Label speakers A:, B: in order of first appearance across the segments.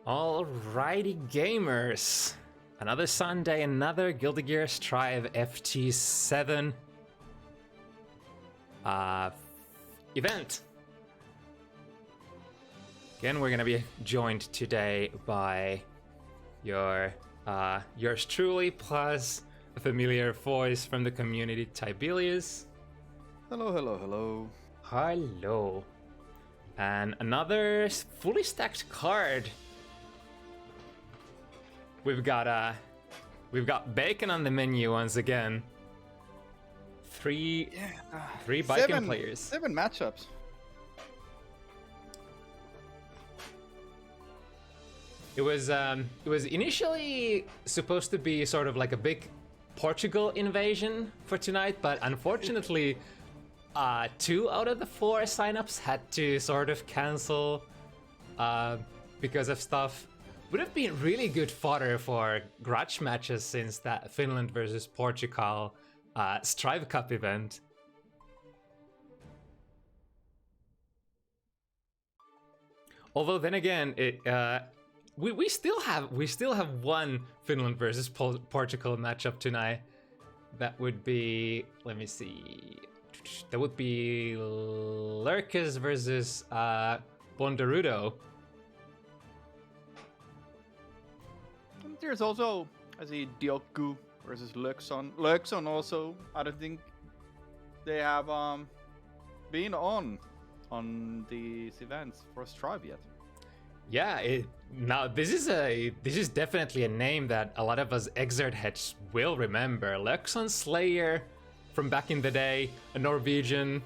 A: Alrighty, gamers. Another Sunday, another Guilty Gear Strive FT7 event. Again, we're gonna be joined today by yours truly, plus a familiar voice from the community, Tibelius.
B: Hello, hello, hello.
A: Hello. And another fully stacked card. We've got bacon on the menu once again. Three bacon players.
B: 7 matchups.
A: It was initially supposed to be sort of like a big Portugal invasion for tonight, but unfortunately, 2 out of the 4 signups had to sort of cancel because of stuff. Would have been really good fodder for grudge matches since that Finland versus Portugal Strive Cup event. Although then again, we still have one Finland versus Portugal matchup tonight. That would be, let me see, that would be Lerkuss versus Bondorudo.
B: There's also, I see, DioGGu versus Loekkson. Loekkson also, I don't think they have been on these events for Strive yet.
A: Yeah, now this is definitely a name that a lot of us Exert heads will remember. Loekkson Slayer from back in the day, a Norwegian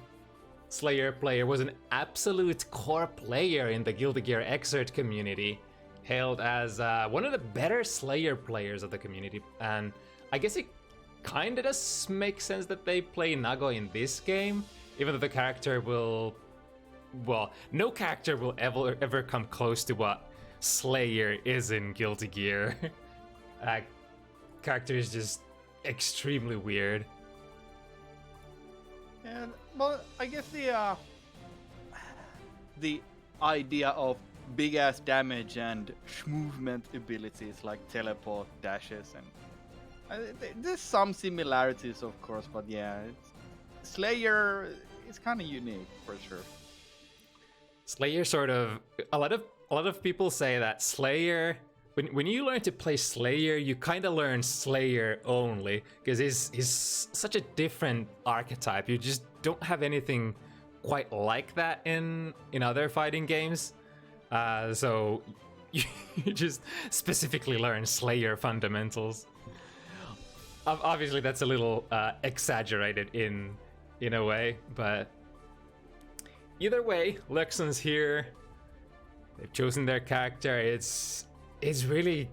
A: Slayer player, was an absolute core player in the Guilty Gear Exert community, hailed as one of the better Slayer players of the community. And I guess it kinda does make sense that they play Nago in this game, even though the character will, well, no character will ever come close to what Slayer is in Guilty Gear. Character is just extremely weird.
B: And well, I guess the idea of big ass damage and movement abilities like teleport, dashes, and there's some similarities, of course, but yeah, Slayer is kind of unique for sure.
A: Slayer sort of, a lot of people say that Slayer, when you learn to play Slayer, you kind of learn Slayer only, because he's such a different archetype. You just don't have anything quite like that in other fighting games. So you just specifically learn Slayer fundamentals. Obviously, that's a little exaggerated in a way, but either way, Loekksson's here. They've chosen their character. It's really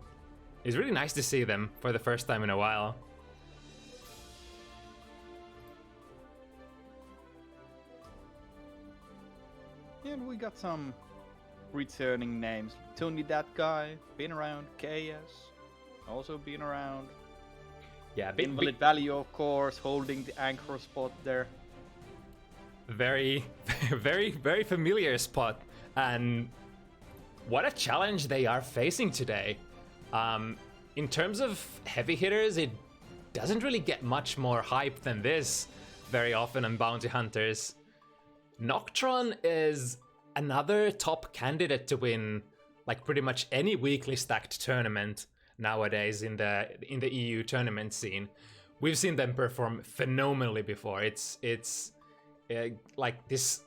A: nice to see them for the first time in a while.
B: And we got some returning names. Tonydatguy, been around. KS, also been around.
A: Yeah,
B: invalidvalue, of course, holding the anchor spot there.
A: Very, very, very familiar spot, and what a challenge they are facing today. In terms of heavy hitters, it doesn't really get much more hype than this very often on Bounty Hunters. Noktron is another top candidate to win like pretty much any weekly stacked tournament nowadays in the EU tournament scene. We've seen them perform phenomenally before. It's like this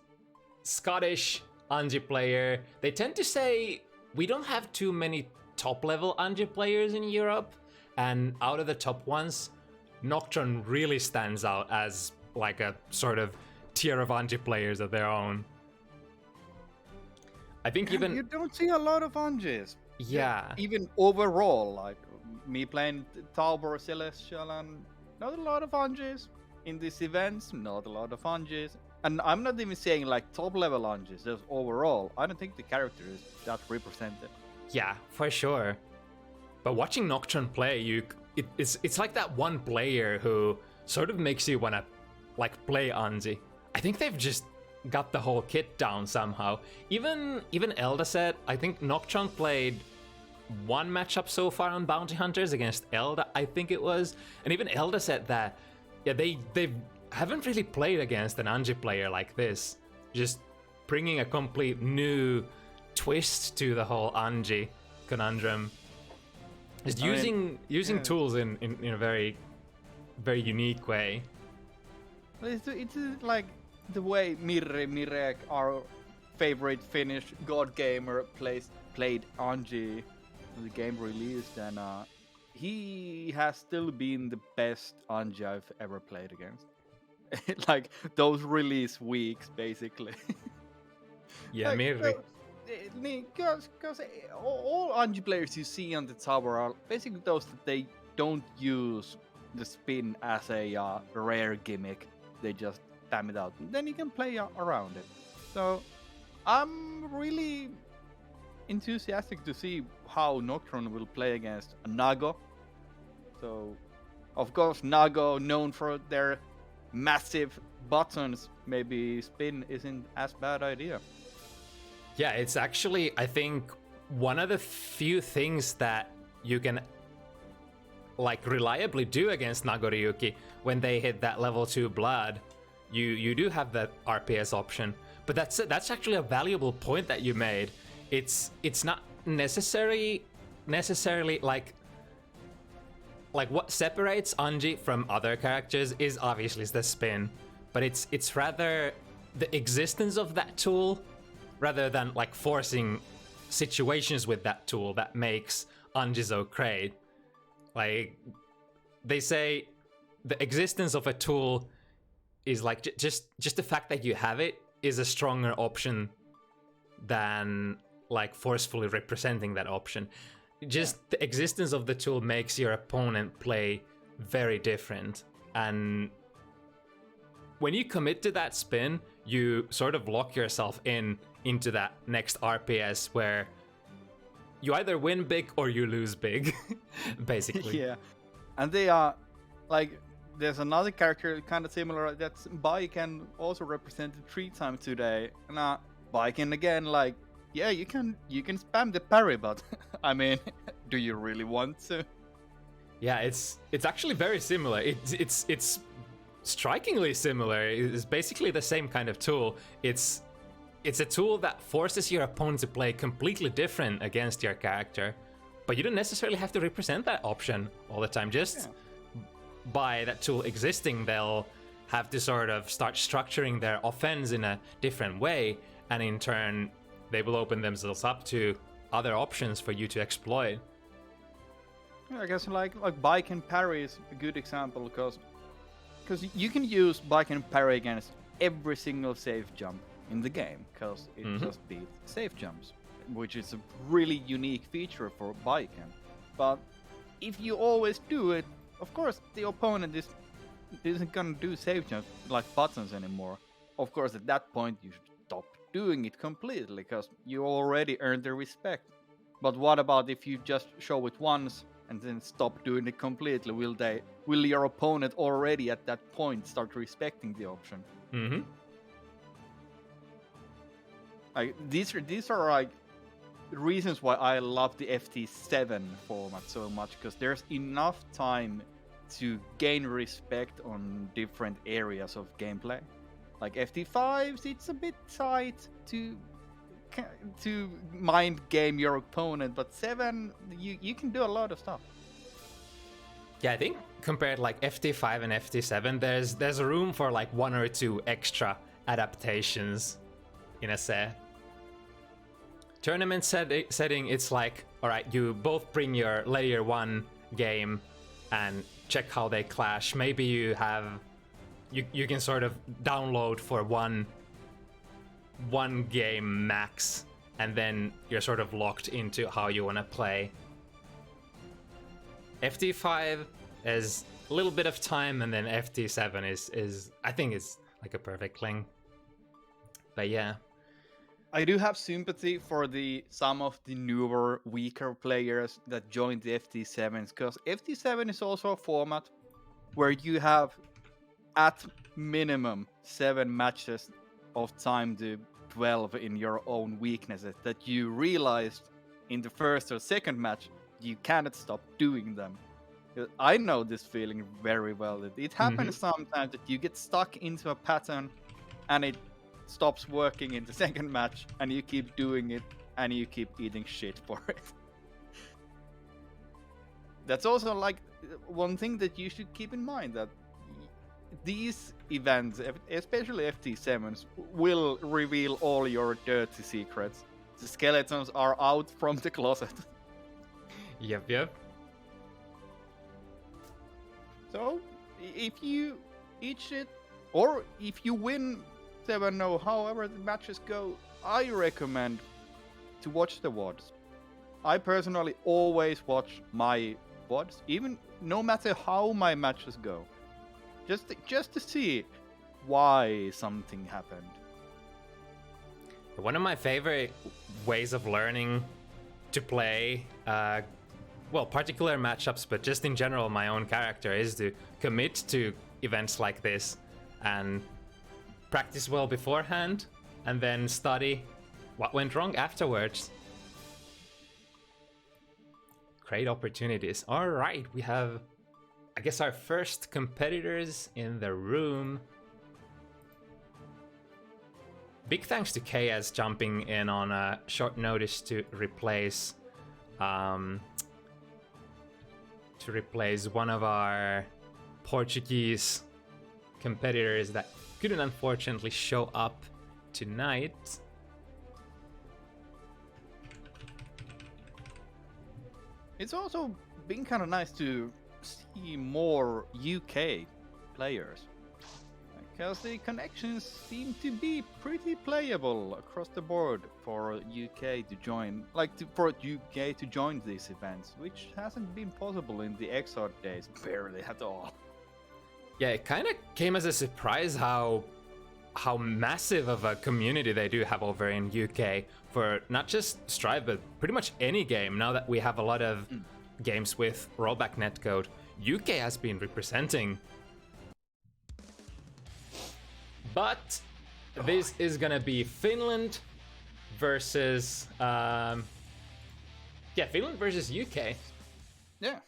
A: Scottish Anji player. They tend to say we don't have too many top level Anji players in Europe, and out of the top ones, Noktron really stands out as like a sort of tier of Anji players of their own. I think even
B: you don't see a lot of Anjis.
A: Yeah.
B: Even overall, like me playing Taubor Celestial, and not a lot of Anjis in these events. Not a lot of Anjis. And I'm not even saying like top level Anjis, just overall. I don't think the character is that represented.
A: Yeah, for sure. But watching Noktron play, it's like that one player who sort of makes you wanna like play Anji. I think they've just got the whole kit down somehow. Even Elda said, I think Noktron played one matchup so far on Bounty Hunters against Elda, I think it was. And even Elda said that, yeah, they haven't really played against an Anji player like this. Just bringing a complete new twist to the whole Anji conundrum. Just using tools in a very, very unique way.
B: It's like the way Mirek, our favorite Finnish god gamer, played Anji when the game released, and he has still been the best Anji I've ever played against. Like those release weeks, basically.
A: Yeah,
B: like, because all Anji players you see on the tower are basically those that they don't use the spin as a rare gimmick. They just spam it out. And then you can play around it. So I'm really enthusiastic to see how Noktron will play against Nago. So, of course, Nago, known for their massive buttons, maybe spin isn't as bad idea.
A: Yeah, it's actually, I think, one of the few things that you can like reliably do against Nagoriyuki when they hit that level 2 blood. You do have that RPS option, but that's actually a valuable point that you made. It's not necessarily like what separates Anji from other characters is obviously the spin, but it's rather the existence of that tool rather than like forcing situations with that tool that makes Anji so great. Like they say, the existence of a tool is like just the fact that you have it is a stronger option than like forcefully representing that option. Just the existence of the tool makes your opponent play very different, and when you commit to that spin, you sort of lock yourself into that next RPS where you either win big or you lose big, basically.
B: Yeah, and they are like, there's another character kind of similar that's Baiken also represented 3 times today, and Baiken again, like, yeah, you can spam the parry, but I mean, do you really want to?
A: Yeah, it's actually very similar. It's strikingly similar. It's basically the same kind of tool. It's a tool that forces your opponent to play completely different against your character, but you don't necessarily have to represent that option all the time. Just by that tool existing, they'll have to sort of start structuring their offense in a different way, and in turn, they will open themselves up to other options for you to exploit.
B: Yeah, I guess like bike and parry is a good example, because you can use bike and parry against every single safe jump in the game, because it just beats safe jumps, which is a really unique feature for Baiken. But if you always do it, of course the opponent isn't gonna do safe jumps like buttons anymore. Of course, at that point you should stop doing it completely, because you already earned their respect. But what about if you just show it once and then stop doing it completely? Will your opponent already at that point start respecting the option?
A: Mm-hmm.
B: Like these are like reasons why I love the FT7 format so much, because there's enough time to gain respect on different areas of gameplay. Like FT5s, it's a bit tight to mind game your opponent, but 7, you can do a lot of stuff.
A: Yeah, I think compared like FT5 and FT7, there's a room for like 1 or 2 extra adaptations in a set. Tournament setting, it's like, all right, you both bring your layer 1 game and check how they clash. Maybe you can sort of download for one game max, and then you're sort of locked into how you want to play. FT5 is a little bit of time, and then FT7 is I think is like a perfect link. But yeah,
B: I do have sympathy for some of the newer, weaker players that joined the FT7s, because FT7 is also a format where you have at minimum 7 matches of time to 12 in your own weaknesses that you realized in the first or second match, you cannot stop doing them. I know this feeling very well. It happens sometimes that you get stuck into a pattern and it stops working in the second match and you keep doing it and you keep eating shit for it. That's also like one thing that you should keep in mind, that these events, especially FT7s, will reveal all your dirty secrets. The skeletons are out from the closet.
A: Yep.
B: So, if you eat shit, or if you win 7-0, however the matches go, I recommend to watch the VODs. I personally always watch my VODs, even no matter how my matches go. Just to see why something happened.
A: One of my favorite ways of learning to play, particular matchups, but just in general my own character, is to commit to events like this and practice well beforehand and then study what went wrong afterwards. Great opportunities. All right, we have, I guess, our first competitors in the room. Big thanks to KS jumping in on a short notice to replace one of our Portuguese competitors that couldn't unfortunately show up tonight.
B: It's also been kind of nice to see more UK players, because the connections seem to be pretty playable across the board for UK to join, for UK to join these events, which hasn't been possible in the XR days, barely at all.
A: Yeah, it kind of came as a surprise how massive of a community they do have over in UK for not just Strive, but pretty much any game. Now that we have a lot of games with rollback netcode, UK has been representing. But this is gonna be Finland versus Finland versus UK.
B: Yeah.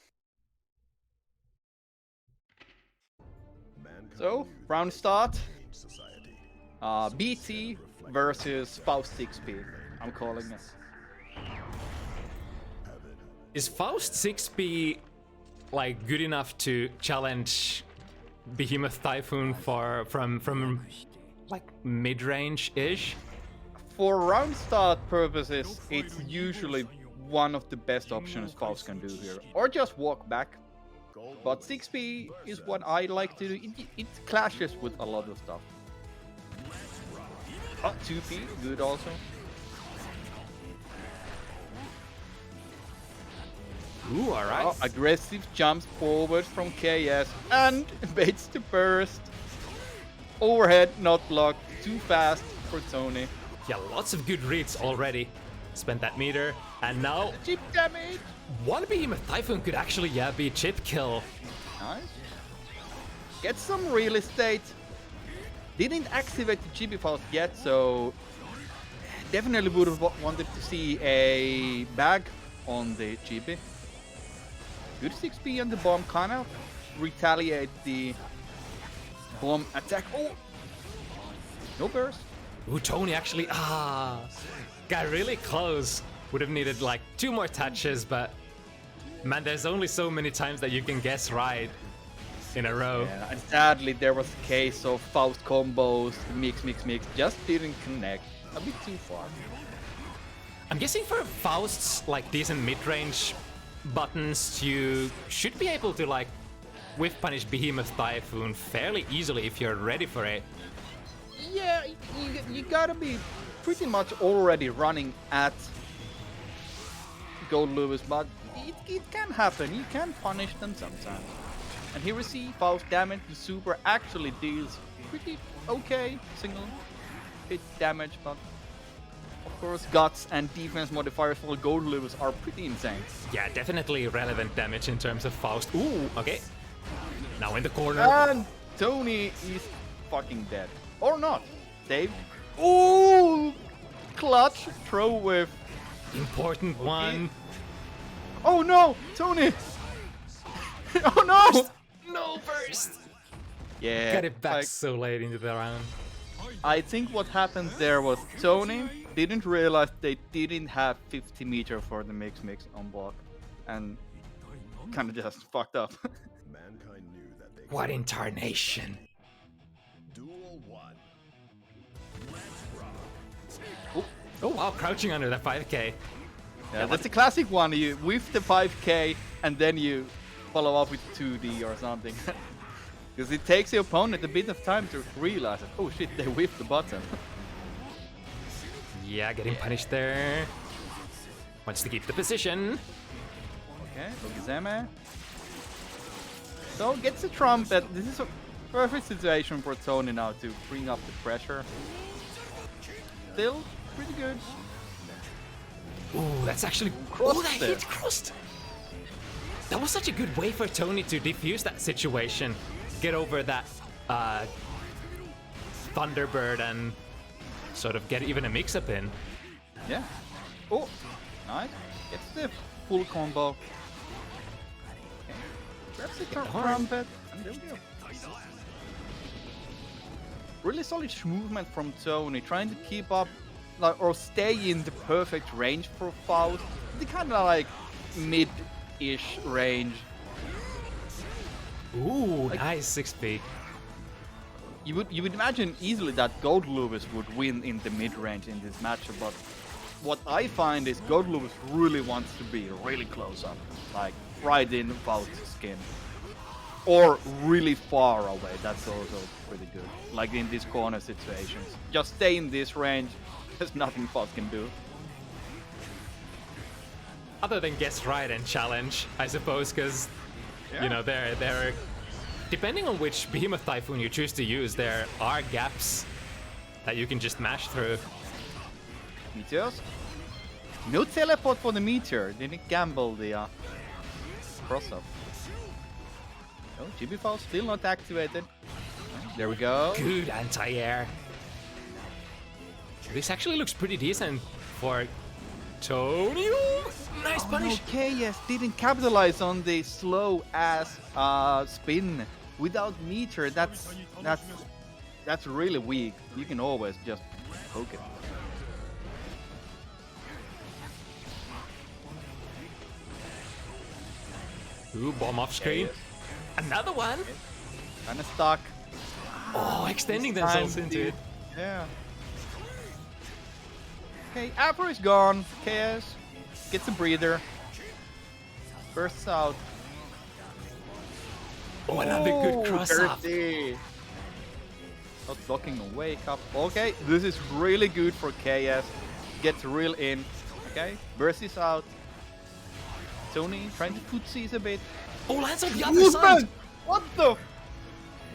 B: So, round start. BT versus Faust 6P. I'm calling it.
A: Is Faust 6P like good enough to challenge Behemoth Typhoon from like mid-range-ish?
B: For round start purposes, it's usually one of the best options Faust can do here. Or just walk back. But 6P is what I like to do. It clashes with a lot of stuff. 2P, good also.
A: Ooh, alright.
B: Aggressive jumps forward from KS and baits the burst. Overhead, not blocked. Too fast for Tony.
A: Yeah, lots of good reads already. Spent that meter, and now
B: chip damage.
A: One Behemoth Typhoon could actually, be a chip kill.
B: Nice. Get some real estate. Didn't activate the Chibi Faust yet, so definitely would have wanted to see a bag on the Chibi. Good 6P on the bomb, kind of retaliate the bomb attack. Oh! No burst.
A: Ooh, Tony actually, got really close. Would have needed like 2 more touches, but man, there's only so many times that you can guess right in a row.
B: Yeah, and sadly, there was a case of Faust combos, mix, just didn't connect. A bit too far.
A: I'm guessing for Faust's like decent mid-range buttons, you should be able to like whiff punish Behemoth Typhoon fairly easily if you're ready for it.
B: Yeah, you gotta be pretty much already running at Gold Lewis, but it can happen. You can punish them sometimes. And here we see Faust damage. The super actually deals pretty okay single hit damage, but of course guts and defense modifiers for Gold Lewis are pretty insane.
A: Yeah, definitely relevant damage in terms of Faust. Ooh, okay. Now in the corner.
B: And Tony is fucking dead. Or not. Saved. Ooh! Clutch throw with
A: Important one.
B: Oh no, Tony! Oh no!
A: No burst.
B: Yeah.
A: Got it back
B: like,
A: so late into the round.
B: I think what happened there was Tony didn't realize they didn't have 50 meter for the mix on block, and kind of just fucked up.
C: Mankind knew that they
A: What in tarnation?
C: Duel 1.
A: Oh wow, crouching under that 5k.
B: Yeah, that's a classic one. You whiff the 5k and then you follow up with 2D or something. Because it takes the opponent a bit of time to realize that, oh shit, they whiffed the button.
A: Yeah, getting punished there. Wants to keep the position.
B: Okay, Loekkson. So gets the trumpet. This is a perfect situation for Tony now to bring up the pressure. Still pretty good.
A: Ooh, that's actually...
B: Crossed
A: Oh, that
B: there.
A: hit crossed! That was such a good way for Tony to defuse that situation. Get over that Thunderbird and sort of get even a mix-up in.
B: Yeah. Oh, nice. Gets the full combo. Okay. Grabs the trumpet. And there we go. Really solid movement from Tony, trying to keep up or stay in the perfect range for Faust. The kind of like mid-ish range.
A: Ooh, nice 6p.
B: You would imagine easily that Gold Lewis would win in the mid-range in this matchup, but what I find is Gold Lewis really wants to be really close up, like right in Faust's skin. Or really far away, that's also pretty good. Like in these corner situations. Just stay in this range, there's nothing Faust can do.
A: Other than guess right and challenge, I suppose, because you know they're depending on which Behemoth Typhoon you choose to use, there are gaps that you can just mash through.
B: Meteors? No teleport for the meteor. Didn't gamble the cross-up. Oh, GB Faust still not activated. There we go.
A: Good anti-air. This actually looks pretty decent for Tony. Nice punish.
B: Okay, yes, didn't capitalize on the slow ass spin without meter. That's really weak. You can always just poke it.
A: Ooh, bomb off screen. Another one.
B: Kind of stuck.
A: Oh, extending themselves into it.
B: Yeah. Okay, Afro is gone. KS gets a breather. Bursts out.
A: Oh, another good cross up.
B: Dirty. Not blocking a wake up. Okay, this is really good for KS. Gets real in. Okay, burst is out. Tony trying to footsies a bit.
A: Oh, lands on the other side.
B: What the?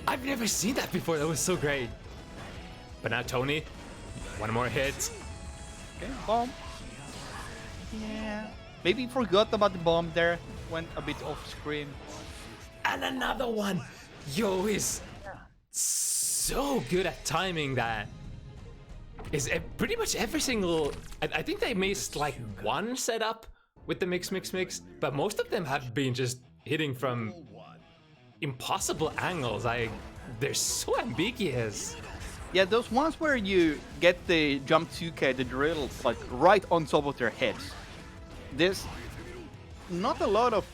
A: I've never seen that before. That was so great. But now Tony, one more hit.
B: Okay, bomb. Yeah. Maybe he forgot about the bomb there. Went a bit off screen.
A: And another one. Yo, is so good at timing that. Is pretty much every single. I think they missed like one setup with the mix, but most of them have been just hitting from impossible angles. They're so ambiguous.
B: Yeah, those ones where you get the jump 2K, the drill, like right on top of their heads. There's not a lot of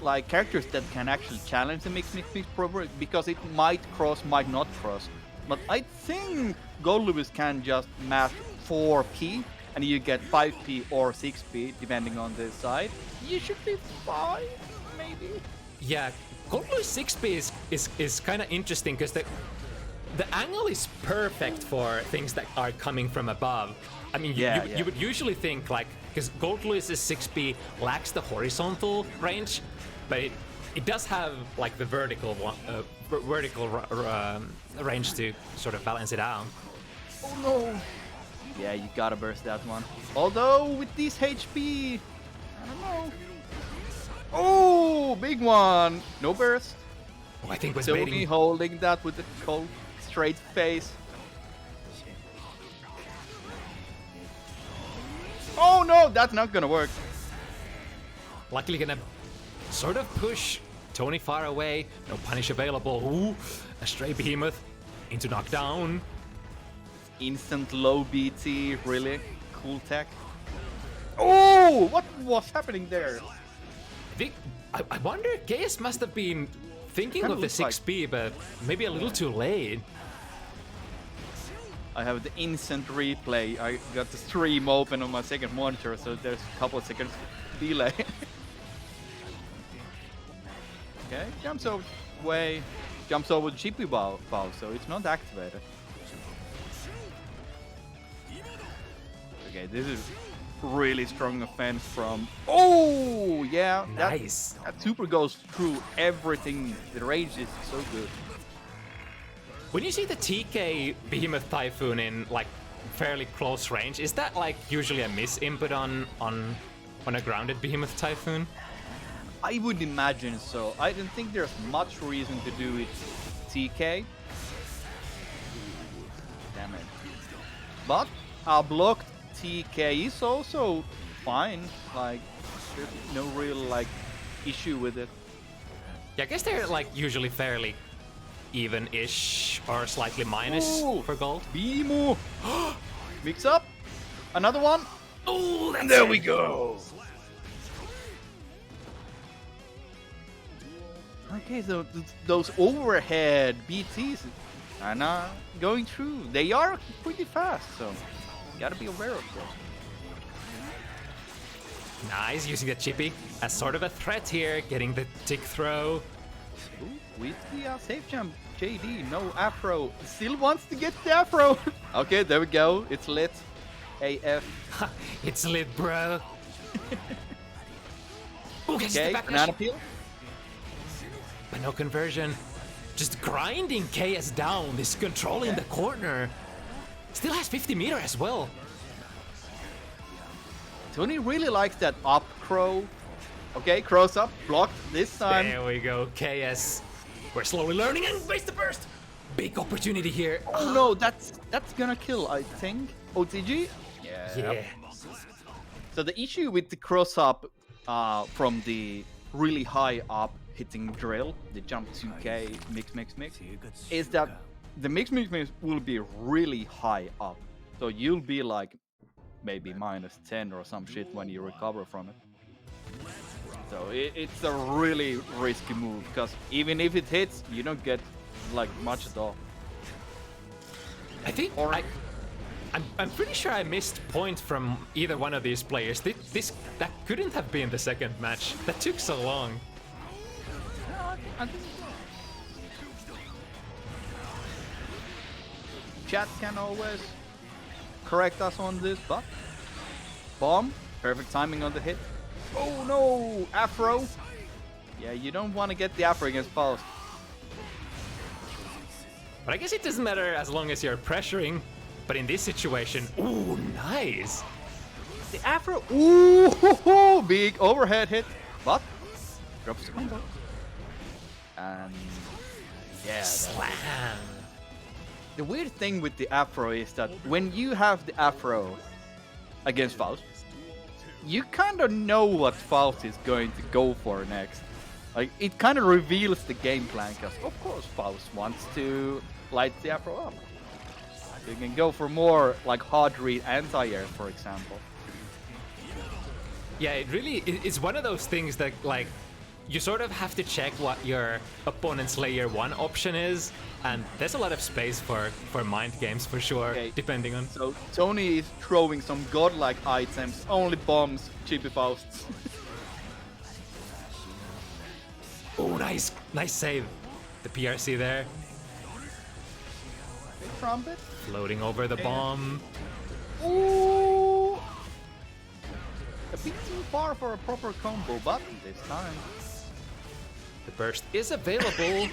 B: like characters that can actually challenge the mix proper because it might cross, might not cross. But I think Gold Lewis can just mash 4p and you get 5p or 6p depending on the side. You should be fine, maybe.
A: Yeah, Gold Lewis 6p is kind of interesting because the angle is perfect for things that are coming from above. I mean, you would usually think like, because Gold Lewis's 6p lacks the horizontal range, but it does have like the vertical range to sort of balance it out.
B: Oh no! Yeah, you gotta burst that one. Although with this HP, I don't know. Oh, big one! No burst.
A: Oh, I think was
B: Tony
A: baiting.
B: holding that with a cold, straight face. Oh no, that's not gonna work.
A: Luckily gonna sort of push Tony far away. No punish available. Ooh, a stray behemoth into knockdown.
B: Instant low BT, really cool tech. Oh, what was happening there?
A: I wonder, KS must have been thinking
B: Kinda
A: of the
B: looks like-
A: 6B, but maybe a little too late.
B: I have the instant replay. I got the stream open on my second monitor, so there's a couple of seconds delay. Okay, jumps away, jumps over Chippy bow, so it's not activated. Okay, this is really strong offense from. Oh yeah,
A: Nice.
B: That super goes through everything. The rage is so good.
A: When you see the TK Behemoth Typhoon in like fairly close range, is that like usually a miss input on a grounded Behemoth Typhoon?
B: I would imagine so. I don't think there's much reason to do it TK. Damn it. But a blocked TK is also fine. Like, there's no real like issue with it.
A: Yeah, I guess they're like usually fairly even-ish or slightly minus
B: Ooh.
A: for gold.
B: Bimu! Mix up! Another one!
A: Oh,
B: And there we go! Okay, so those overhead BTs are not going through. They are pretty fast, so you gotta be aware of them.
A: Nice, using the Chippy as sort of a threat here, getting the tick throw.
B: Ooh, with the safe jump, JD, no afro. Still wants to get the afro. Okay, there we go. It's lit. AF.
A: It's lit, bro. Ooh, gets the
B: Okay,
A: backlash.
B: banana peel.
A: But no conversion. Just grinding KS down. This control in the corner. Still has 50 meter as well.
B: Tony really likes that up crow. Okay, crows up, blocked this time.
A: There we go, KS. We're slowly learning and face the burst. Big opportunity here.
B: Oh no, that's gonna kill, I think. OTG?
A: Yeah.
B: So the issue with the cross up from the really high up hitting drill, the jump 2K mix, is that the mix will be really high up. So you'll be like maybe -10 or some shit when you recover from it. So it's a really risky move because even if it hits, you don't get like much at all.
A: I think I'm pretty sure I missed point from either one of these players. That couldn't have been the second match. That took so long.
B: Chat can always correct us on this, but bomb, perfect timing on the hit. Oh no, afro. Yeah, you don't want to get the afro against Faust.
A: But I guess it doesn't matter as long as you're pressuring. But in this situation, ooh, nice.
B: The afro, ooh, big overhead hit, but drops the combo. And yeah,
A: Slam.
B: the weird thing with the afro is that when you have the afro against Faust, you kind of know what Faust is going to go for next. Like, it kind of reveals the game plan, because of course Faust wants to light the afro up. You can go for more like hard read anti-air, for example.
A: Yeah, it's one of those things that like you sort of have to check what your opponent's layer 1 option is, and there's a lot of space for mind games for sure,
B: Okay.
A: depending on.
B: So Tony is throwing some godlike items, only bombs, chippy Fausts.
A: Oh, nice save. The PRC there,
B: Big trumpet.
A: floating over the bomb.
B: Ooh! A bit too far for a proper combo, but this time.
A: The burst is available.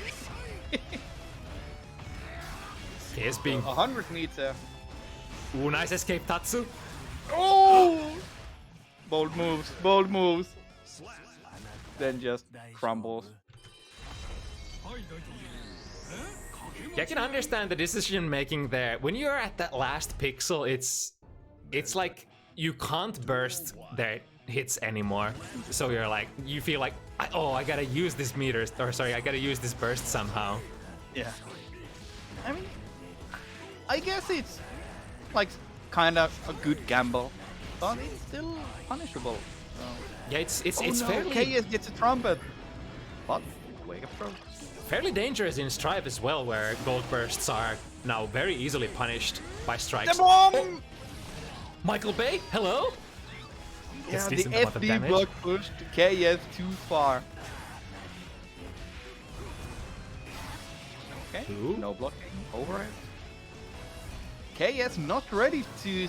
A: Is being.
B: 100 meter.
A: Ooh, nice escape, Tatsu.
B: Oh! Bold moves, bold moves. Then just crumbles.
A: Yeah, I can understand the decision making there. When you're at that last pixel, it's like you can't burst their hits anymore. So you're like, you feel like, I gotta use this I gotta use this burst somehow.
B: Yeah. I mean, I guess it's like kind of a good gamble, but it's still punishable. So.
A: Yeah, it's
B: no,
A: fairly
B: KS gets a trumpet, but wake up throw.
A: fairly dangerous in Strive as well, where gold bursts are now very easily punished by strikes.
B: The bomb!
A: Michael Bay, hello?
B: Yeah,
A: Gets
B: the
A: decent amount of
B: FD
A: damage.
B: block pushed KS too far. Okay,
A: Ooh.
B: no blocking, overhead. KS not ready to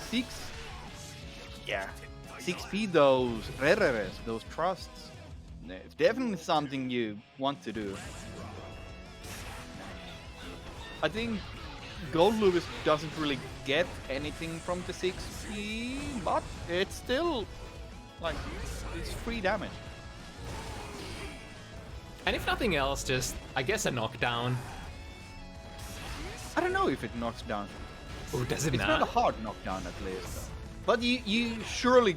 B: 6p those rereres, those trusts. It's definitely something you want to do. I think Gold Lewis doesn't really get anything from the 6p, but it's still like it's free damage.
A: And if nothing else, just, I guess, a knockdown.
B: I don't know if it knocks down.
A: Ooh, does it
B: It's
A: not?
B: not a hard knockdown at least. But you surely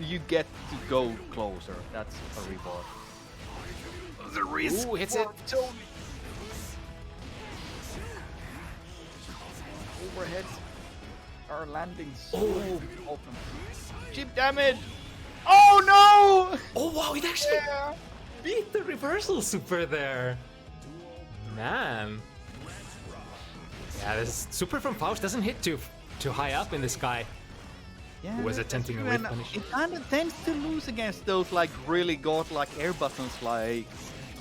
B: you get to go closer. That's a reward. The risk.
A: Ooh, hits it.
B: Overheads are landing so
A: Oh.
B: often. Chip damage. Oh no!
A: Oh wow, it actually
B: Yeah.
A: beat the reversal super there. Man. Yeah, this super from Faust doesn't hit too high up in the sky.
B: Yeah,
A: Who was
B: that's
A: attempting a
B: true,
A: whiff
B: and
A: punish.
B: it kind of tends to lose against those like really godlike air buttons like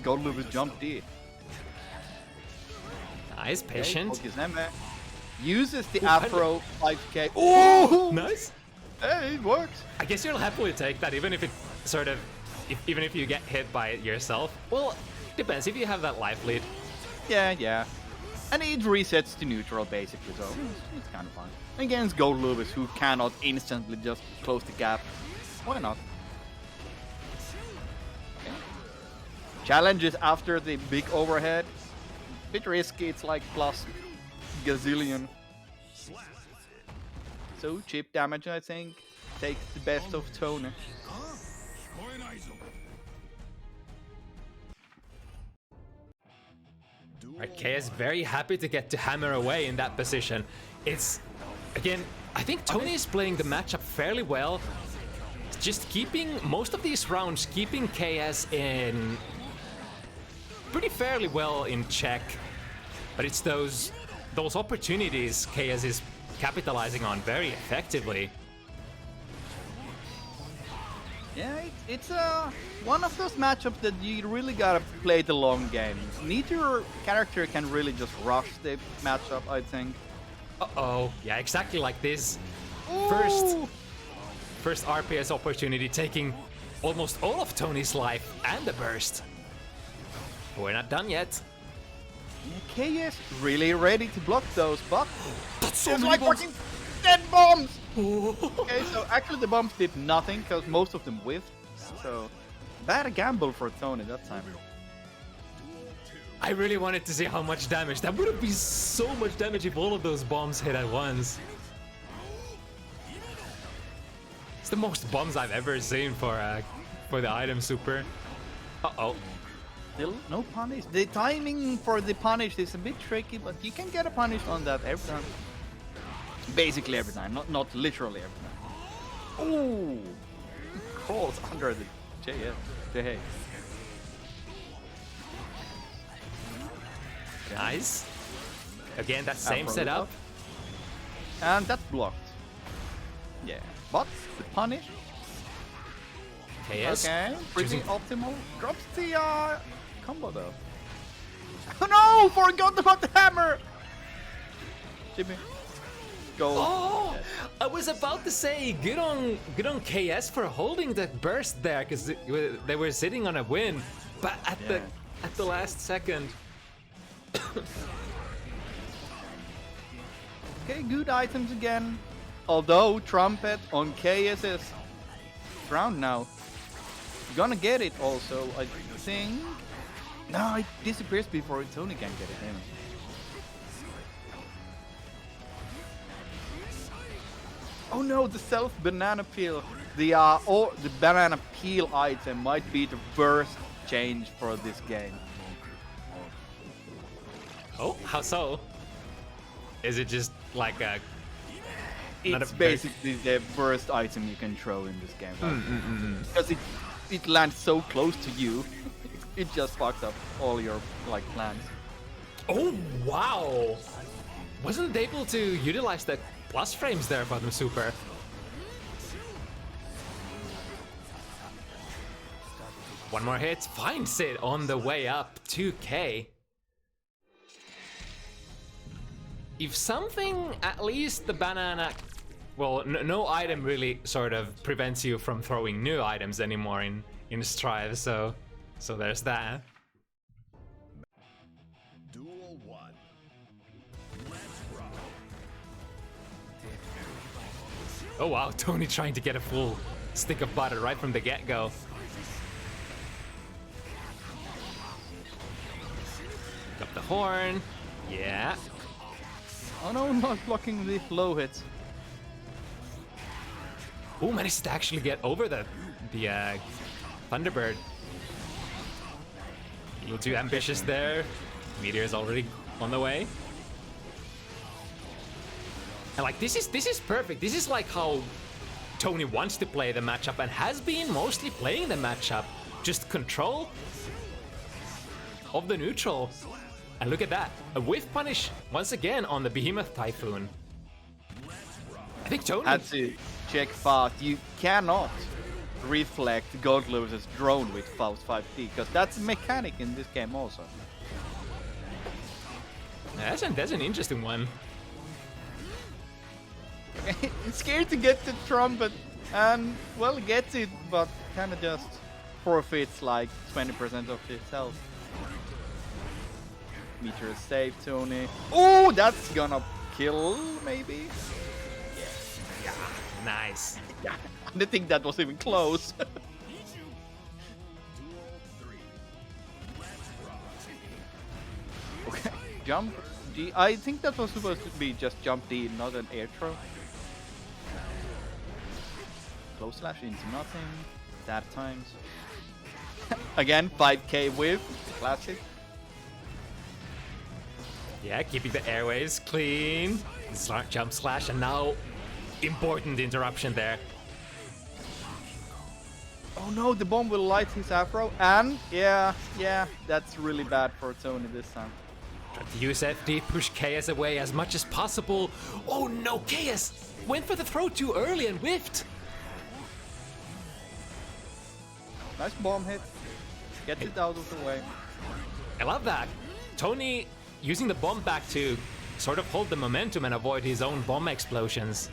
B: Gold Lewis Jump D.
A: Nice, patient.
B: Okizeme uses the
A: Ooh,
B: Afro 5k. Oh!
A: Nice.
B: Hey, it works.
A: I guess you'll happily take that, even if it sort of, even if you get hit by it yourself. Well, depends if you have that life lead.
B: Yeah. And it resets to neutral basically, so it's kind of fun. Against Gold Lewis, who cannot instantly just close the gap. Why not? Okay. Challenges after the big overhead. Bit risky, it's like plus gazillion. So chip damage, I think, takes the best of Tony.
A: Right, KS very happy to get to hammer away in that position. It's, again, I think Tony is playing the matchup fairly well. Just keeping, most of these rounds, keeping KS in pretty fairly well in check. But it's those opportunities KS is capitalizing on very effectively.
B: Yeah, it's one of those matchups that you really gotta play the long game. Neither character can really just rush the matchup, I think.
A: Uh-oh. Yeah, exactly like this.
B: Ooh.
A: First RPS opportunity taking almost all of Tony's life and the burst. But we're not done yet.
B: Yeah, KS really ready to block those, but
A: That's so
B: it's
A: many
B: like
A: bombs.
B: fucking 10 bombs! Okay, so actually the bombs did nothing because most of them whiffed. So bad gamble for Tony that time.
A: I really wanted to see how much damage. That would have been so much damage if all of those bombs hit at once. It's the most bombs I've ever seen for the item super. Uh-oh.
B: Still no punish. The timing for the punish is a bit tricky, but you can get a punish on that every time. Basically every time, not literally every time. Ooh! Crawls under the JS.
A: Nice. Again, that same
B: Afro
A: setup.
B: up. And that's blocked. Yeah. But the punish.
A: KS.
B: Okay. Pretty
A: choosing-
B: optimal. Drops the combo though. Oh no! Forgot about the hammer! Jimmy. Go.
A: Oh, I was about to say, good on KS for holding that burst there, because they were sitting on a win, but at the last second.
B: Okay, good items again. Although trumpet on KS's round now. Gonna get it also, I think. No, it disappears before Tony can get it in. Oh no, the self banana peel. The or the banana peel item might be the worst change for this game.
A: Oh, how so? Is it just like a... not
B: It's
A: a-
B: basically the worst item you can throw in this game. Because it lands so close to you, it just fucks up all your like plans.
A: Oh, wow! Wasn't able to utilize the plus frames there, Bottom Super. One more hit, finds it on the way up, 2k. If something, at least the banana... Well, no item really sort of prevents you from throwing new items anymore in Strive, so there's that.
C: Duel 1. Let's rock.
A: Oh wow, Tony trying to get a full stick of butter right from the get-go. Up the horn. Yeah.
B: Oh no, not blocking the low hits.
A: Who managed to actually get over the Thunderbird? A little too ambitious there. Meteor's already on the way. And like this is perfect. This is like how Tony wants to play the matchup and has been mostly playing the matchup. Just control of the neutral. And look at that, a whiff punish once again on the Behemoth Typhoon. I think Tony
B: Had to check fast. You cannot reflect Godlew's drone with Faust 5P because that's a mechanic in this game also.
A: That's an interesting one.
B: Scared to get the trumpet and well gets it, but kind of just forfeits like 20% of his health. Meteor is safe, Tony. Oh, that's gonna kill, maybe?
A: Nice.
B: Yeah, I didn't think that was even close.
C: Duel 3. Let's rock.
B: Okay, jump D. I think that was supposed to be just jump D, not an air throw. Close slash into nothing. That times. Again, 5k whiff. Classic.
A: Yeah, keeping the airways clean. Jump slash, and now important interruption there.
B: Oh no, the bomb will light his afro, and yeah, that's really bad for Tony this time.
A: Try to use FD, push KS away as much as possible. Oh no, KS went for the throw too early and whiffed.
B: Nice bomb hit. Gets it out of the way.
A: I love that. Tony using the bomb back to sort of hold the momentum and avoid his own bomb explosions.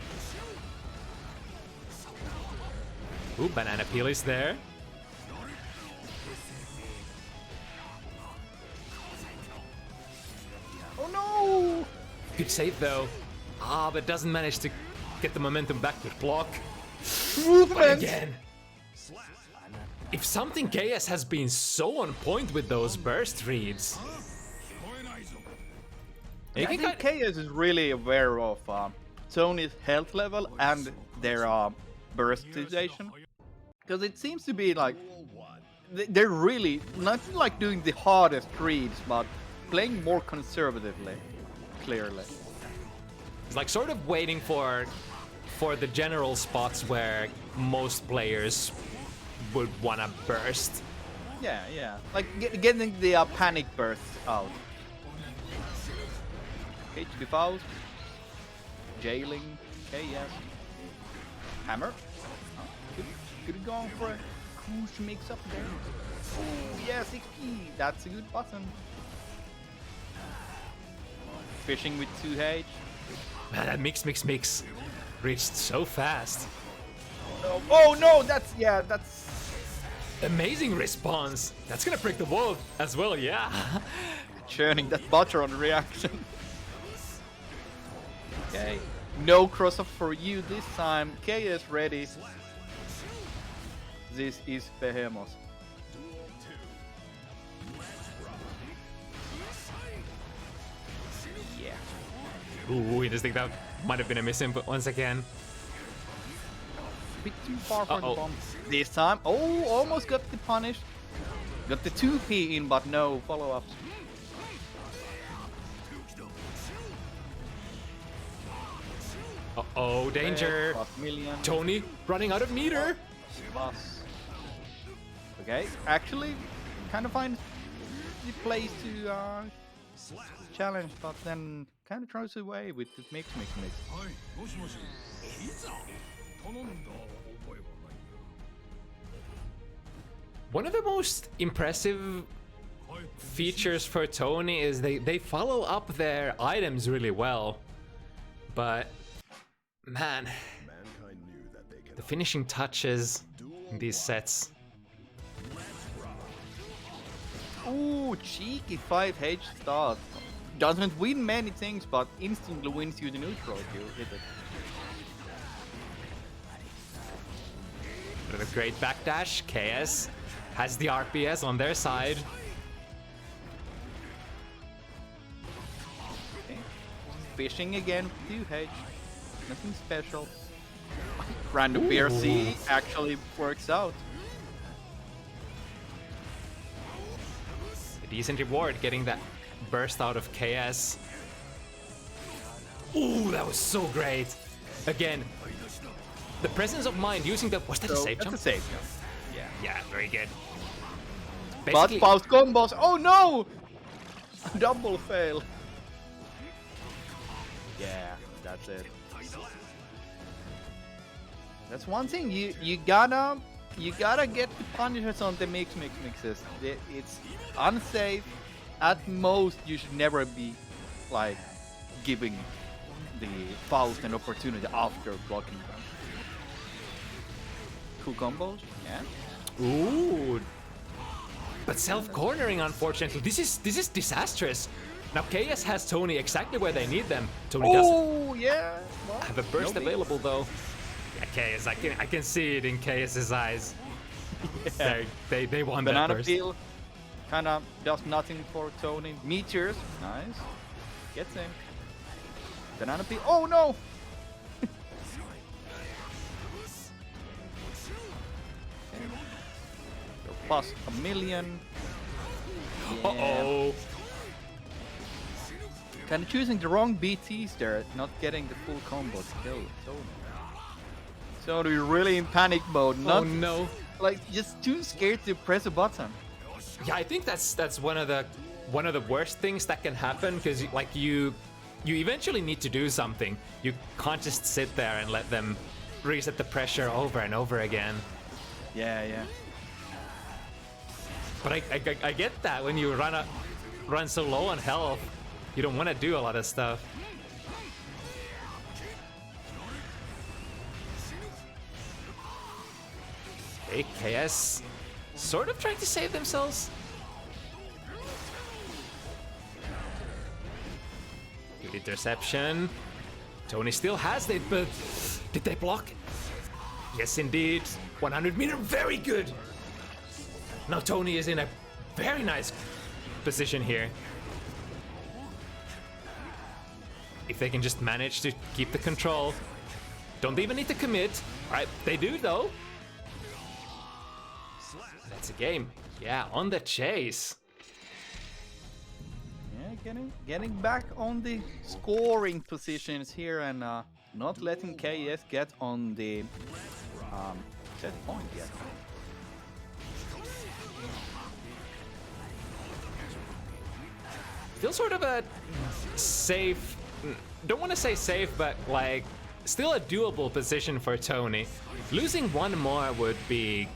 A: Ooh, banana peel is there.
B: Oh no!
A: Good save though. Ah, but doesn't manage to get the momentum back to block. But
B: Movement!
A: again, if something KS has been so on point with those burst reads.
B: I think KS is really aware of Tony's health level and their burst situation. Because it seems to be like
C: Duel 1.
B: they're really not like doing the hardest reads, but playing more conservatively, clearly.
A: It's like sort of waiting for the general spots where most players would wanna burst.
B: Yeah. Like getting the panic bursts out. Okay, to be fouled. Jailing. Okay, yes. Hammer. Oh, could have gone for a cruise mix up there. Oh, yes, XP. That's a good button. Fishing with 2H.
A: Man, that mix reached so fast.
B: Oh no, that's
A: Amazing response. That's gonna break the wall as well, yeah.
B: churning that butter on the reaction. Okay, no cross up for you this time. K is ready. This is Behemoth.
C: Duel 2. Let's rock.
B: Yeah.
A: Ooh, I just think that might have been a miss input once again.
B: bit too far for the
A: Uh-oh.
B: bomb. This time, oh, almost got the punish. Got the 2P in, but no follow-ups.
A: Uh-oh, danger.
B: Million.
A: Tony running out of meter.
B: Boss. Okay, actually, kind of find the place to challenge, but then kind of throws away with the mix.
C: はいもしもしピザ頼んだ覚えはないんだ
A: One of the most impressive features for Tony is they follow up their items really well. But man,
C: Mankind knew that they
A: the
C: could
A: finishing touches in these sets.
B: Ooh, cheeky 5H start. Doesn't win many things, but instantly wins you the neutral if you hit it.
A: With a great backdash, KS has the RPS on their side.
B: Okay. Fishing again with 2H. Nothing special. Random BRC actually works out.
A: A decent reward getting that burst out of KS. Ooh, that was so great. Again, the presence of mind using the... Was that a safe
B: That's
A: jump?
B: a safe jump. Yeah.
A: Yeah, very good.
B: But
A: Basically,
B: Faust combos. Oh no! Double fail. Yeah, that's it. That's one thing. You gotta get the punishers on the mixes. It's unsafe. At most, you should never be like giving the Faust an opportunity after blocking them. Cool combos. Yeah.
A: ooh. But self-cornering, unfortunately. This is disastrous. Now KS has Tony exactly where they need them. Tony doesn't
B: Oh yeah. Well,
A: have a burst
B: no big.
A: available though. Yeah, KS, I can see it in KS's eyes. They want that
B: Banana
A: burst.
B: peel kind of does nothing for Tony. Meteors, nice. Gets him. Banana peel. Oh no! Plus a million.
A: Uh-oh.
B: Kind of choosing the wrong BTs there, not getting the full combo to kill Tony. So we're really in panic mode.
A: Oh
B: Not
A: no.
B: like just too scared to press a button.
A: Yeah, I think that's one of the worst things that can happen, because like you eventually need to do something. You can't just sit there and let them reset the pressure over and over again.
B: Yeah.
A: But I get that when you run so low on health, you don't want to do a lot of stuff. AKS sort of trying to save themselves. Good interception. Tony still has it, but did they block? Yes, indeed. 100 meter, very good. Now Tony is in a very nice position here. If they can just manage to keep the control. Don't even need to commit. All right, they do though. That's a game. Yeah, on the chase.
B: Yeah, getting back on the scoring positions here and not letting KS get on the set point yet.
A: Still sort of a safe, don't want to say safe, but like still a doable position for Tony. Losing one more would be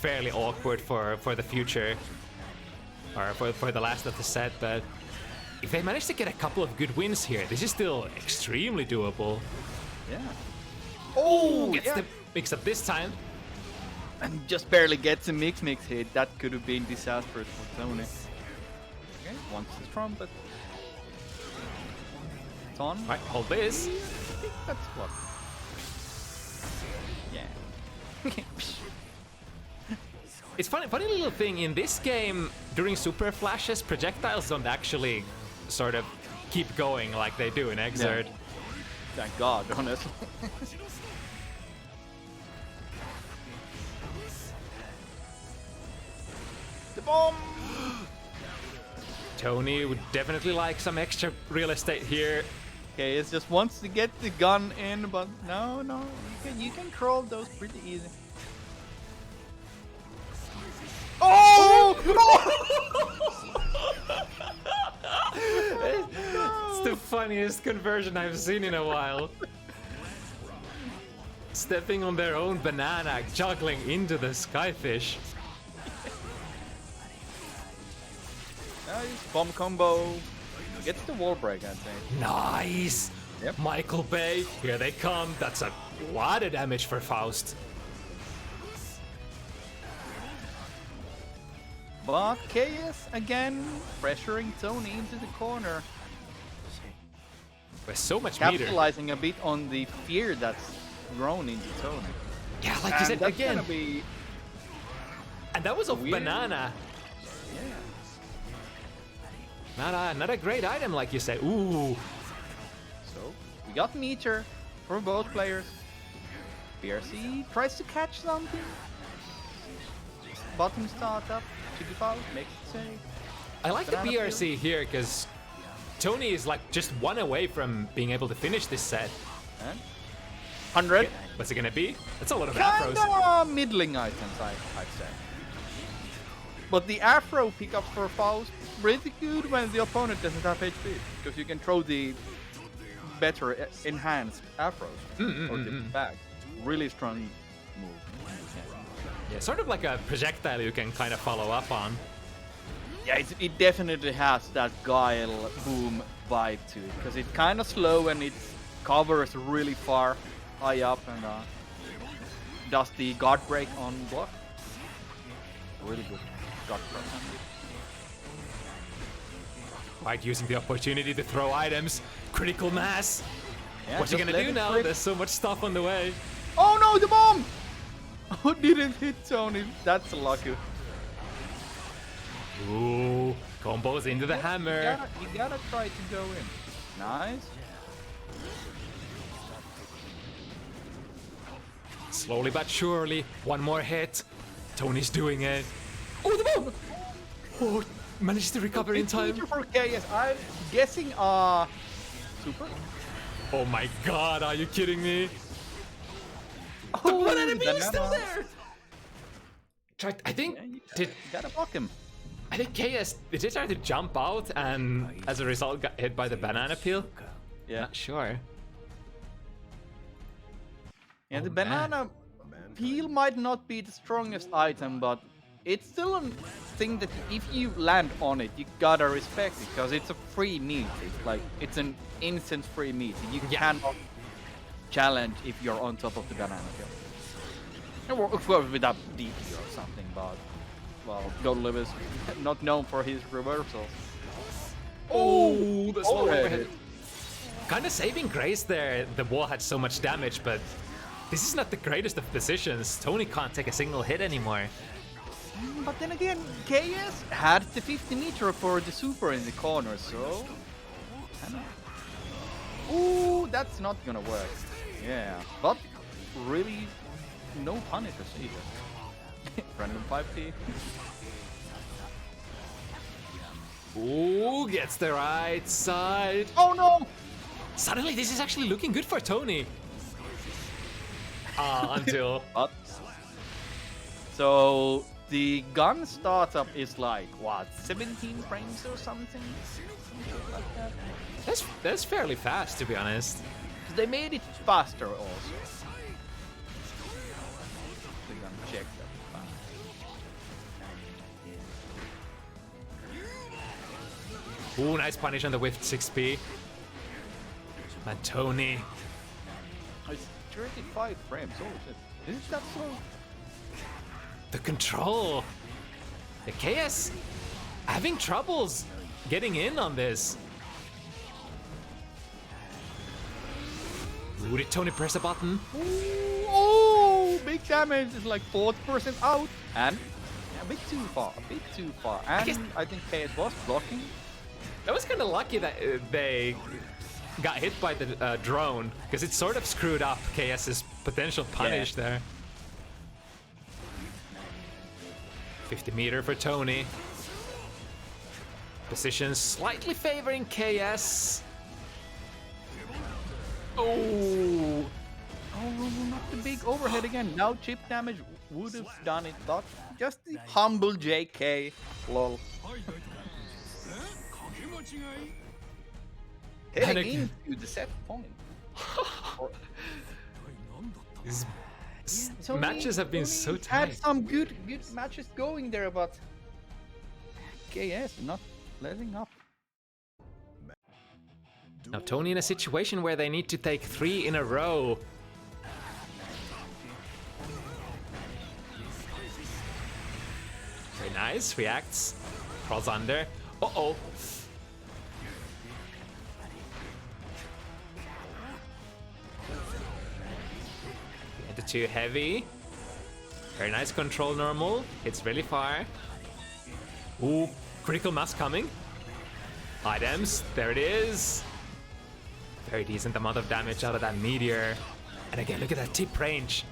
A: fairly awkward for the future, or for the last of the set, but if they manage to get a couple of good wins here, this is still extremely doable.
B: Yeah. Oh,
A: Gets
B: yeah.
A: the mix up this time.
B: And just barely gets a mix hit. That could have been disastrous for Tony. Okay, wants the trumpet. It's on.
A: All right, hold this.
B: I think that's what. Yeah.
A: It's funny little thing in this game. During super flashes, projectiles don't actually sort of keep going like they do in Exert.
B: Thank God, honestly. bomb!
A: Tony would definitely like some extra real estate here.
B: Okay, it just wants to get the gun in, but no, you can crawl those pretty easy. Oh!
A: It's the funniest conversion I've seen in a while. Stepping on their own banana, juggling into the skyfish.
B: Nice bomb combo. Gets the wall break, I'd say.
A: Nice!
B: Yep.
A: Michael Bay, here they come. That's a lot of damage for Faust.
B: But KS again pressuring Tony into the corner.
A: With so much meter.
B: Capitalizing a bit on the fear that's grown into Tony.
A: Yeah, like you said,
B: that's
A: again.
B: Gonna be
A: And that was a
B: weird.
A: banana.
B: Yeah.
A: Not a great item, like you say. Ooh.
B: So we got meter for both players. BRC tries to catch something. Bottom startup. Chicky foul makes it save.
A: I like the
B: Banana
A: BRC here because Tony is like just one away from being able to finish this set.
B: And 100.
A: What's it gonna be? That's a lot of afros.
B: Kinda middling items, I'd say. But the afro pickup for Faust pretty good when the opponent doesn't have HP, because you can throw the better enhanced afros or the bag. Really strong move.
A: Yeah, sort of like a projectile you can kind of follow up on.
B: Yeah, it definitely has that guile boom vibe to it, because it's kind of slow and it covers really far high up and does the guard break on block. Really good guard break.
A: Like using the opportunity to throw items. Critical mass.
B: Yeah,
A: What's he
B: just
A: gonna
B: let
A: do
B: it
A: now?
B: rip.
A: There's so much stuff on the way.
B: Oh no, the bomb! Oh, didn't hit Tony. That's lucky.
A: Ooh, combos into the hammer.
B: You gotta try to go in. Nice.
A: Slowly but surely, one more hit. Tony's doing it. Oh, the bomb! Oh, managed to recover in time.
B: For KS, I'm guessing super.
A: Oh my god, are you kidding me?
B: Oh,
A: The one enemy is still
B: banana.
A: there! Tried, I think,
B: You gotta block him.
A: I think KS, did he try to jump out and as a result got hit by the banana peel?
B: Yeah.
A: Not sure.
B: Yeah, the
A: Oh, man.
B: banana peel might not be the strongest item, but it's still a thing that if you land on it, you gotta respect it, because it's a free meat. It's like, it's an instant free meat. You
A: Yeah.
B: cannot challenge if you're on top of the banana peel. Or of course with a DP or something, but well, GoldLib is not known for his reversals.
A: Oh, the slow
B: overhead.
A: overhead. Kind of saving grace there. The wall had so much damage, but this is not the greatest of positions. Tony can't take a single hit anymore.
B: But then again, KS had the 50 meter for the super in the corner, so... Ooh, that's not gonna work. Yeah, but really no punishers either. Random 5P.
A: Ooh, gets the right side.
B: Oh no!
A: Suddenly, this is actually looking good for Tony. Until...
B: But... So, the gun startup is like, what, 17 frames or something? Something like that.
A: That's fairly fast, to be honest.
B: They made it faster also. We're gonna check that.
A: Ooh, nice punish on the whiffed 6p. And Tony.
B: It's 35 frames. Oh shit. Is that so?
A: The control. The KS having troubles getting in on this. Ooh, did Tony press a button?
B: Ooh, oh, big damage. It's like 40% out. And a bit too far. A bit too far. And
A: guess-
B: I think KS was blocking.
A: That was kind of lucky that they got hit by the drone, because it sort of screwed up KS's potential punish there. 50-meter for Tony. Position slightly favoring KS. Oh!
B: Oh, not the big overhead again. Now chip damage would have done it, but just the humble JK. Lol.
C: はい大体かけ間違い
B: Heading into the set point.
A: These
B: Tony-
A: matches have been
B: Tony
A: so
B: had
A: tight.
B: some good matches going there, but KS not letting up.
A: Now Tony in a situation where they need to take 3 in a row. Very nice, reacts. Crawls under. Uh-oh. The too heavy. Very nice control normal. Hits really far. Ooh, critical mass coming. Items, there it is. Very decent amount of damage out of that meteor. And again, look at that tip range.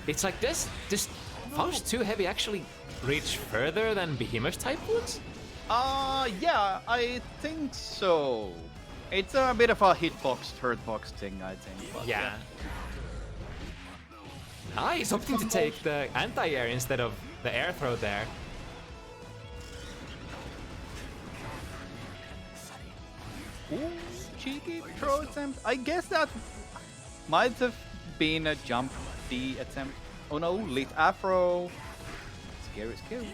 A: It's like this Faust too heavy actually reach further than Behemoth type would?
B: Yeah, I think so. It's a bit of a hitbox, hurtbox thing, I think. But
A: Yeah. Nice, opting to take the anti-air instead of the air throw there.
B: Ooh, cheeky throw attempt. I guess that might have been a jump D attempt. Oh no, lit afro. Scary, scary.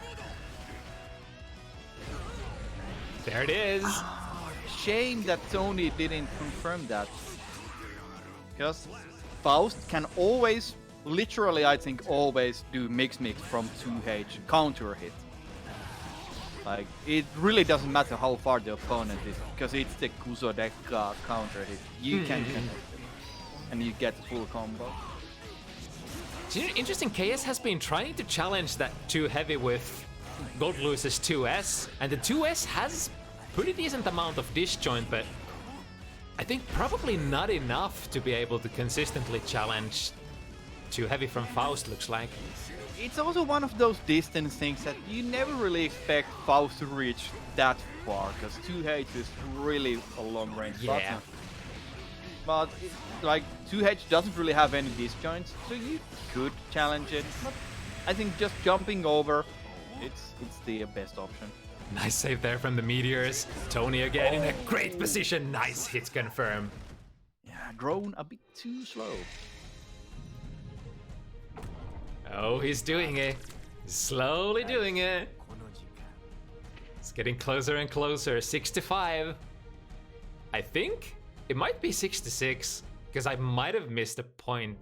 A: There it is.
B: Shame that Tony didn't confirm that. Because Faust can always, literally I think always do mix from 2H counter hit. Like, it really doesn't matter how far the opponent is, because it's the DioGGu counter hit. You can connect it, and you get the full combo.
A: Interesting, KS has been trying to challenge that too heavy with GGS's 2S, and the 2S has pretty decent amount of disjoint, but I think probably not enough to be able to consistently challenge too heavy from Faust, looks like.
B: It's also one of those distance things that you never really expect Faust to reach that far, because 2H is really a long range
A: Yeah.
B: button. But like 2H doesn't really have any disjoints, so you could challenge it. But I think just jumping over, it's the best option.
A: Nice save there from the meteors. Tony again in a great position. Nice hit confirm.
B: Yeah, grown a bit too slow.
A: Oh, he's doing it. He's slowly doing it. It's getting closer and closer. 6-5. I think it might be 6-6, because I might have missed a point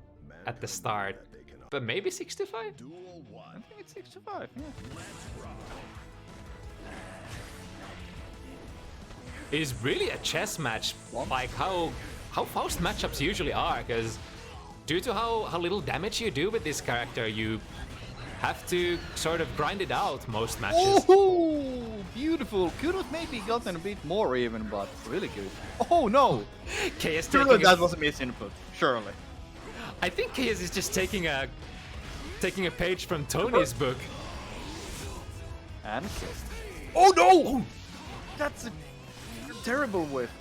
A: at the start. But maybe 6-5?
B: I think it's 6-5, yeah.
A: It's really a chess match, like how Faust matchups usually are, because due to how little damage you do with this character, you have to sort of grind it out most matches.
B: Oh, beautiful. Could have maybe gotten a bit more even, but really good. Oh no!
A: KS
B: Surely
A: taking
B: that was a misinput. Surely.
A: I think KS is just taking a page from Tony's book.
B: And kill. Oh no! That's a terrible whiff.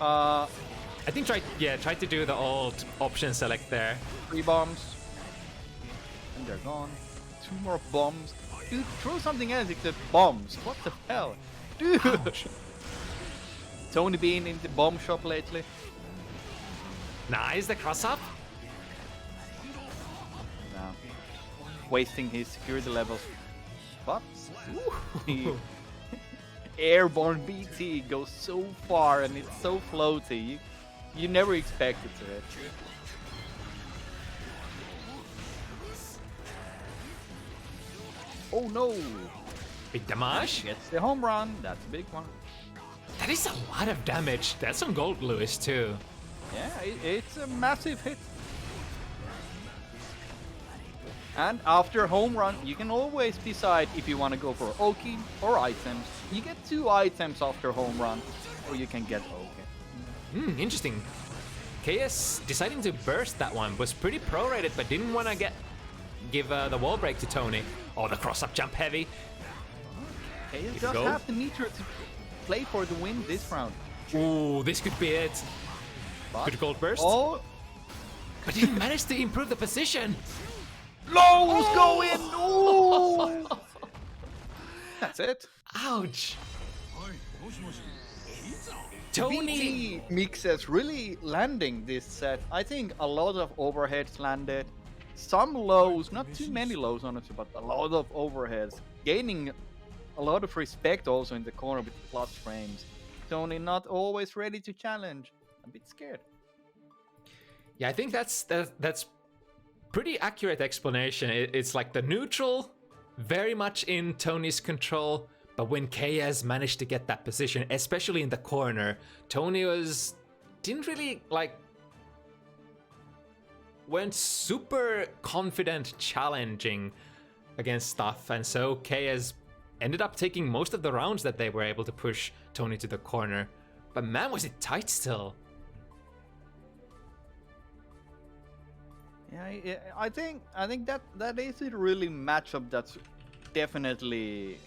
A: I think tried to do the old option select there.
B: 3 bombs. And they're gone. 2 more bombs. Dude, throw something else except bombs. What the hell? Dude! Tony been in the bomb shop lately?
A: Nice, the cross up.
B: No. Wasting his security levels. But the airborne BT goes so far and it's so floaty. You never expect it to hit. Oh no!
A: Big damage.
B: Gets the home run. That's a big one.
A: That is a lot of damage. That's on Gold Lewis too.
B: Yeah, it's a massive hit. And after home run, you can always decide if you want to go for Oki or items. You get 2 items after home run, or you can get Oki.
A: Interesting. KS deciding to burst that one was pretty pro-rated, but didn't want to give the wall break to Tony. Oh, the cross-up jump heavy.
B: KS
A: Did
B: does
A: go?
B: have the meter to play for the win this round.
A: Ooh, this could be it.
B: But,
A: Good gold burst.
B: oh,
A: But he managed to improve the position.
B: lows go in! Ooh. That's it.
A: Ouch.
C: はいもしもしいざ
A: Tony.
B: BT mixes really landing this set. I think a lot of overheads landed. Some lows, not too many lows honestly, but a lot of overheads. Gaining a lot of respect also in the corner with plus frames. Tony not always ready to challenge. A bit scared.
A: Yeah, I think that's pretty accurate explanation. It's like the neutral, very much in Tony's control. But when KS managed to get that position, especially in the corner, Tony didn't really weren't super confident challenging against stuff, and so KS ended up taking most of the rounds that they were able to push Tony to the corner. But man, was it tight still.
B: Yeah, I think that is a really matchup that's definitely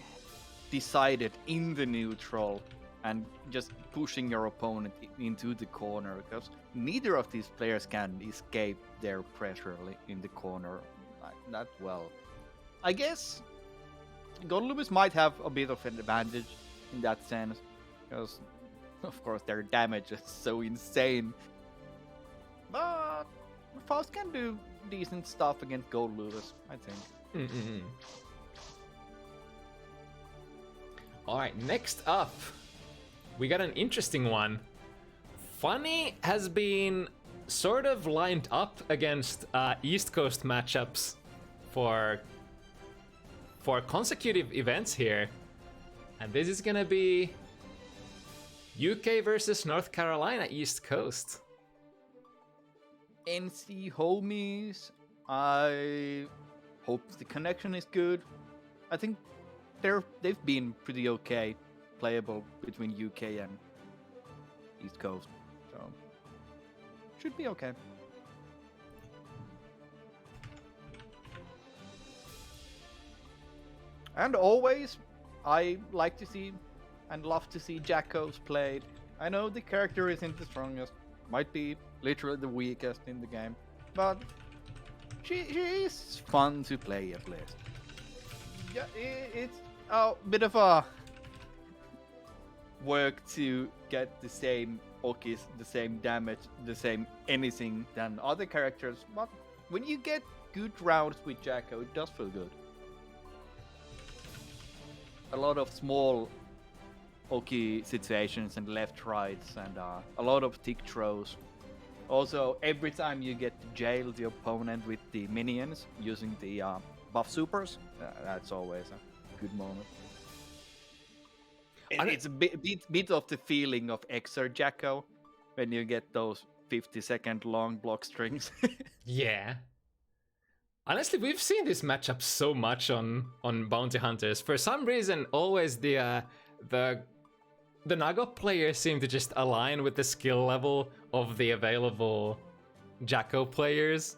B: decided in the neutral and just pushing your opponent into the corner, because neither of these players can escape their pressure in the corner that well. I guess GGST might have a bit of an advantage in that sense, because of course their damage is so insane. But Faust can do decent stuff against GGST, I think.
A: Alright, next up, we got an interesting one. Funny has been sort of lined up against East Coast matchups for consecutive events here. And this is gonna be UK versus North Carolina East Coast.
B: NC homies, I hope the connection is good. I think they've been pretty okay playable between UK and East Coast, so should be okay. And always, I like to see and love to see GGST played. I know the character isn't the strongest, might be literally the weakest in the game, but she is fun to play at least. Yeah, it's a bit of a work to get the same Okis, the same damage, the same anything than other characters, but when you get good rounds with GGST, it does feel good. A lot of small Oki situations and left rights and a lot of tick throws. Also, every time you get to jail the opponent with the minions using the buff supers, that's always a good moment. It's a bit of the feeling of Exer GGST when you get those 50-second long block strings.
A: Yeah. Honestly, we've seen this matchup so much on Bounty Hunters. For some reason, always the Nago players seem to just align with the skill level of the available GGST players.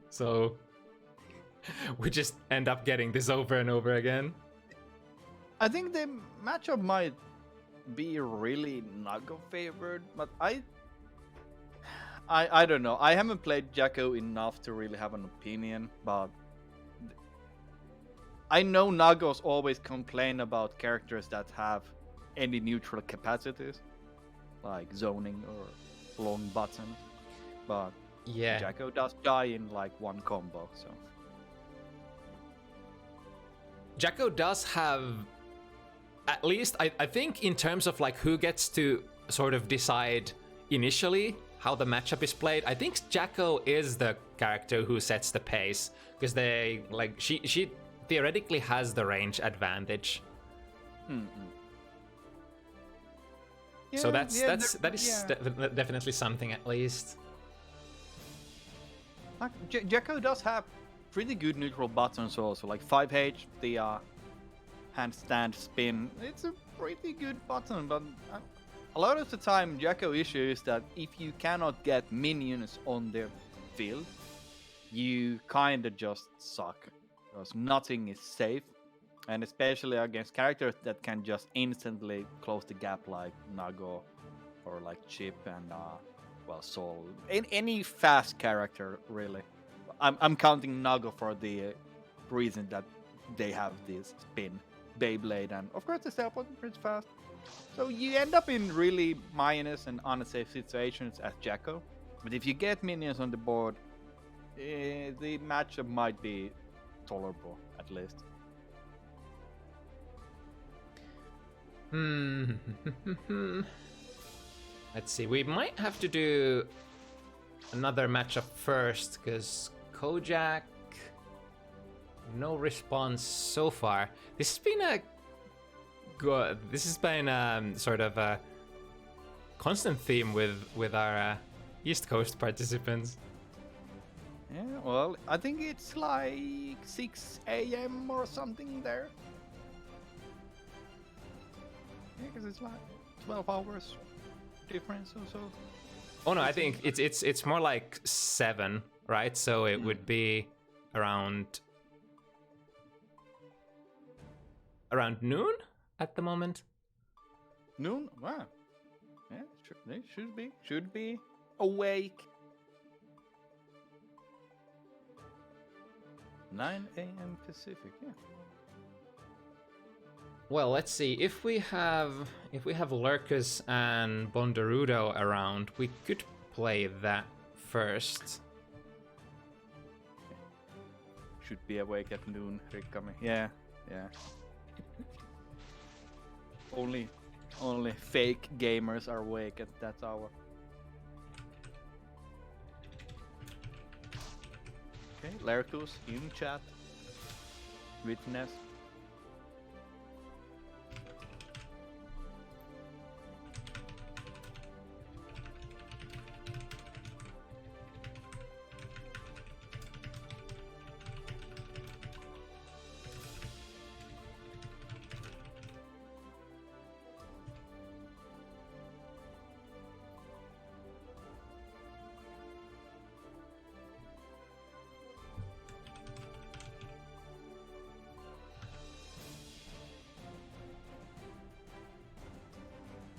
A: So we just end up getting this over and over again.
B: I think the matchup might be really Nago favored, but I don't know. I haven't played GGST enough to really have an opinion, but I know Nagos always complain about characters that have any neutral capacities, like zoning or long buttons, but
A: Yeah.
B: GGST does die in like one combo, so.
A: GGST does have, at least I think in terms of like who gets to sort of decide initially how the matchup is played, I think GGST is the character who sets the pace, because they like she theoretically has the range advantage.
B: Yeah,
A: So that is
B: yeah.
A: definitely something at least.
B: Like, GGST does have pretty good neutral buttons also, like 5H, the handstand spin. It's a pretty good button, but a lot of the time GGST issue is that if you cannot get minions on the field, you kinda just suck, because nothing is safe. And especially against characters that can just instantly close the gap like Nago or like Chip and Soul. Any fast character really. I'm counting Nago for the reason that they have this spin, Beyblade, and of course the teleport pretty fast. So you end up in really minus and unsafe situations as Jacko. But if you get minions on the board, the matchup might be tolerable at least.
A: Let's see. We might have to do another matchup first because Kojak, no response so far. This has been a good. This has been sort of a constant theme with our East Coast participants.
B: Yeah, well, I think it's like 6 a.m. or something there. Yeah, because it's like 12 hours difference or so.
A: Oh no, I think it's more like 7, right? So it would be around noon at the moment.
B: Noon? Wow. Yeah, they should be awake. 9 a.m. Pacific, yeah.
A: Well, let's see. If we have Lerkuss and Bondorudo around, we could play that first.
B: Should be awake at noon, Rikkami. Yeah. Only fake gamers are awake at that hour. Okay, Lerkuss in chat. Witness.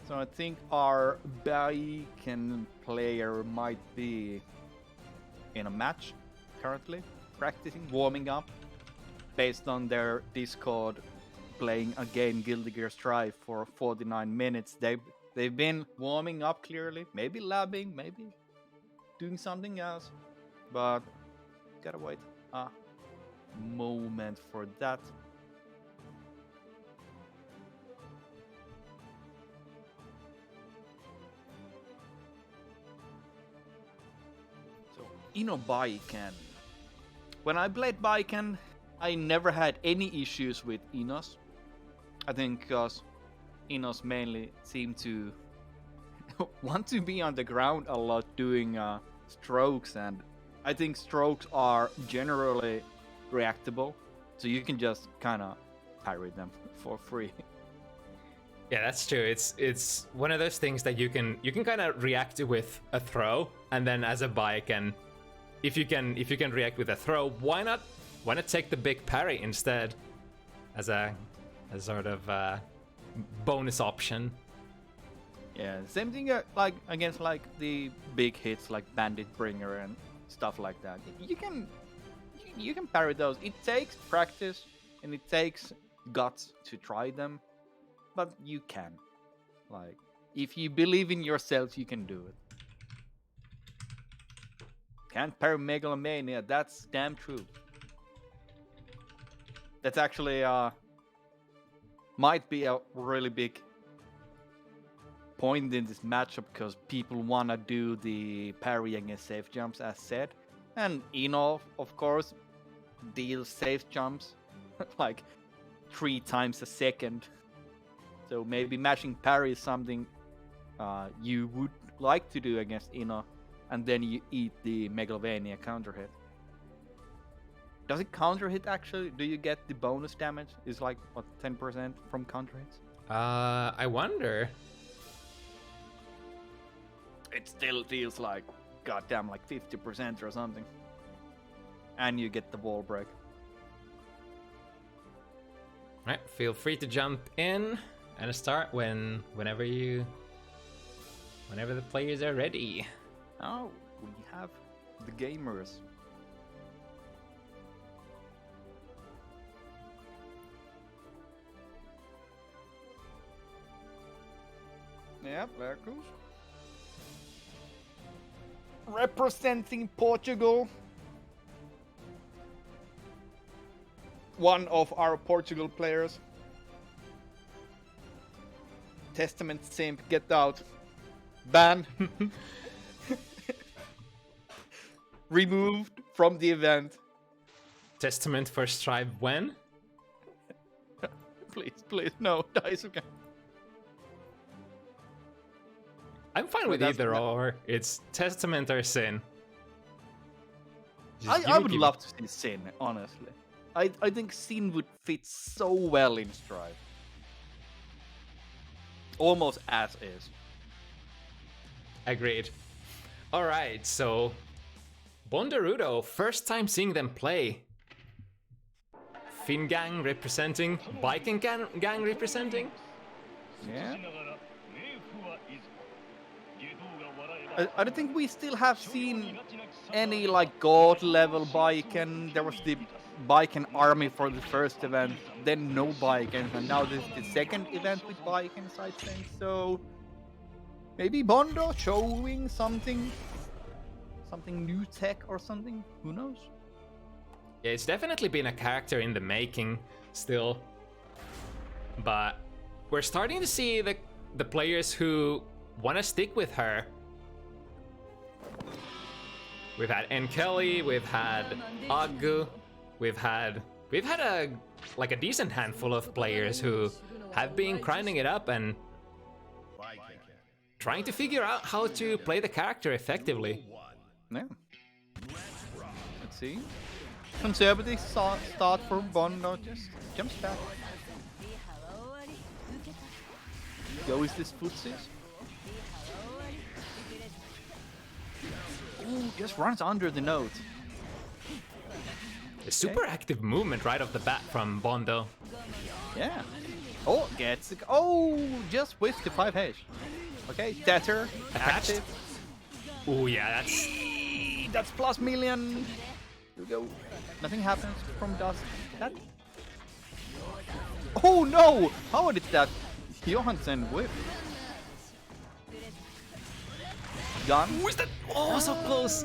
B: So I think our Baiken player might be in a match currently, practicing, warming up, based on their Discord playing a game Guilty Gear Strive for 49 minutes. They've been warming up clearly, maybe labbing, maybe doing something else, but gotta wait a moment for that. Baiken. When I played Baiken, I never had any issues with Inos. I think because Inos mainly seem to want to be on the ground a lot doing strokes, and I think strokes are generally reactable, so you can just kind of parry them for free.
A: Yeah, that's true. It's one of those things that you can kind of react with a throw, and then as a Baiken, if you can react with a throw, why not take the big parry instead as a sort of bonus option?
B: Yeah, same thing like against like the big hits like Bandit Bringer and stuff like that. You can parry those. It takes practice and it takes guts to try them, but you can. Like, if you believe in yourself, you can do it. Can't parry Megalomania, that's damn true. That's actually might be a really big point in this matchup because people wanna do the parrying and safe jumps as said. And Ino, of course, deals safe jumps like 3 times a second. So maybe matching parry is something you would like to do against Ino, and then you eat the Megalovania counter hit. Does it counter hit actually? Do you get the bonus damage? Is like what 10% from counter hits?
A: I wonder.
B: It still feels like goddamn like 50% or something. And you get the wall break.
A: Alright, feel free to jump in and start whenever the players are ready.
B: Oh, we have the gamers. Yep, Lerkuss. Representing Portugal. One of our Portugal players. Testament simp, get out. Ban. Removed from the event.
A: Testament for Strive when?
B: Please, no, Daisuke.
A: I'm fine with either or. It's Testament or Sin.
B: I would love to see Sin, honestly. I think Sin would fit so well in Strive. Almost as is.
A: Agreed. Alright, so Bondorudo, first time seeing them play. Finn gang representing, Biking gang representing.
B: Yeah. I don't think we still have seen any like god level Biken. There was the Biken army for the first event, then no Bikens, and now this is the second event with Bikens, I think. So maybe Bondo showing something new tech or something. Who knows?
A: Yeah, it's definitely been a character in the making still. But we're starting to see the players who want to stick with her. We've had NKellyy, we've had AgguBaggu, we've had a decent handful of players who have been grinding it up and trying to figure out how to play the character effectively.
B: Yeah. Let's see. Conservative start for Bondo, just jumps back. Go is this footsies. Ooh, just runs under the note.
A: A super active movement right off the bat from Bondo.
B: Yeah. Oh, gets it. Oh, just whiffed the 5H. Okay, Tether, active.
A: Oh yeah,
B: That's plus million. Here we go. Nothing happens from dust. That. Oh no! How did that Johansson whip? Gun.
A: Who is that? Oh, so close.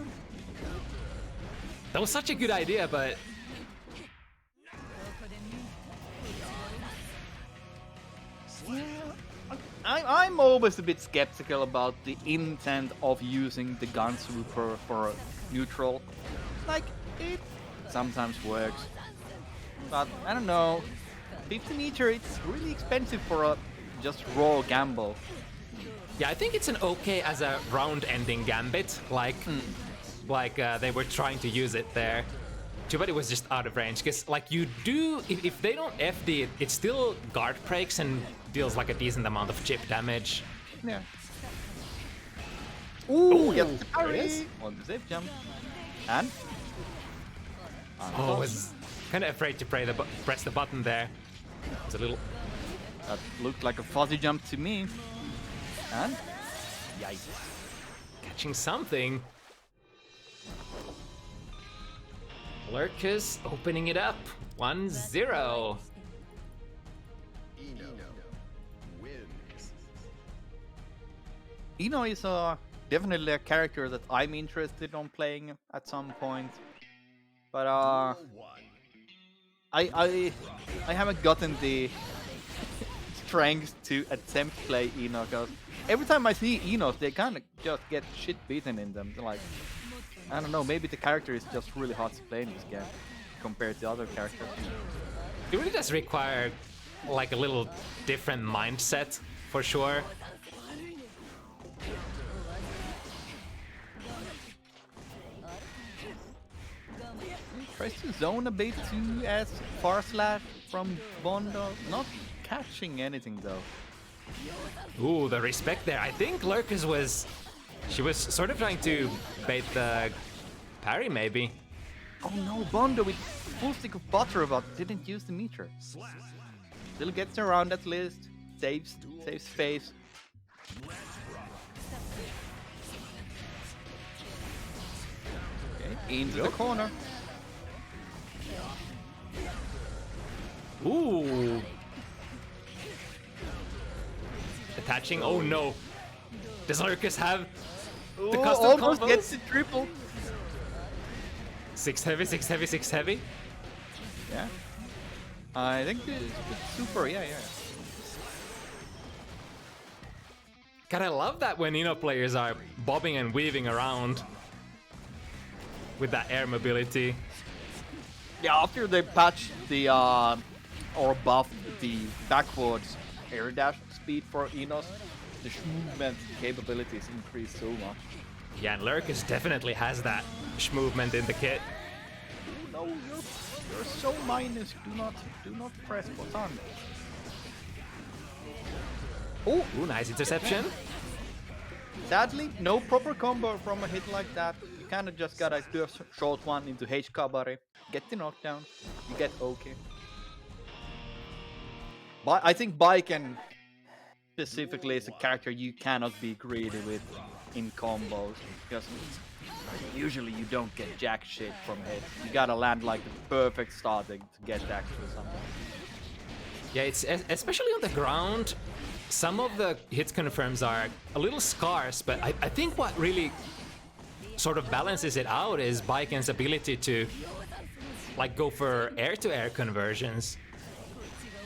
A: That was such a good idea, but
B: I'm always a bit skeptical about the intent of using the gun super for neutral. Like, it sometimes works. But, I don't know. 50 meter, it's really expensive for a just raw gamble.
A: yeah, I think it's an okay as a round-ending gambit. Like they were trying to use it there. Too bad it was just out of range. Because, like, you do, if they don't FD it, it still guard breaks and deals like a decent amount of chip damage.
B: Yeah. Ooh,
A: Ooh,
B: gets the
A: there it is.
B: parry on the zip jump. And?
A: Oh, I was kind of afraid to press the button there. It's a little...
B: That looked like a fuzzy jump to me. And? Yikes.
A: catching something. Lerkuss opening it up. 1-0.
B: Ino is definitely a character that I'm interested on playing at some point, but I haven't gotten the strength to attempt to play Ino, because every time I see Inos, they kind of just get shit beaten in them. Like, I don't know, maybe the character is just really hard to play in this game compared to other characters.
A: It really does require like a little different mindset for sure.
B: Tries to zone a bit too as far slash from Bondo. Not catching anything though.
A: Ooh, the respect there. I think Lerkuss was... She was sort of trying to bait the parry, maybe.
B: Oh no, Bondo with full stick of butter but didn't use the meter. Still gets around at least. Saves space. Okay, into the corner.
A: Ooh. Attaching. Oh no. Does Lerkuss have the
B: Ooh,
A: custom
B: almost
A: combos?
B: gets the triple.
A: 6 heavy, 6 heavy, 6 heavy.
B: Yeah. I think it's super, yeah.
A: God, I love that when players are bobbing and weaving around with that air mobility.
B: Yeah, after they patched the or buffed the backwards air dash speed for Enos, the movement capabilities increased so much.
A: Yeah, and Lerkuss definitely has that movement in the kit.
B: No, you're so minus. Do not press button.
A: Ooh, nice interception.
B: Sadly, no proper combo from a hit like that. You kind of just gotta do a short one into H-Kabari, get the knockdown, you get okay. But I think Baiken specifically is a character you cannot be greedy with in combos, because usually you don't get jack shit from hit. You gotta land like the perfect starting to get actually something.
A: Yeah, it's especially on the ground. Some of the hits confirms are a little scarce, but I think what really sort of balances it out is Baiken's ability to like go for air-to-air conversions.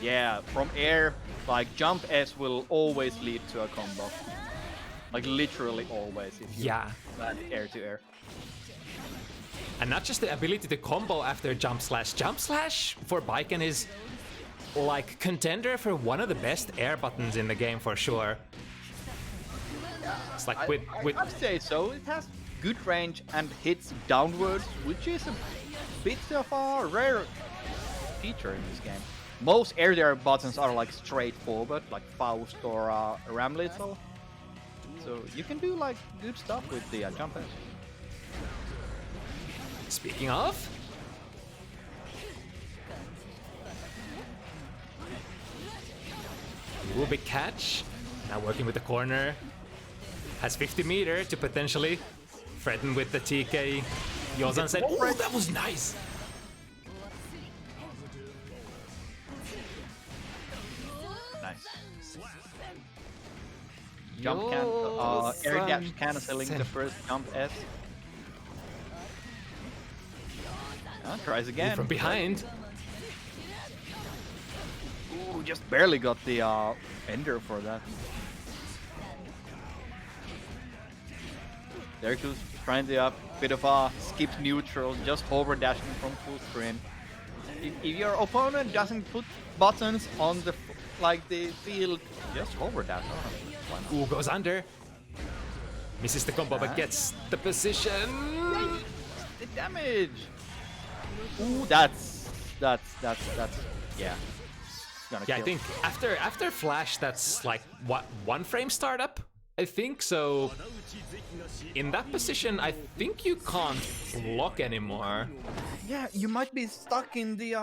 B: Yeah, from air, like jump S will always lead to a combo. Like literally always if you land air to air.
A: And not just the ability to combo after jump slash. Jump slash for Baiken is like contender for one of the best air buttons in the game for sure. It's like
B: I'd say so. It has good range and hits downwards, which is a bit of a rare feature in this game. Most air buttons are like straightforward, like Faust or Ramlittle. So you can do like good stuff with the jump S.
A: Speaking of, ooh, big catch. Now working with the corner. Has 50 meter to potentially threaten with the TK. Yozan said, oh, that was nice.
B: Nice. Jump air dash canceling the first jump S. Tries again.
A: From behind.
B: Ooh, just barely got the ender for that. Lerkuss trying the up, bit of a skip neutral, just hover dashing from full screen. If your opponent doesn't put buttons on the the field, just hover dash.
A: Ooh, goes under. Misses the combo, but gets the position.
B: Yay! The damage. Ooh, that's yeah.
A: Yeah, I think after flash, that's like what, 1 frame startup, I think. So in that position, I think you can't block anymore.
B: Yeah, you might be stuck in the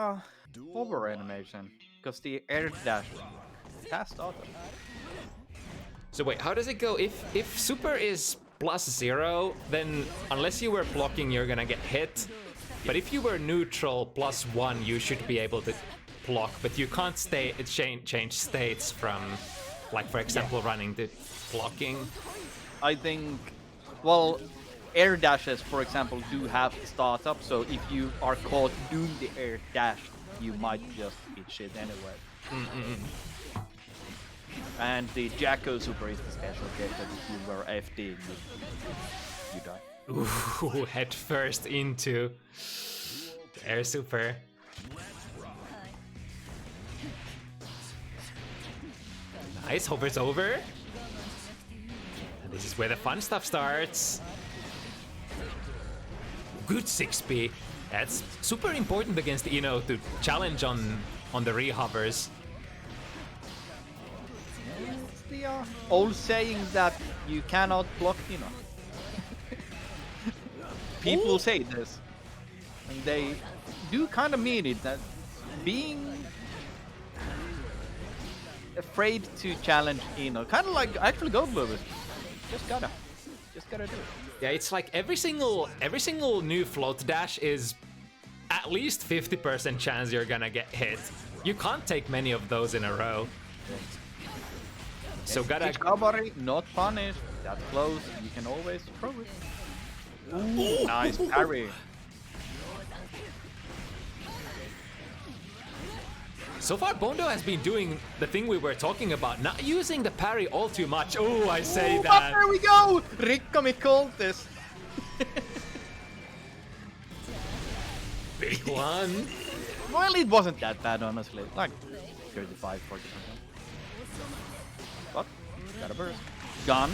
B: hover animation because the air dash has started.
A: So wait, how does it go? If super is +0, then unless you were blocking, you're gonna get hit. But if you were neutral +1, you should be able to block, but you can't change states from, like, for example, running to blocking.
B: I think, well, air dashes, for example, do have startup, so if you are caught doing the air dash, you might just eat shit anyway. And the GGST super is the special case that if you were FD, you die.
A: Ooh, head first into the air super. Nice, hovers over. And this is where the fun stuff starts. Good 6p. That's super important against Ino to challenge on the rehovers.
B: It's the old saying that you cannot block Ino. People say this, and they do kind of mean it, that being afraid to challenge Eno. Kind of like actually go Lewis. Just gotta do it.
A: Yeah, it's like every single new float dash is at least 50% chance you're gonna get hit. You can't take many of those in a row. So gotta...
B: Kabari, not punished. That close, you can always throw it. Ooh, nice parry.
A: So far, Bondo has been doing the thing we were talking about, not using the parry all too much. Oh, I say that.
B: There we go! Rikkomi called this.
A: Big one.
B: Well, it wasn't that bad, honestly. Like 35, 40%. But, got a burst. Gun.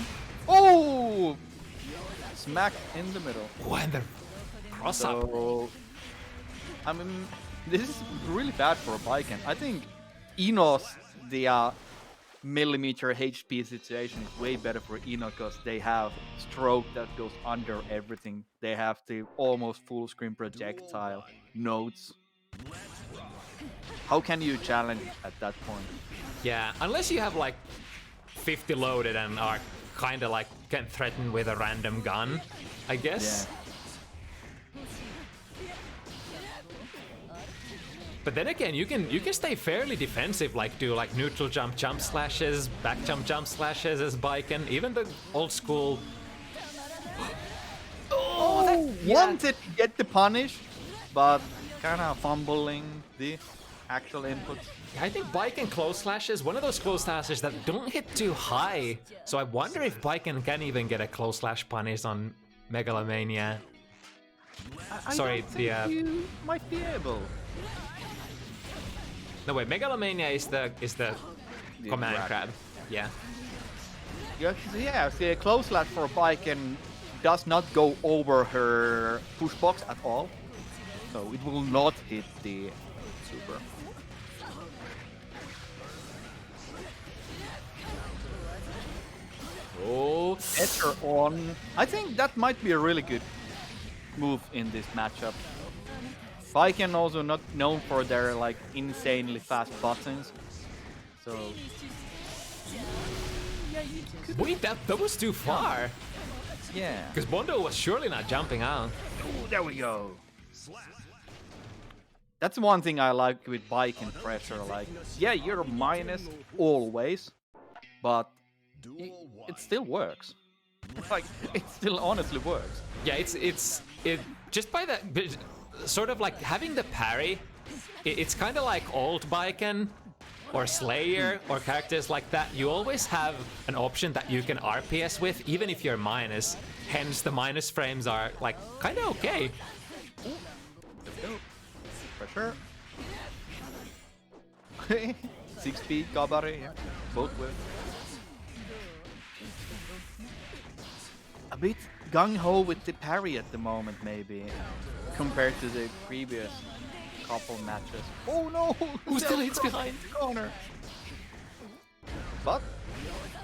B: Oh! Smack in the middle.
A: Oh, and the cross up.
B: So, I mean, this is really bad for Viking. I think Eno's the millimeter HP situation is way better for Eno because they have stroke that goes under everything. They have the almost full screen projectile nodes. How can you challenge at that point?
A: Yeah, unless you have like 50 loaded and are kind of like can threaten with a random gun, I guess.
B: Yeah.
A: But then again, you can stay fairly defensive, like do like neutral jump slashes, back jump slashes as Viking, even the old school.
B: Wanted to get the punish, but kind of fumbling the actual input.
A: I think Viking close slash one of those close slashes that don't hit too high. So I wonder if Viking can even get a close slash punish on Megalomania. Sorry,
B: you might be able.
A: No wait, Megalomania is the command crab. Yeah.
B: Yeah, the close slash for Viking does not go over her push box at all, so it will not hit the super.
A: Oh,
B: Etcher on. I think that might be a really good move in this matchup. Viking also not known for their like insanely fast buttons, so.
A: wait, that was too far.
B: Yeah.
A: Because Bondo was surely not jumping out.
B: Oh, there we go. That's one thing I like with Viking pressure. Like, yeah, you're minus always, but it still works. Like, it still honestly works.
A: Yeah, it just by that sort of like having the parry. It's kind of like old Viking or Slayer or characters like that. You always have an option that you can RPS with, even if you're minus. Hence, the minus frames are like kind of okay.
B: Pressure. 6-speed Kabari, yeah. Both with. A bit gung-ho with the parry at the moment, maybe, compared to the previous couple matches. Oh no!
A: Who still hits behind
B: the corner? But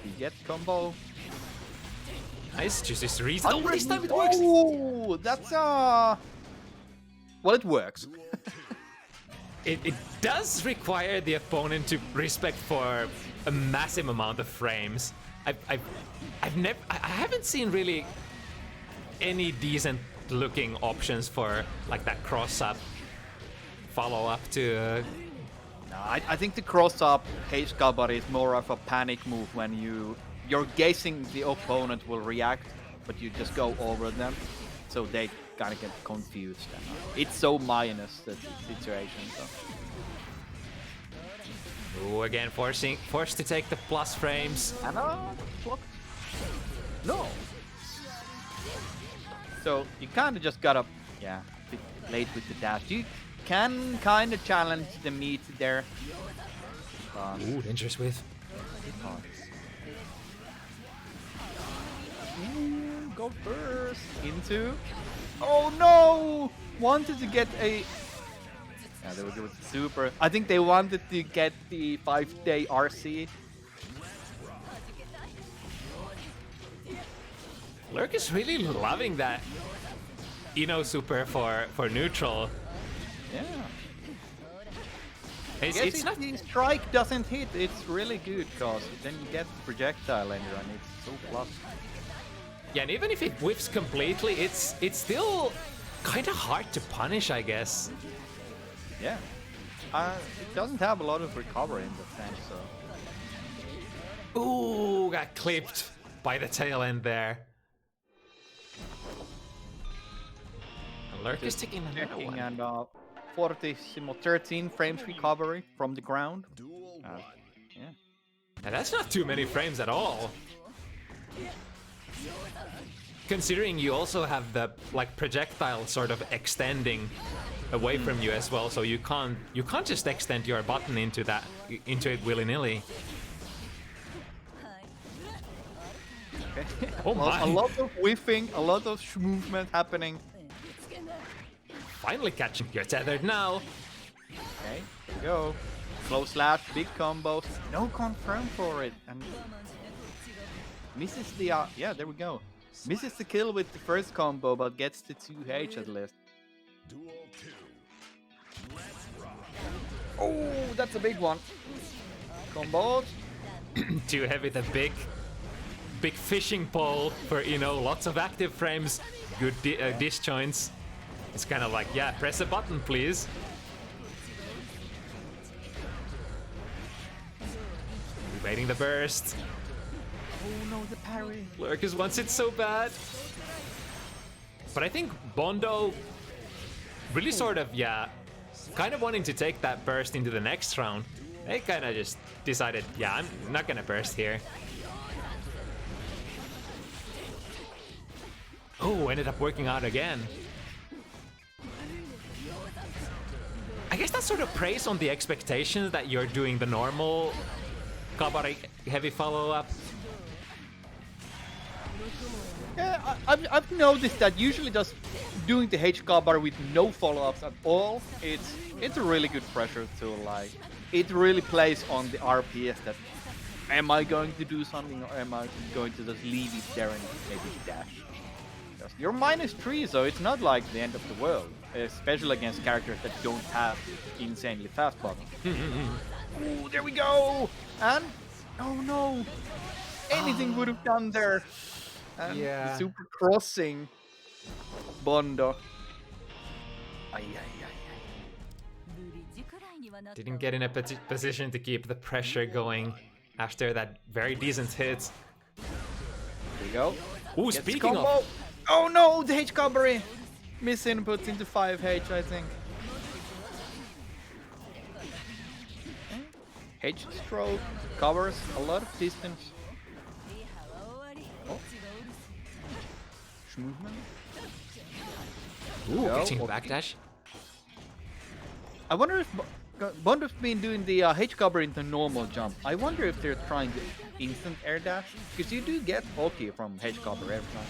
B: you get combo.
A: Nice, just this reason. Oh, this time it works!
B: Oh, that's well, it works.
A: It does require the opponent to respect for a massive amount of frames. I haven't seen really any decent looking options for like that cross up follow up to.
B: No, I think the cross up H Kabari is more of a panic move when you're guessing the opponent will react, but you just go over them, so they kind of get confused. It's so minus the situation. So.
A: Oh, again forced to take the plus frames.
B: And blocked. No. So you kind of just gotta, yeah, a bit late with the dash. You can kind of challenge the meat there.
A: Ooh, dangerous with.
B: Ooh, go first into. Oh no! Wanted to get a. Yeah, they would super. I think they wanted to get the 5-day RC.
A: Lerkuss really loving that super for neutral.
B: Yeah. Yes,
A: It's
B: if
A: not.
B: the strike doesn't hit, it's really good, because then you get the projectile ender and it's so plus.
A: Yeah, and even if it whiffs completely, it's still kind of hard to punish, I guess.
B: Yeah. It doesn't have a lot of recovery in the sense, so...
A: Ooh, got clipped by the tail end there. And Lerkuss taking another one.
B: And 13 frames recovery from the ground. Yeah.
A: And that's not too many frames at all. Considering you also have the like projectile sort of extending away from you as well, so you can't just extend your button into it willy-nilly.
B: Okay.
A: Oh my!
B: A lot of whiffing, a lot of movement happening.
A: Finally catching. You're tethered now.
B: Okay, here we go. Close slash, big combos. No confirm for it. And misses the yeah, there we go. Misses the kill with the first combo, but gets the 2H at least. Oh, that's a big one. Combos.
A: Too heavy, the big fishing pole for, you know, lots of active frames, good disjoints. It's kind of like, yeah, press a button, please. Waiting the burst.
B: Oh no, the parry.
A: Lerkuss wants it so bad. But I think Bondo really sort of, yeah, kind of wanting to take that burst into the next round. They kind of just decided, yeah, I'm not gonna burst here. Oh, ended up working out again. I guess that sort of preys on the expectations that you're doing the normal Kabari heavy follow-up.
B: Yeah, I've noticed that usually just doing the HK bar with no follow-ups at all, it's a really good pressure tool. Like, it really plays on the RPS that, am I going to do something or am I going to just leave it there and maybe dash? You're -3, so it's not like the end of the world, especially against characters that don't have insanely fast buttons. Oh, there we go! And, oh no! Anything would have done there! And
A: Yeah.
B: the super crossing Bondo. Ay, ay, ay, ay.
A: Didn't get in a position to keep the pressure going after that very decent hit.
B: There you go.
A: Ooh,
B: Gets
A: speaking
B: combo.
A: of...
B: Oh no, the H Kabari! Miss input into 5H, I think. H stroke covers a lot of distance. Oh. Movement.
A: Ooh,
B: Go.
A: catching a backdash.
B: I wonder if Bondo's been doing the H cover into normal jump. I wonder if they're trying the instant air dash, because you do get Oki from H cover every time.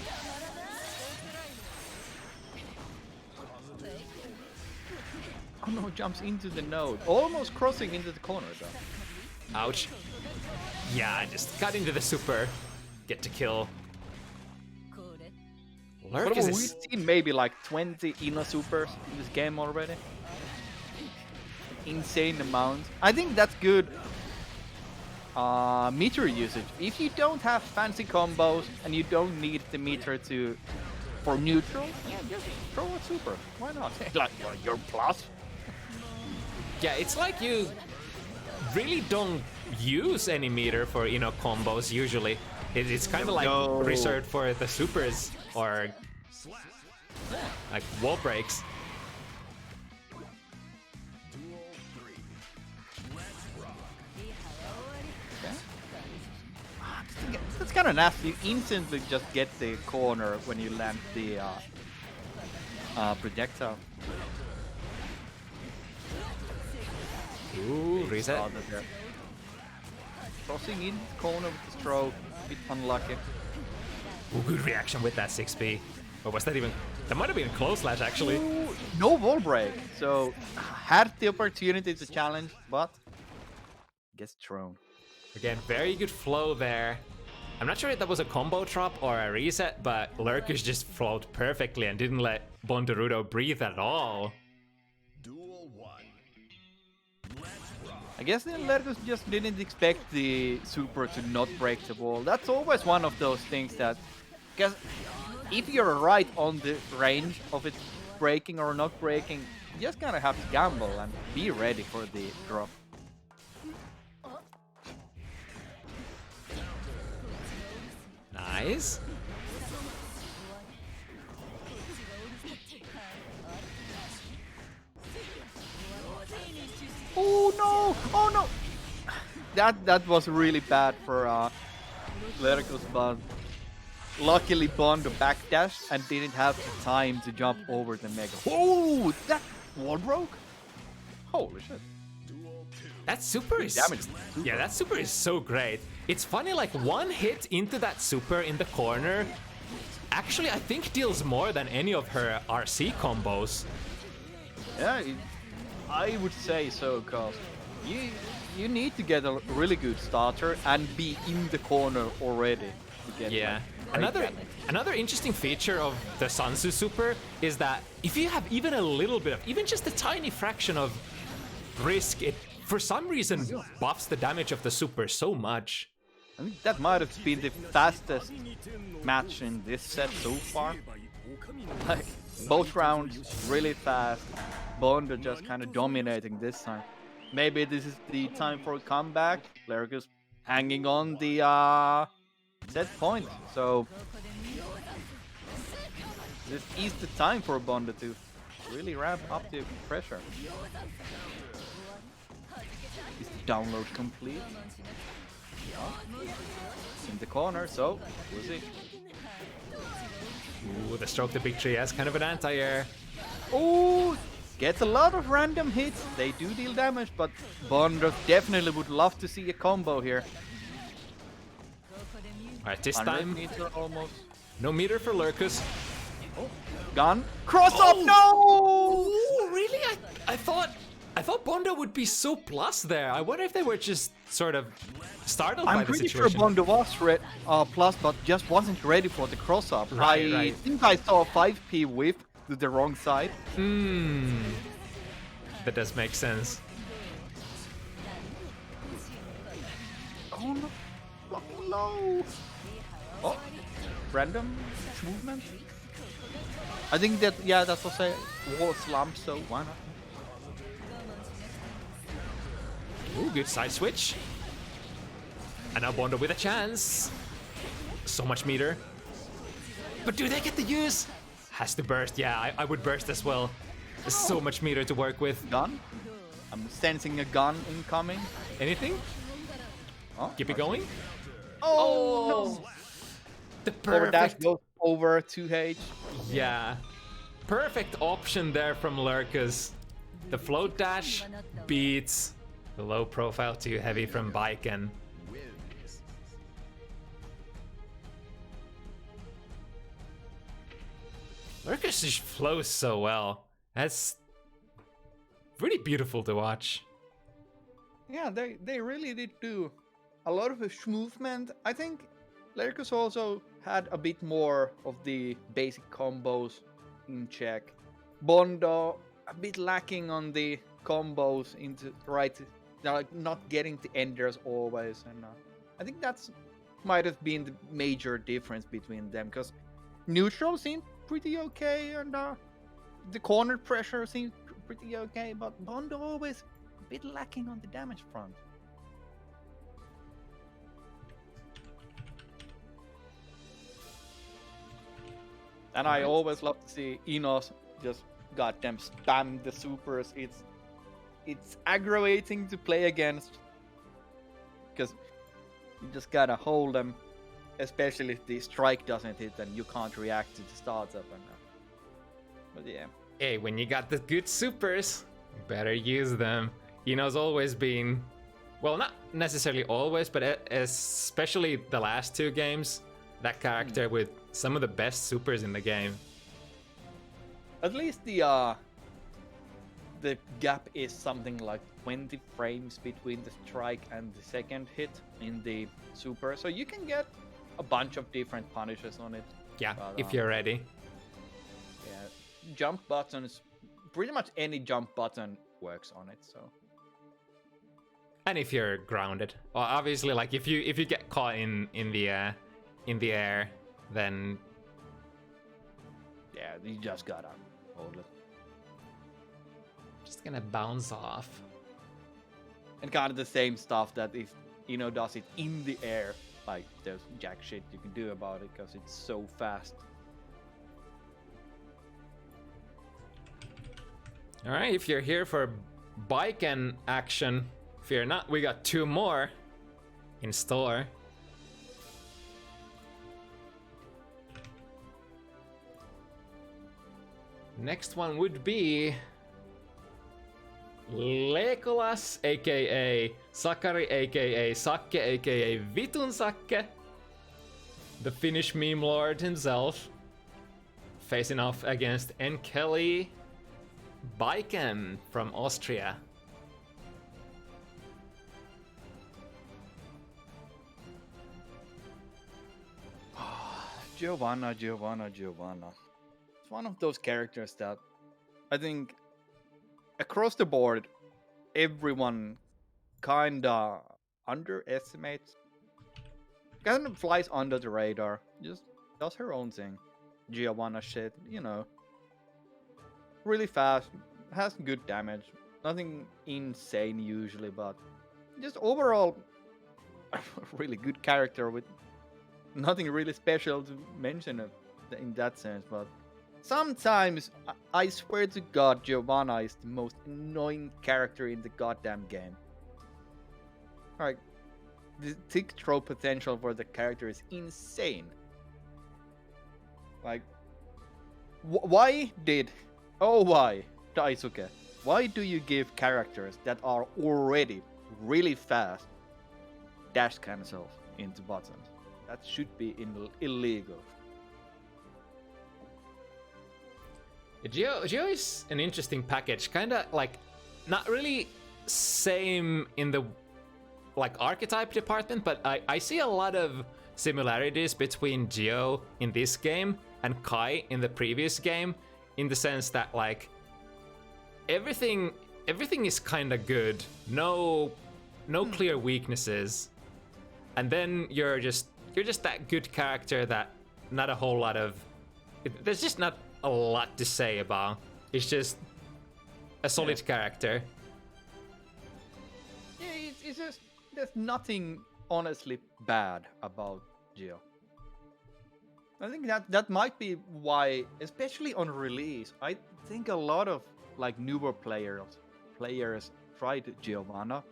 B: Oh no, jumps into the node. Almost crossing into the corner though.
A: Ouch. Yeah, I just got into the super. Get to kill.
B: But
A: Lerkuss
B: we've
A: is...
B: seen maybe like 20 Ina supers in this game already. Insane amount. I think that's good meter usage. If you don't have fancy combos and you don't need the meter for neutral, yeah, just throw a super. Why not? Like your plus.
A: Yeah, it's like you really don't use any meter for, you know, combos usually. It's kind of like reserved for the supers or like wall breaks.
B: That's kind of nasty. You instantly just get the corner when you land the projectile.
A: Ooh, reset.
B: Crossing in the corner with the stroke. A bit unlucky.
A: Ooh, good reaction with that 6B. Or was that even... That might have been a close slash, actually.
B: Ooh, no wall break. So, had the opportunity to challenge, but gets thrown.
A: Again, very good flow there. I'm not sure if that was a combo drop or a reset, but Lerkuss just flowed perfectly and didn't let Bondorudo breathe at all.
C: Duel 1. Let's
B: I guess the Lerkuss just didn't expect the super to not break the wall. That's always one of those things that, because if you're right on the range of it breaking or not breaking, you just kind of have to gamble and be ready for the drop.
A: Nice.
B: Oh no! Oh no! That was really bad for Lerkuss, but luckily Bondo backdashed and didn't have the time to jump over the Mega. Oh, that wall broke! Holy shit!
A: That super is yeah, that super is so great. It's funny, like one hit into that super in the corner actually I think deals more than any of her RC combos.
B: Yeah, I would say so, cause you need to get a really good starter and be in the corner already to get
A: Another interesting feature of the Sansu super is that if you have even a little bit of, even just a tiny fraction of risk, it for some reason buffs the damage of the super so much.
B: I think that might have been the fastest match in this set so far. Like, both rounds really fast. Bondo just kind of dominating this time. Maybe this is the time for a comeback. Lerkuss hanging on the set point. So this is the time for Bondo to really ramp up the pressure. Is the download complete? In the corner, so we'll see.
A: Ooh, the stroke the big tree has kind of an anti-air.
B: Oh, gets a lot of random hits. They do deal damage, but Bondo definitely would love to see a combo here.
A: Alright, this time,
B: meter almost.
A: no meter for Lerkuss.
B: Oh, gun. Cross up, no!
A: Ooh, really? I thought Bondo would be so plus there. I wonder if they were just sort of startled by the situation.
B: I'm pretty sure Bondo was plus, but just wasn't ready for the cross up.
A: Right,
B: I think I saw a 5p whip to the wrong side.
A: That does make sense.
B: Oh no, blocking low. Oh, random movement. I think that, yeah, that's what I say. Wall slump, so why not?
A: Ooh, good side switch. And now Bondo with a chance. So much meter. But do they get the use? Has to burst. Yeah, I would burst as well. There's so much meter to work with.
B: Gun? I'm sensing a gun incoming.
A: Anything?
B: Oh,
A: Keep it going.
B: Oh, no.
A: The
B: Over dash
A: perfect.
B: goes over 2H.
A: Yeah. Perfect option there from Lerkuss. The float dash beats the low profile too heavy from Baiken. Lerkuss just flows so well. That's really beautiful to watch.
B: Yeah, they really did do a lot of movement. I think Lerkuss also had a bit more of the basic combos in check. Bondo a bit lacking on the combos into right, like not getting the enders always, and I think that's might have been the major difference between them, because neutral seemed pretty okay, and the corner pressure seemed pretty okay, but Bondo always a bit lacking on the damage front. And I always love to see Enos just goddamn spam the supers. It's aggravating to play against, because you just gotta hold them, especially if the strike doesn't hit and you can't react to the startup. But yeah.
A: Hey, when you got the good supers, you better use them. Enos always been, well, not necessarily always, but especially the last two games, that character with some of the best supers in the game.
B: At least the gap is something like 20 frames between the strike and the second hit in the super, so you can get a bunch of different punishes on it.
A: Yeah,
B: but,
A: if you're ready.
B: Yeah, jump buttons, pretty much any jump button works on it, so.
A: And if you're grounded, well, obviously, like if you get caught in the air, then
B: Yeah, you just gotta hold it.
A: just gonna bounce off.
B: And kind of the same stuff that if does it in the air, like there's jack shit you can do about it because it's so fast.
A: All right, if you're here for bike and action, fear not, we got 2 more in store. Next one would be Leekolas, aka Sakari, aka Sakke, aka Vitun Sakke, the Finnish meme lord himself, facing off against NKellyy Biken from Austria.
B: Giovanna. It's one of those characters that I think across the board everyone kinda underestimates. Kind of flies under the radar, just does her own thing. Giovanna shit, really fast, has good damage, nothing insane usually, but just overall a really good character with nothing really special to mention in that sense. But sometimes I swear to God, Giovanna is the most annoying character in the goddamn game. Like, the tick throw potential for the character is insane. Like, why Daisuke, why do you give characters that are already really fast dash cancels into buttons? That should be illegal.
A: Geo is an interesting package, kinda like not really same in the like archetype department, but I see a lot of similarities between Geo in this game and Kai in the previous game, in the sense that like everything is kinda good, no clear weaknesses, and then you're just that good character that not a whole lot of there's just not a lot to say about. It's just a solid character.
B: Yeah, it's just there's nothing honestly bad about Geo. I think that might be why, especially on release, I think a lot of like newer players tried Giovanna,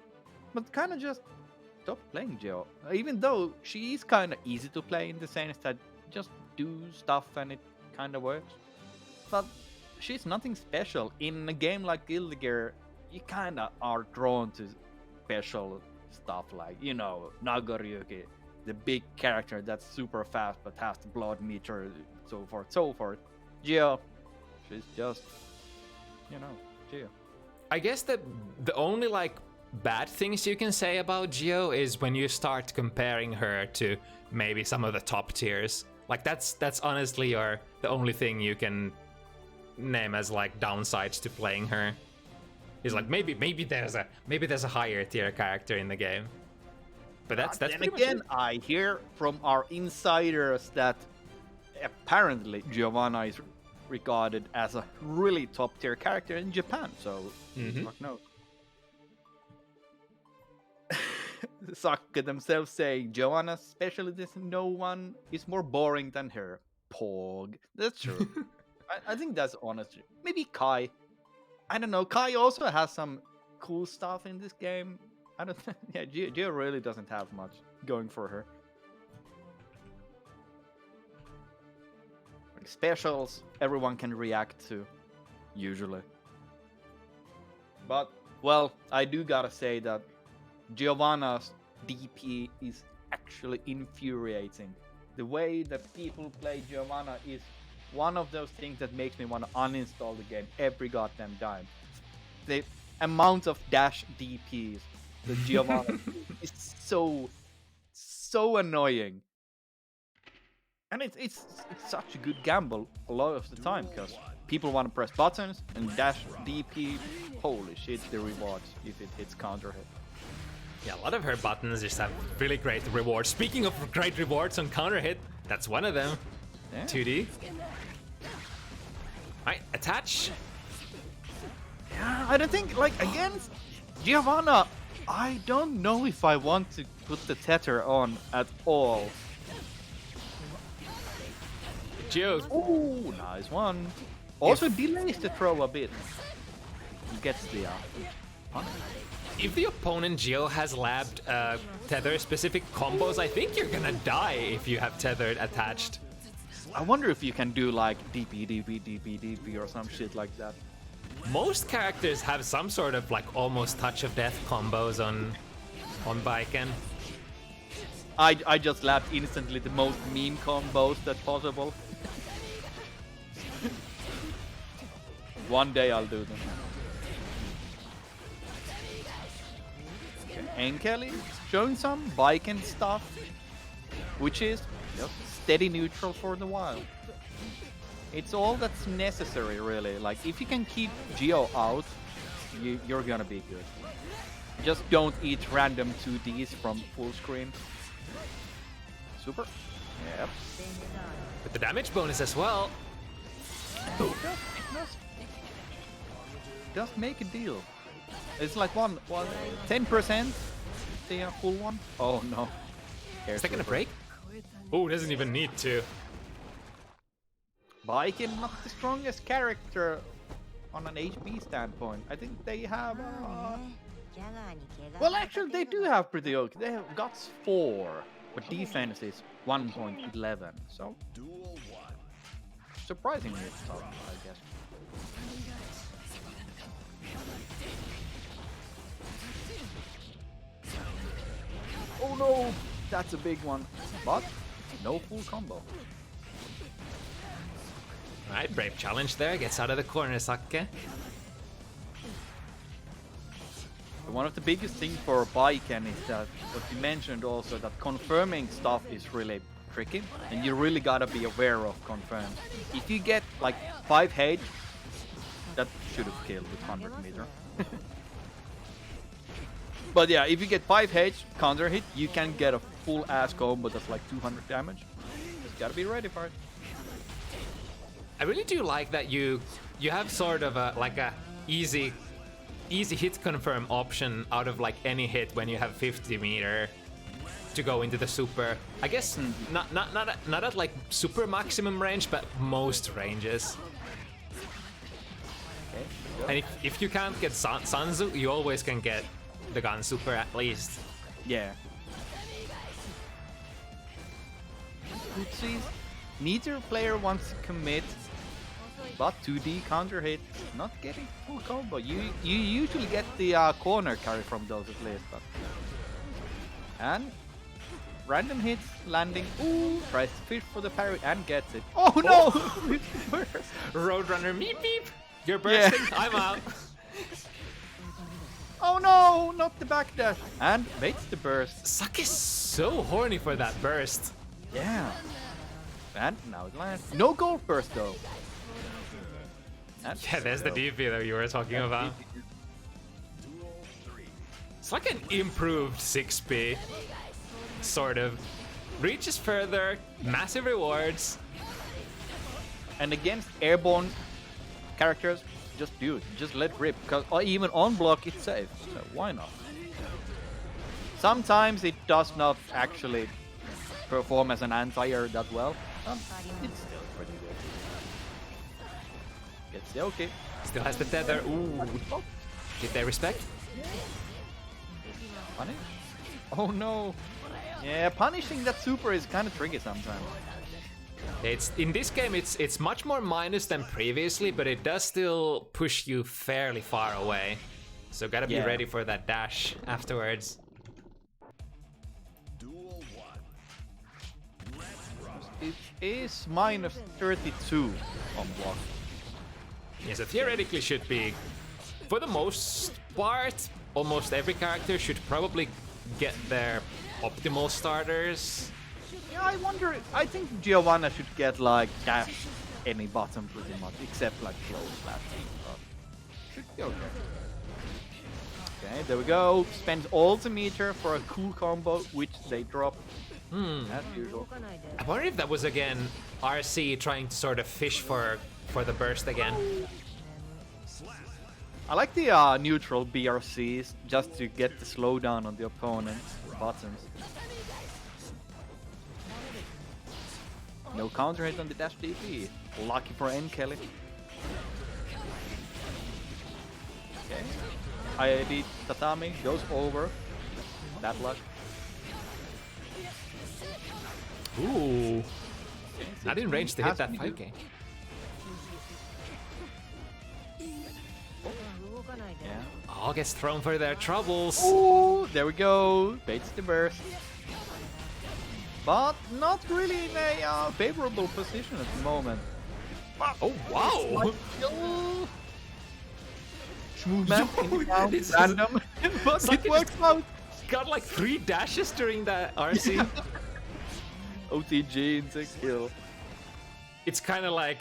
B: but kind of just stopped playing Geo. Even though she is kind of easy to play in the sense that just do stuff and it kind of works. But she's nothing special. In a game like Guilty Gear, you kind of are drawn to special stuff like, Nagaryuki, the big character that's super fast but has the blood meter, so forth. Geo, she's just, Geo.
A: I guess the only like bad things you can say about Geo is when you start comparing her to maybe some of the top tiers. Like that's honestly the only thing you can name as like downsides to playing her. Is like maybe there's a higher tier character in the game. But that's
B: then
A: pretty
B: again,
A: much it.
B: I hear from our insiders that apparently Giovanna is regarded as a really top tier character in Japan. So fuck no. Sakke themselves saying Giovanna's specialty is no one is more boring than her. Pog. That's true. I think that's honest. Maybe Kai. I don't know. Kai also has some cool stuff in this game. I don't. Yeah, Geo really doesn't have much going for her. Like specials, everyone can react to, usually. But well, I do gotta say that Giovanna's DP is actually infuriating. The way that people play Giovanna is one of those things that makes me want to uninstall the game every goddamn time. The amount of dash DPs that Giovanna is so annoying. And it's such a good gamble a lot of the time, because people want to press buttons and dash DP. Holy shit, the rewards if it hits counter hit.
A: Yeah, a lot of her buttons just have really great rewards. Speaking of great rewards on counter hit, that's one of them.
B: Yeah.
A: 2D. Alright, attach.
B: Yeah, I don't think, like, against Giovanna, I don't know if I want to put the tether on at all.
A: Gio.
B: Oh, nice one. Also delays the throw a bit. Gets the punish.
A: If the opponent Gio has labbed tether-specific combos, I think you're gonna die if you have tethered attached.
B: I wonder if you can do like DP, DP, DP, DP or some shit like that.
A: Most characters have some sort of like almost touch of death combos on Viken.
B: I just labbed instantly the most meme combos that's possible. One day I'll do them. NKellyy showing some Viken stuff, which is just steady neutral for the while. It's all that's necessary, really. Like, if you can keep Geo out, you're gonna be good. Just don't eat random 2Ds from full screen. Super. Yep.
A: With the damage bonus as well.
B: Just make a deal. It's like 10% the full one. Oh no.
A: Is that gonna break? Oh, doesn't even need to.
B: Viken, not the strongest character on an HP standpoint. I think they have. Well, actually, they do have pretty okay. They have guts 4, but defense is 1.11. So surprisingly tough, I guess. Oh no, that's a big one, but no full combo.
A: Alright, brave challenge there, gets out of the corner, Sake.
B: One of the biggest things for Viken is that what you mentioned also, that confirming stuff is really tricky, and you really gotta be aware of confirms. If you get like 5H, that should have killed with 100 meter. But yeah, if you get 5H counter hit, you can get a full ass combo that's like 200 damage. Just gotta be ready for it.
A: I really do like that you have sort of a easy hit confirm option out of like any hit when you have 50 meter to go into the super. I guess not at like super maximum range, but most ranges.
B: Okay,
A: and if you can't get Sanzu, you always can get the gun super at least.
B: yeah. Oopsies. Neither player wants to commit, but 2D counter hit, not getting full combo. You usually get the corner carry from those at least, but and random hits landing. Ooh, tries to fish for the parry and gets it. Oh no!
A: Roadrunner, meep meep. You're bursting.
B: Yeah.
A: I'm out.
B: Oh no, not the backdash. And baits the burst.
A: Sake is so horny for that burst.
B: Yeah. And now it lands. No gold burst though. And
A: Yeah, there's the DP that you were talking about. It's like an improved 6P. Sort of. Reaches further, massive rewards.
B: And against airborne characters, just do it. Just let rip. Because even on block, it's safe. So why not? Sometimes it does not actually perform as an anti-air that well. It's still pretty good. Gets the okay.
A: Still has the tether. Ooh. Did they respect?
B: Punish? Oh no. Yeah, punishing that super is kind of tricky sometimes.
A: It's in this game it's much more minus than previously, but it does still push you fairly far away. So gotta be ready for that dash afterwards.
B: It is minus 32 on block.
A: Yeah, so theoretically should be, for the most part, almost every character should probably get their optimal starters.
B: Yeah, I wonder. I think Giovanna should get like dash any button pretty much, except like close left. Should be okay. Okay, there we go. Spends all the meter for a cool combo, which they drop. As usual.
A: I wonder if that was again RC trying to sort of fish for the burst again.
B: I like the neutral BRCs just to get the slowdown on the opponent's buttons. No counter hit on the dash TP. Lucky for NKellyy. Okay. IAD Tatami goes over. Bad luck.
A: Ooh. Not in range to hit that 5k.
B: Yeah.
A: All gets thrown for their troubles.
B: Ooh, there we go. Baits the burst. But not really in a favorable position at the moment.
A: Oh, wow.
B: Movement in the ground,
A: This is-
B: random, but
A: Saki
B: it works out.
A: Got like 3 dashes during that RC.
B: OTG into kill.
A: It's kind of like,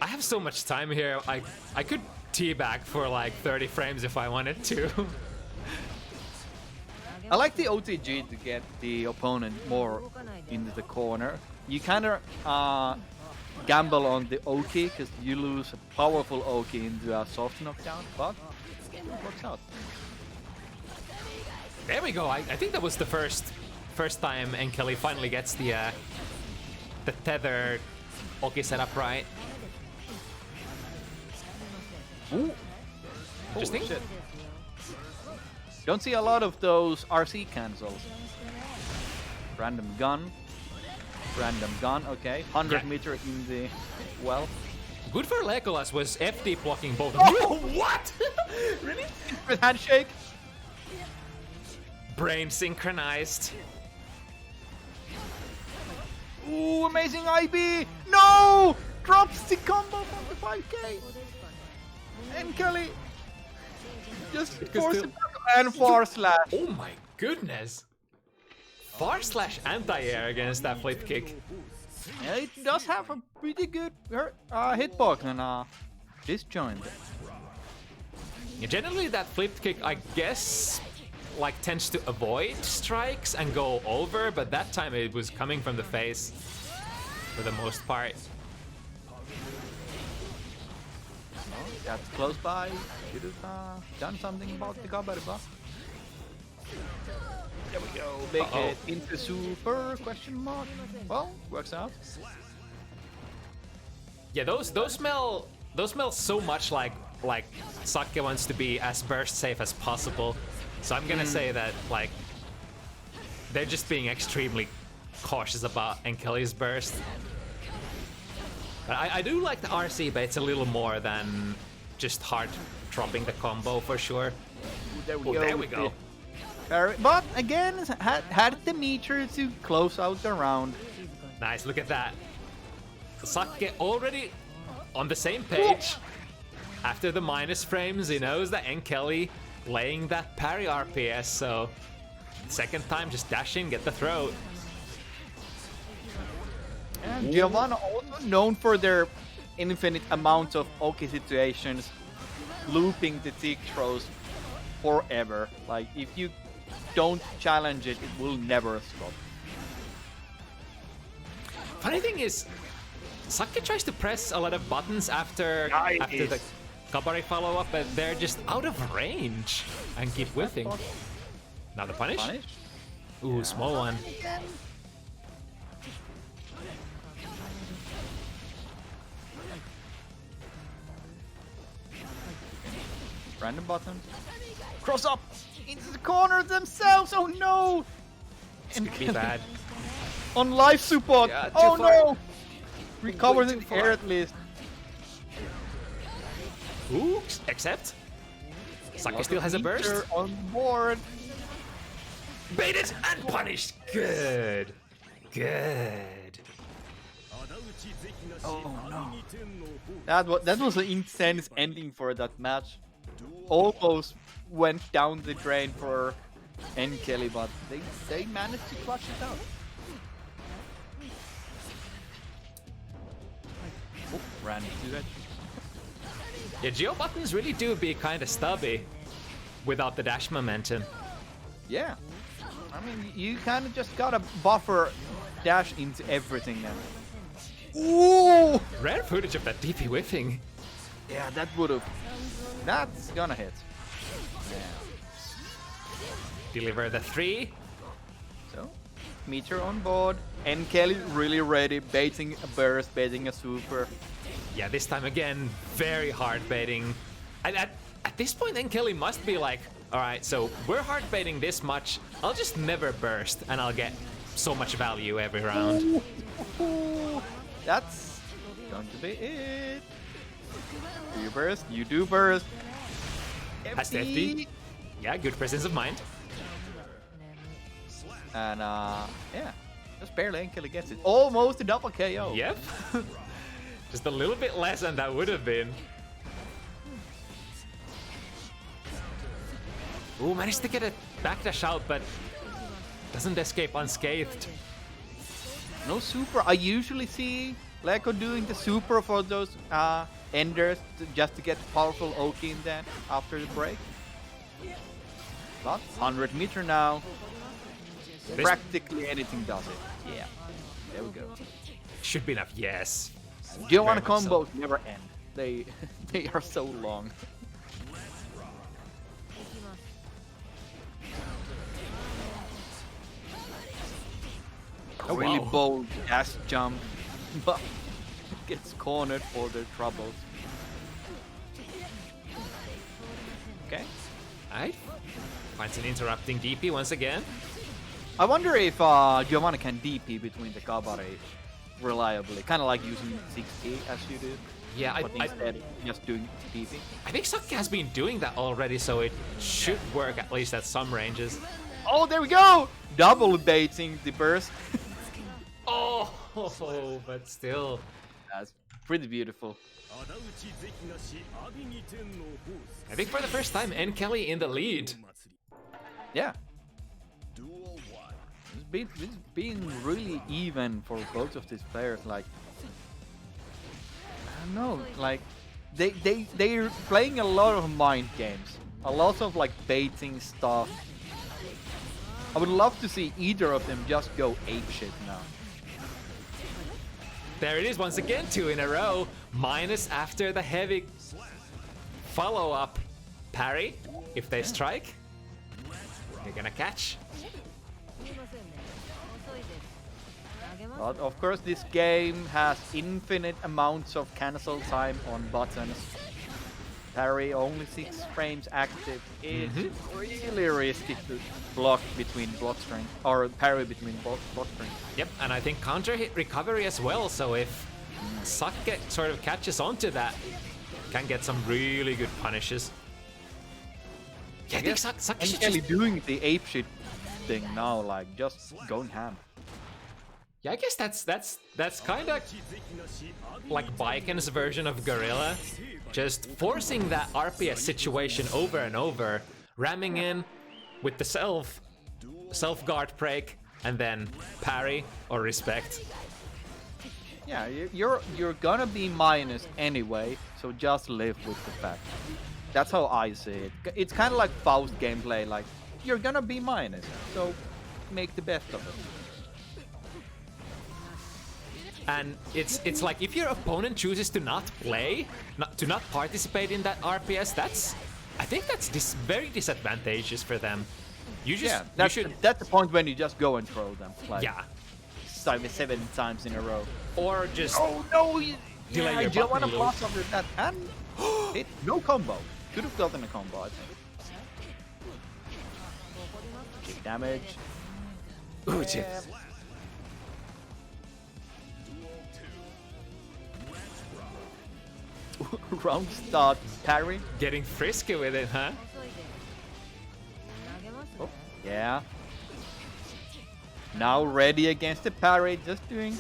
A: I have so much time here. I could teabag for like 30 frames if I wanted to.
B: I like the OTG to get the opponent more into the corner. You kind of gamble on the Oki because you lose a powerful Oki into a soft knockdown, but it works out.
A: There we go. I think that was the first time NKellyy finally gets the tether Oki setup right.
B: Ooh.
A: Interesting.
B: Shit. Don't see a lot of those RC cancels. Random gun. Random gun, okay. 100
A: Yeah.
B: meter in the well.
A: Good for Leekolas was FD blocking both.
B: Oh!
A: What? Really?
B: With handshake.
A: Brain synchronized.
B: Ooh, amazing IB! No! Drops the combo from the 5k. NKellyy just force
A: still-
B: it and far slash.
A: Oh my goodness. / anti-air against that flip kick.
B: Yeah, it does have a pretty good hitbox and disjoint.
A: Yeah, generally that flip kick, I guess, like tends to avoid strikes and go over, but that time it was coming from the face for the most part.
B: That's close by. Should have done something about the Gabaru buff. There we go. Big hit into super question mark. Well, works out.
A: Yeah, those smell so much like Sake wants to be as burst safe as possible. So I'm gonna say that like they're just being extremely cautious about NKelly's burst. But I do like the RC baits a little more than just hard dropping the combo for sure.
B: There we
A: Oh,
B: go.
A: there we go.
B: But again, had the meter to close out the round.
A: Nice, look at that. Sake already on the same page. After the minus frames, he knows that NKellyy laying that parry RPS, so second time just dash in, get the throw.
B: And Giovanna also known for their infinite amount of Oki situations, looping the tick throws forever. Like, if you don't challenge it, it will never stop.
A: Funny thing is, Sake tries to press a lot of buttons after the Kabari follow-up, but they're just out of range and keep whiffing. Now the punish? Ooh, small one.
B: Random button. Cross up into the corner themselves. Oh no!
A: This could be bad.
B: On life support.
A: Yeah, too
B: Oh
A: far.
B: no! Recovers
A: Way
B: in
A: too
B: the air
A: far.
B: at least.
A: Ooh, except Sake still has a burst.
B: Meter on board.
A: Baited and punished. Good. Good.
B: Oh no! That was an intense ending for that match. Almost went down the drain for NKellyy, but they managed to clutch it out. Oh, ran into that.
A: Yeah, geo buttons really do be kind of stubby. without the dash momentum.
B: Yeah. I mean, you kind of just gotta buffer dash into everything now. Ooh!
A: Rare footage of that DP whiffing.
B: Yeah, that would've... That's gonna hit. Yeah.
A: Deliver the 3.
B: So, meter on board. NKellyy really ready, baiting a burst, baiting a super.
A: Yeah, this time again, very hard baiting. At this point, NKellyy must be like, alright, so we're hard baiting this much, I'll just never burst and I'll get so much value every round.
B: That's going to be it. Do you burst? You do burst.
A: Has the FT. Yeah, good presence of mind.
B: And yeah, just barely NKellyy gets it. Almost a double KO.
A: Yep. Just a little bit less than that would have been. Ooh, managed to get a backdash out, but doesn't escape unscathed.
B: No super. I usually see Leekolas doing the super for those enders just to get powerful Oki in then after the break. But 100 meter now. Practically anything does it. Yeah. There we go.
A: Should be enough, yes.
B: Giovanna
A: Very much
B: combos never end. They are so long.
A: Oh,
B: Really
A: wow.
B: bold dash jump, but gets cornered for their troubles. Okay.
A: Alright. Finds an interrupting DP once again.
B: I wonder if Giovanna can DP between the cabaret reliably, kind of like using 6E as you do.
A: Yeah,
B: But instead just doing DP.
A: I think Saki has been doing that already, so it should work at least at some ranges.
B: Oh, there we go! Double baiting the burst.
A: Oh, but still.
B: That's pretty beautiful.
C: 仇討ち是非なし阿ビに天のホース
A: I think for the first time, NKellyy in the lead.
B: Yeah,
C: Duel 1
B: it's been really even for both of these players. Like, I don't know, like they're playing a lot of mind games, a lot of like baiting stuff. I would love to see either of them just go apeshit now.
A: There it is once again, 2 in a row. Minus after the heavy follow-up parry. If they strike, they're gonna catch.
B: But of course, this game has infinite amounts of cancel time on buttons. Parry only 6 frames active. It's really risky to block between block strength or parry between block strength.
A: Yep, and I think counter hit recovery as well, so if Sake sort of catches onto that, can get some really good punishes. Yeah, I think Sake should
B: NKellyy
A: just...
B: doing the apeshit thing now, like just going ham.
A: Yeah, I guess that's kind of like Baiken's version of Gorilla. Just forcing that RPS situation over and over, ramming in with the self-guard break, and then parry or respect.
B: Yeah, you're gonna be minus anyway, so just live with the fact. That's how I see it. It's kind of like Faust gameplay, like you're gonna be minus, so make the best of it.
A: And it's like if your opponent chooses to not play, to not participate in that RPS, I think that's very disadvantageous for them. You just
B: Yeah, that's the point when you just go and throw them. Like,
A: yeah,
B: 7 times in a row.
A: or just
B: Oh no!
A: delay
B: I
A: your
B: don't want
A: button
B: to
A: loop.
B: pass over that, and it no combo. Could have gotten a combo, I think. Big damage.
A: Ooh, chip.
B: Round start parry.
A: Getting frisky with it, huh?
B: Oh, yeah. Now ready against the parry, just doing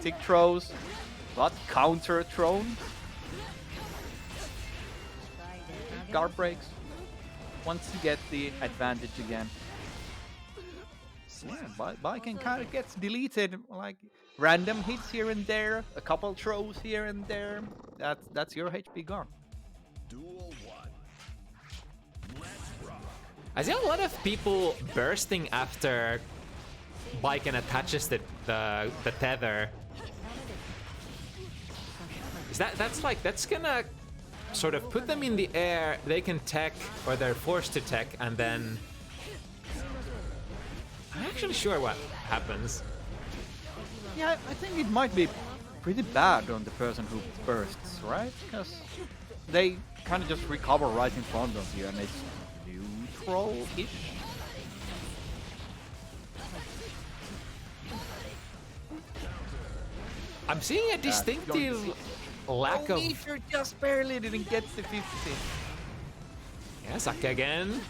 B: tick throws, but counter thrown. Guard breaks. Once you get the advantage again. Yeah, Baiken kind of gets deleted, like random hits here and there, a couple throws here and there. That's your HP gone.
C: Duel 1
A: I see a lot of people bursting after Baiken attaches the tether. Is that's gonna sort of put them in the air, they can tech, or they're forced to tech, and then... I'm not actually sure what happens.
B: Yeah, I think it might be pretty bad on the person who bursts, right? Because they kind of just recover right in front of you and it's neutral-ish.
A: I'm seeing a distinctive lack of...
B: Meteor just barely didn't get the 50.
A: Yeah, Saka again.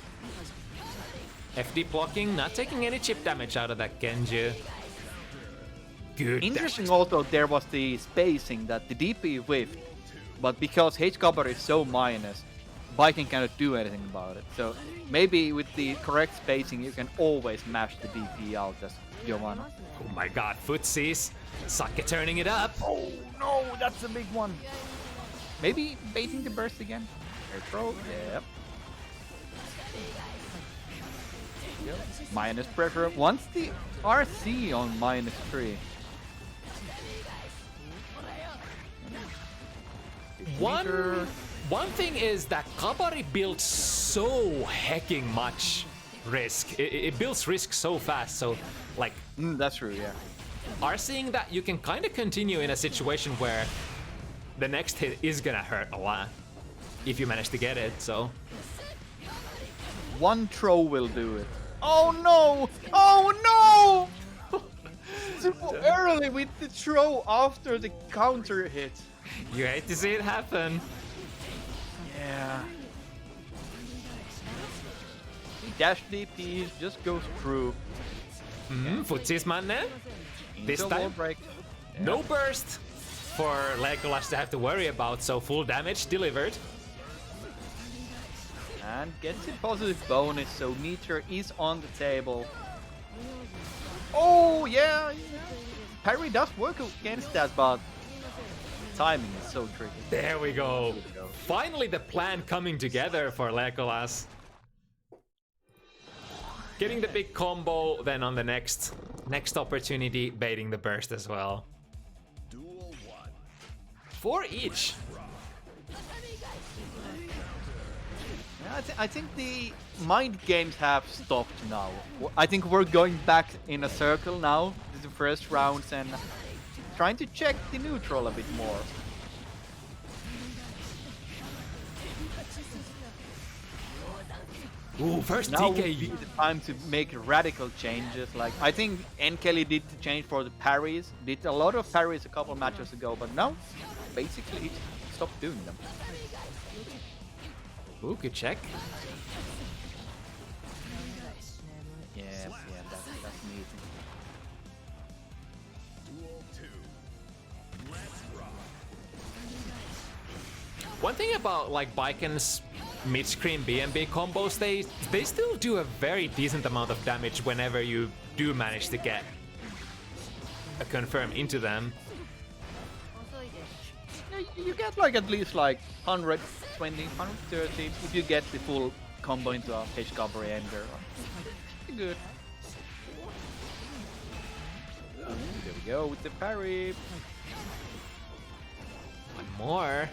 A: FD blocking, not taking any chip damage out of that Genji. Good.
B: Interesting also there was the spacing that the DP whiffed, but because H-cover is so minus, Baiken cannot do anything about it. So maybe with the correct spacing you can always mash the DP out as Giovanna.
A: Oh my god, footsies. Saka turning it up.
B: Oh no, that's a big one. Maybe baiting the burst again. Air throw, yep. Minus pressure. Once the RC on -3.
A: One thing is that Kabari builds so hecking much risk. It builds risk so fast, so like...
B: that's true, yeah.
A: Are seeing that you can kind of continue in a situation where the next hit is gonna hurt a lot if you manage to get it, so...
B: One throw will do it. Oh no! Oh no! Too early with the throw after the counter hit.
A: You hate to see it happen.
B: Yeah. Dash DP just goes through.
A: Footsies manne. This
B: So
A: time,
B: wall break.
A: no burst for Leekolas to have to worry about, so full damage delivered.
B: And gets a positive bonus, so Meteor is on the table. Oh yeah! Parry does work against that, but timing is so tricky.
A: There we go. Finally the plan coming together for Leekolas. Getting the big combo, then on the next opportunity, baiting the burst as well. 4 each.
B: I think the mind games have stopped now. I think we're going back in a circle now, the first rounds, and trying to check the neutral a bit more.
A: Ooh, first
B: Now would be
A: TK.
B: the time to make radical changes. Like I think NKellyy did the change for the parries, did a lot of parries a couple matches ago, but now basically he stopped doing them.
A: Ooh, good check.
B: Yes, yeah, that's neat.
A: One thing about like Baiken's mid-screen BNB combos, they still do a very decent amount of damage whenever you do manage to get a confirm into them.
B: You get like at least like 120, 130 if you get the full combo into a H-cover ender. Pretty good. Ooh, there we go with the parry.
A: One more.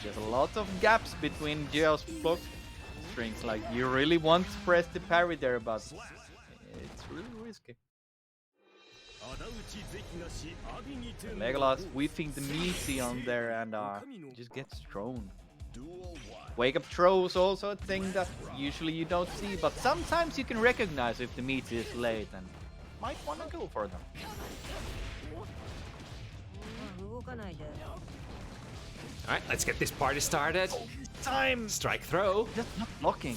B: There's a lot of gaps between Geo's block strings. Like you really want to press the parry there, but it's really risky. Leekolas whiffing the meaty on there and just gets thrown. Wake up throws also a thing that usually you don't see, but sometimes you can recognize if the meaty is late and might want to go for them.
A: Alright, let's get this party started.
B: Time!
A: Strike throw.
B: Just not blocking.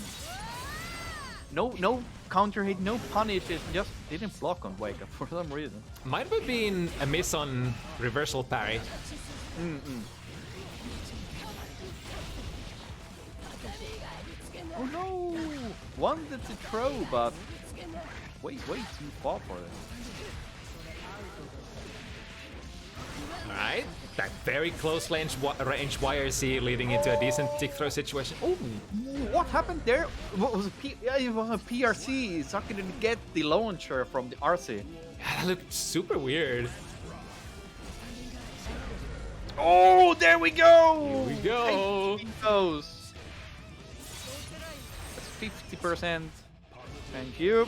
B: No counter hit, no punishes, just didn't block on Wake Up for some reason.
A: Might have been a miss on reversal parry.
B: Oh no! Wanted to throw, but way too far for it.
A: Alright, that very close range YRC leading into a decent tick throw situation. Oh,
B: What happened there? What was yeah, it was a PRC. Saki didn't get the launcher from the RC.
A: yeah, that looked super weird.
B: Oh, there we go!
A: Here we go!
B: It goes. That's 50%. Thank you.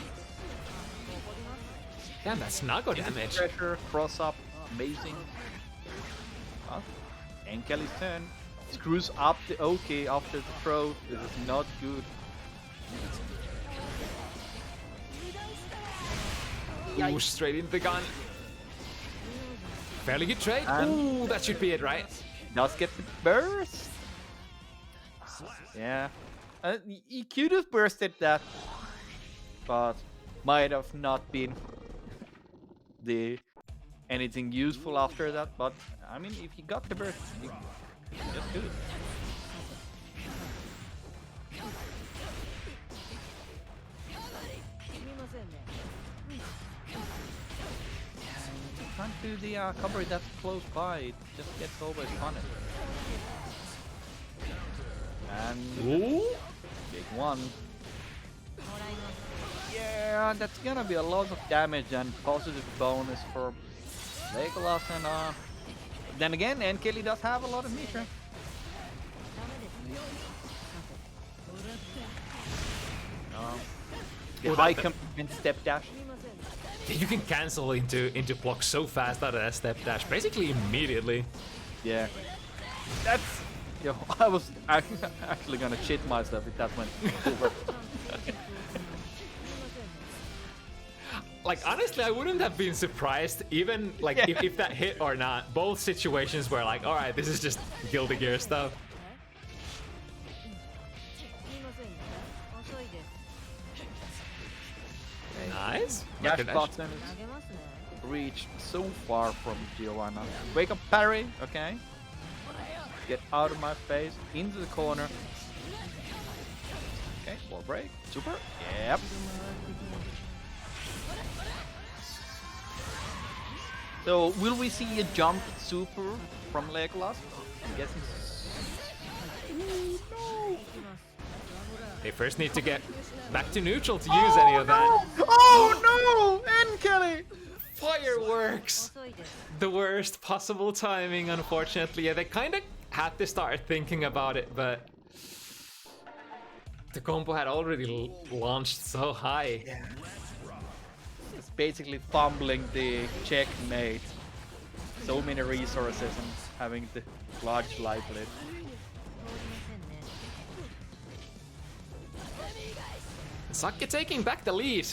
A: Damn, that's Nago damage.
B: Pressure, cross up, amazing. NKellyy's turn. Screws up the OK after the throw. This is not good.
A: Ooh, straight into the gun. Fairly good trade.
B: And
A: Ooh, that should be it, right?
B: does get the burst. Yeah. He could have bursted that, but might have not been the anything useful after that. But I mean, if he got the burst, just good. Can't do the cover that's close by, it just gets always punished. And
A: Ooh.
B: big one. Yeah, that's gonna be a lot of damage and positive bonus for Leekolas, and then again, NKellyy does have a lot of meter. The high commitment step dash.
A: You can cancel into block so fast out of that step dash, basically immediately.
B: Yeah. That's... Yo, I was actually gonna shit myself if that went over.
A: Like, honestly, I wouldn't have been surprised, even like if that hit or not. Both situations were like, alright, this is just Guilty Gear stuff. Nice.
B: Dash
A: Dash.
B: button is reached so far from Giovanna. Wake up parry, okay. Get out of my face, into the corner. Okay, wall break, super. Yep. So, will we see a jump super from Leekolas? I'm guessing. No.
A: They first need to get back to neutral to use any of that.
B: Oh no! NKellyy!
A: Fireworks! The worst possible timing, unfortunately. Yeah, they kind of had to start thinking about it, but the combo had already launched so high.
B: Yeah. It's basically fumbling the checkmate. So many resources and having the large life lead.
A: Saki taking back the lead.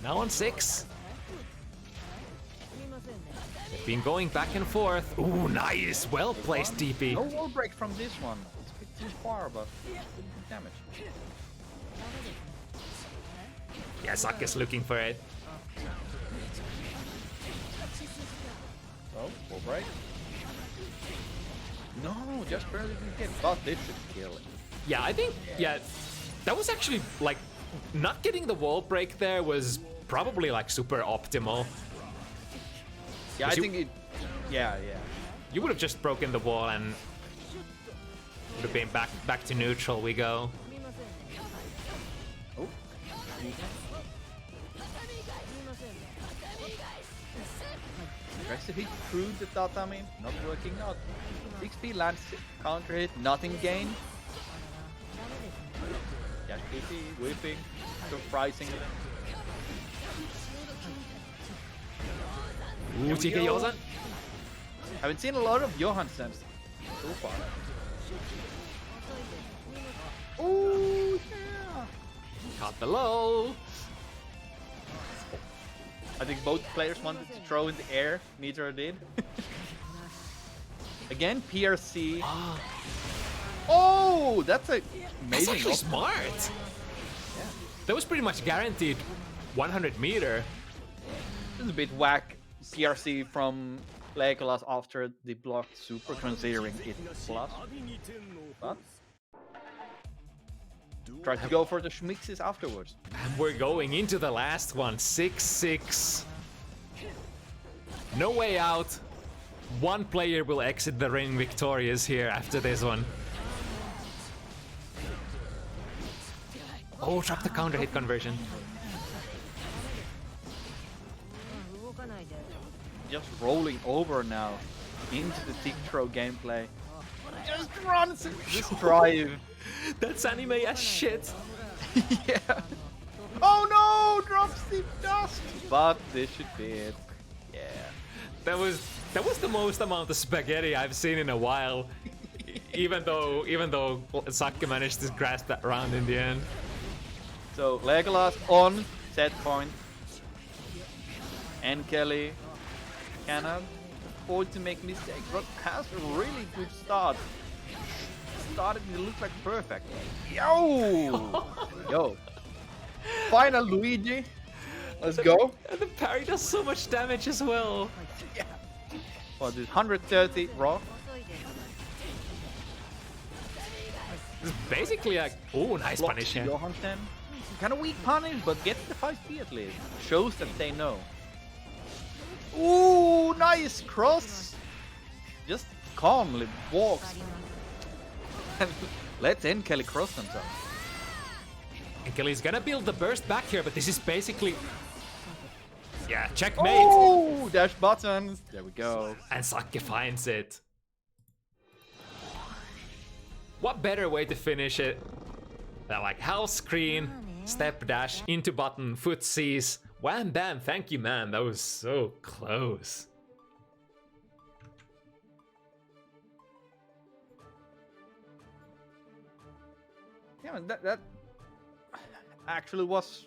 A: Now on 6. They've been going back and forth. Ooh, nice. Well placed, DP.
B: No wall break from this one. It's a bit too far, but good damage.
A: Yeah, Saki's looking for it.
B: Oh, wall break. No, just barely didn't get, but it should kill it.
A: Yeah, I think, yeah, that was actually, like, not getting the wall break there was probably, like, super optimal.
B: Yeah, I think it... Yeah.
A: You would have just broken the wall and would have been back to neutral we go.
B: Oh. Tries to hit through the tatami, not working out. 6p lands, counter hit, nothing gained. Dash PP, whipping, surprisingly.
A: Ooh, TK Yosan.
B: Haven't seen a lot of Johansen so far. Oh yeah!
A: Caught below.
B: I think both players wanted to throw in the air, neither did. Again, PRC. Oh, that's a amazing.
A: That's actually
B: option.
A: smart.
B: Yeah.
A: That was pretty much guaranteed 100 meter.
B: This is a bit whack PRC from Leekolas after the blocked super, considering it plus. But try to go for the schmixes afterwards.
A: And we're going into the last one. 6-6. No way out. one player will exit the ring victorious here after this one. Oh, drop the counter hit conversion.
B: Just rolling over now into the tick throw gameplay. Just run, just drive.
A: That's anime as shit.
B: Yeah. Oh no! Drops the dust. But this should be it. Yeah.
A: That was the most amount of spaghetti I've seen in a while. even though Saki managed to grasp that round in the end.
B: So Leekolas on set point. NKellyy cannot afford to make mistakes, but has a really good start. Started to look like perfect. Yo! Yo. Final Luigi. Let's go.
A: And the parry does so much damage as well.
B: Yeah. What is 130 raw?
A: It's basically like, oh, nice
B: Blocks
A: punish here.
B: Johansen. Kind of weak punish, but gets the 5P at least. Shows that they know. Ooh, nice cross. Just calmly walks. Let's NKellyy cross themselves.
A: NKellyy's gonna build the burst back here, but this is basically... Yeah, checkmate!
B: Oh, dash buttons. There we go.
A: And Saki finds it. What better way to finish it than like house screen, step dash, into button, foot sees, wham bam, thank you man, that was so close.
B: Yeah, that actually was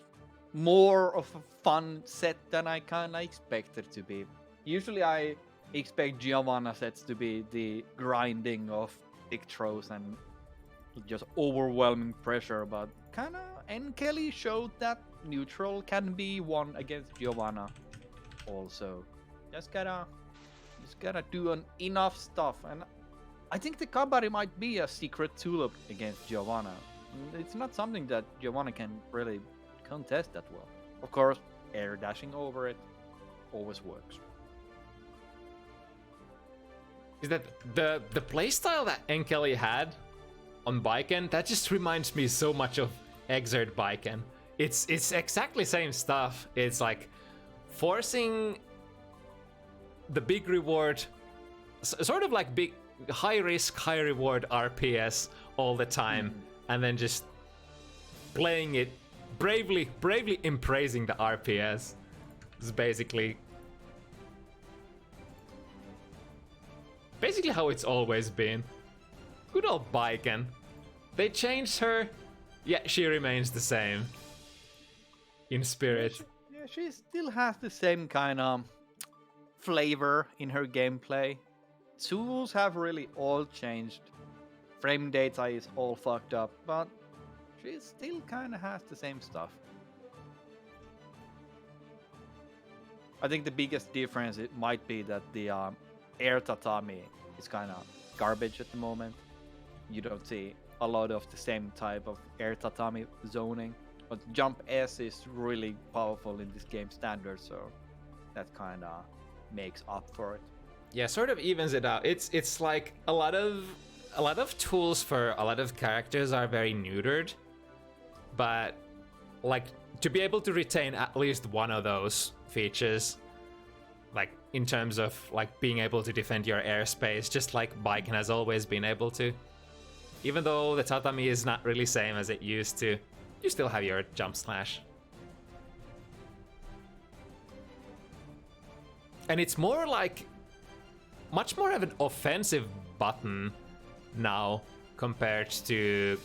B: more of a fun set than I kinda expected to be. Usually I expect Giovanna sets to be the grinding of tick throws and just overwhelming pressure, but kinda NKellyy showed that neutral can be won against Giovanna also. Just gotta do enough stuff, and I think the Kabari might be a secret tulip against Giovanna. It's not something that Giovanna can really contest that well. Of course, air dashing over it always works.
A: Is that the playstyle that NKellyy had on Baiken? That just reminds me so much of Exert Baiken. It's exactly same stuff. It's like forcing the big reward, sort of like big high risk, high reward RPS all the time, and then just playing it bravely embracing the RPS. It's basically how it's always been. Good old Baiken. They changed her, yet she remains the same in spirit.
B: Yeah, she still has the same kind of flavor in her gameplay. Tools have really all changed. Frame data is all fucked up, but she still kind of has the same stuff. I think the biggest difference it might be that the air tatami is kind of garbage at the moment. You don't see a lot of the same type of air tatami zoning, but jump S is really powerful in this game standard, so that kind of makes up for it.
A: Yeah, sort of evens it out. It's like a lot of tools for a lot of characters are very neutered, but like to be able to retain at least one of those features, like in terms of like being able to defend your airspace, just like Baiken has always been able to. Even though the tatami is not really same as it used to, you still have your jump slash. And it's more like much more of an offensive button now compared to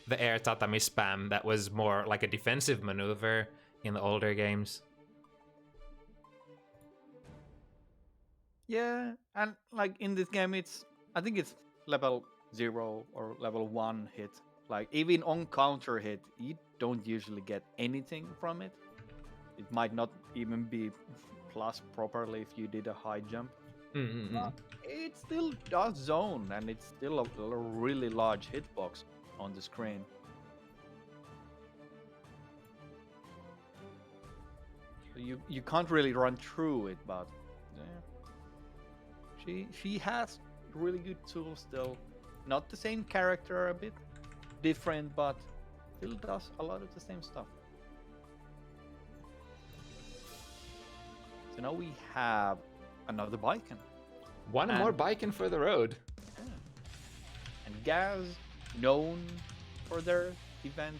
A: the air tatami spam that was more like a defensive maneuver in the older games.
B: Yeah, and like in this game, I think it's level 0 or level 1 hit. Like even on counter hit, you don't usually get anything from it. It might not even be plus properly if you did a high jump. But it still does zone, and it's still a really large hitbox on the screen. So you can't really run through it, but yeah. She has really good tools still. Not the same character, a bit different, but still does a lot of the same stuff. So now we have another Viking.
A: One more Viking for the road.
B: And Gaz, known for their event.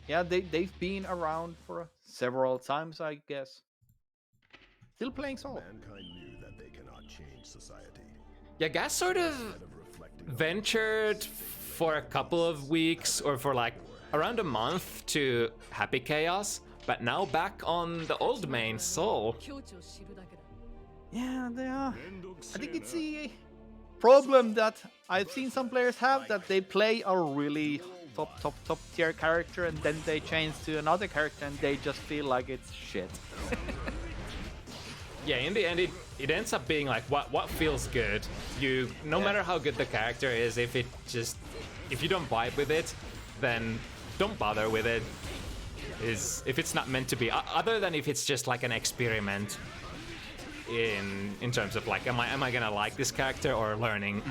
B: Yeah, they've been around for several times, I guess. Still playing solo.
D: Mankind knew that they cannot change society.
A: Yeah, Gas sort of ventured for a couple of weeks or for like around a month to Happy Chaos, but now back on the old main Soul.
B: Yeah, they are. I think it's a problem that I've seen some players have, that they play a really top tier character and then they change to another character and they just feel like it's shit.
A: Yeah, in the end, it ends up being like what feels good. No matter how good the character is, if you don't vibe with it, then don't bother with it. If it's not meant to be, other than if it's just like an experiment in terms of like, am I gonna like this character or learning,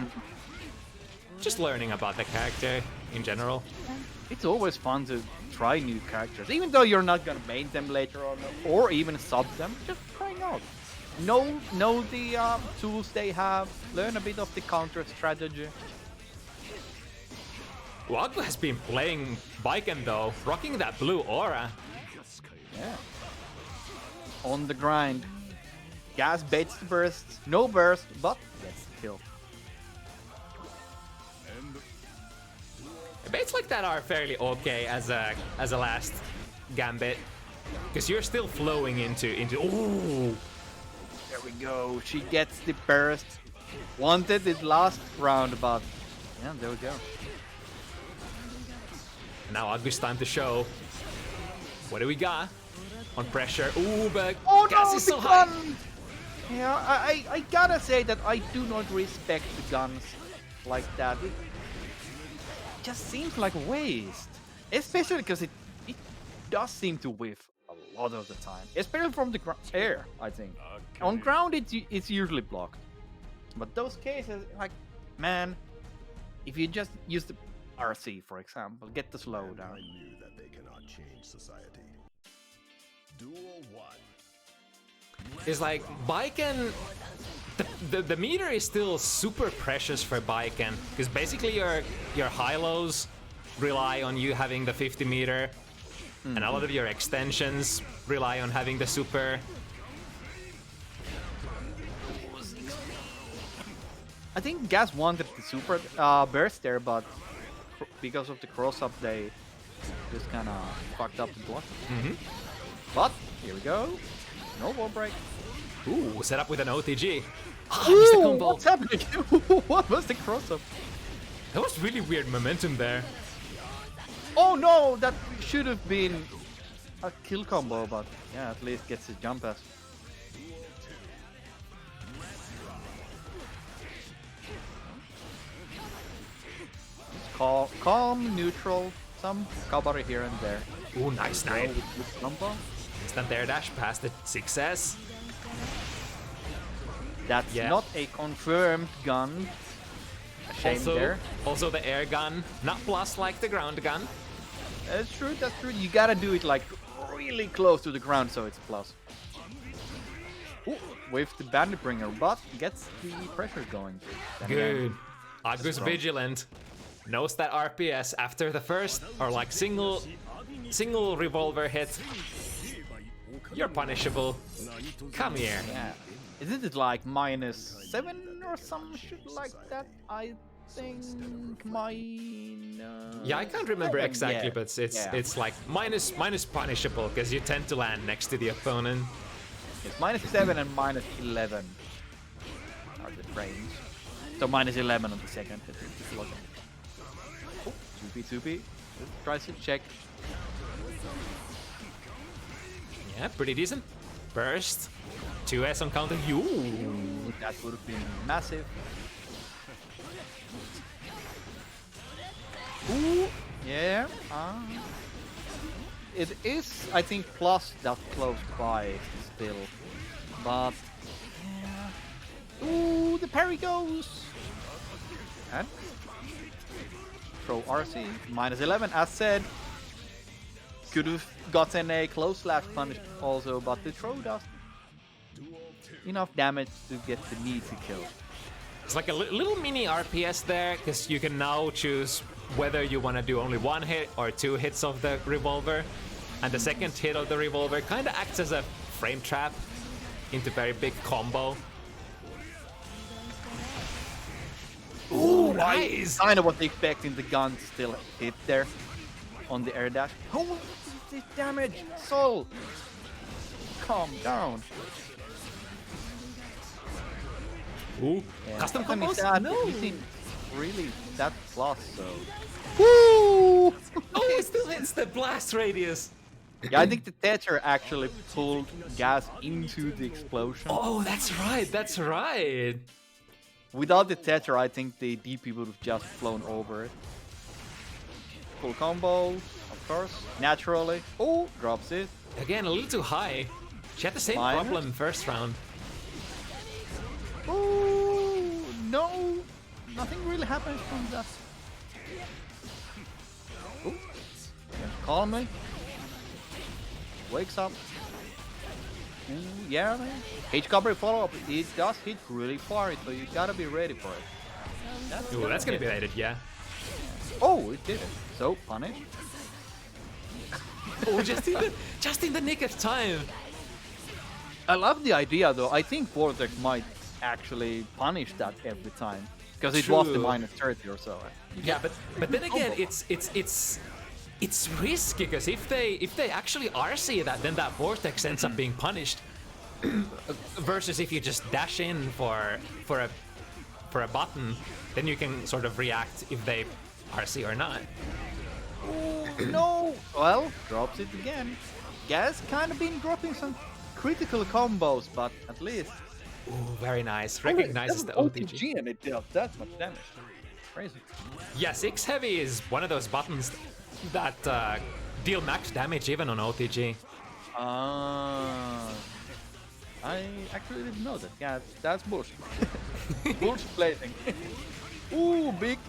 A: just learning about the character in general.
B: It's always fun to try new characters, even though you're not gonna main them later on or even sub them. Just trying out. Know the tools they have. Learn a bit of the counter strategy.
A: Aggu has been playing Viken though, rocking that blue aura.
B: Yeah. On the grind. Gas baits the burst. No burst, but gets the kill.
A: Baits like that are fairly okay as a last gambit, because you're still flowing into. Ooh.
B: There we go. She gets the burst. Wanted it last round, but yeah, there we go.
A: Now Aggu's time to show. What do we got? On pressure. Ooh, but Gas is so high.
B: Yeah, I gotta say that I do not respect the guns like that. It just seems like a waste. Especially because it does seem to whiff a lot of the time. Especially from the air, I think. Okay. On ground, it's usually blocked. But those cases, like, man, if you just use the RC, for example, get the slowdown.
D: I knew that they cannot change society. Duel 1.
A: It's like Viken, the meter is still super precious for Viken, because basically your high-lows rely on you having the 50 meter, and a lot of your extensions rely on having the super.
B: I think Gas wanted the super burst there, but because of the cross-up, they just kind of fucked up the block. But here we go. No wall break.
A: Ooh, set up with an OTG.
B: Ooh, what's happening? What was the cross-up?
A: That was really weird momentum there.
B: Oh no, that should have been a kill combo, but yeah, at least gets his jump pass. Calm, neutral, some cabaret here and there.
A: Ooh, nice knife.
B: Combo.
A: Instant air dash past the 6S.
B: That's not a confirmed gun. A shame there.
A: Also the air gun, not plus like the ground gun.
B: That's true, that's true. You gotta do it like really close to the ground so it's plus. Ooh, with the bandit bringer, but gets the pressure going.
A: Good. Aggu's vigilant. Knows that RPS after the first or like single revolver hit. You're punishable. Come here.
B: Yeah. Isn't it like -7 or some shit like that? I think
A: yeah, I can't remember exactly, but it's like minus punishable because you tend to land next to the opponent.
B: It's -7 and -11 are the frames. So -11 on the second hit. Oh, 2p. Tries to check.
A: Yeah, pretty decent. Burst. 2S on counter. Ooh.
B: That would have been massive. Ooh, yeah. It is, I think, plus that close by still. But yeah. Ooh, the parry goes. And throw RC -11 as said. Could have gotten a close slash punish also, but the throw does enough damage to get the need to kill.
A: It's like a little mini RPS there, because you can now choose whether you want to do only one hit or 2 hits of the revolver. And the second hit of the revolver kind of acts as a frame trap into very big combo. Ooh, nice!
B: Kind of was expecting the gun to still hit there on the air dash. Holy this damage! Soul! Calm down.
A: Ooh,
B: Yeah.
A: custom
B: I mean,
A: combos?
B: that
A: No!
B: isn't really that plus, so. Woo!
A: Oh, it still hits the blast radius!
B: Yeah, I think the Tether actually pulled gas into the explosion.
A: Oh, that's right, that's right!
B: Without the Tether, I think the DP would have just flown over it. Full combo, of course, naturally. Oh, drops it.
A: Again, a little too high. She had the same
B: Minor?
A: problem first round.
B: Oh, no. Nothing really happens from that. Oh, calmly. Wakes up. Ooh, yeah, man. H-cover follow-up. It does hit really far, so you gotta be ready for it.
A: Ooh, that's gonna be rated, yeah.
B: Oh, it did it. So, punish.
A: Oh, just in the nick of time.
B: I love the idea, though. I think Vortex might actually punish that every time. Because it was the
A: True.
B: -30 or so.
A: Yeah, but then again, it's risky, because if they actually RC that, then that vortex ends up being punished. Versus if you just dash in for a button, then you can sort of react if they RC or not.
B: No! Well, drops it again. Gas kind of been dropping some critical combos, but at least.
A: Ooh, very nice. Recognizes the OTG.
B: and it dealt that much damage. Crazy.
A: Yeah, 6 heavy is one of those buttons that deal max damage even on OTG.
B: I actually didn't know that. Yeah, that's bullshit. Bullshit placing. Ooh, big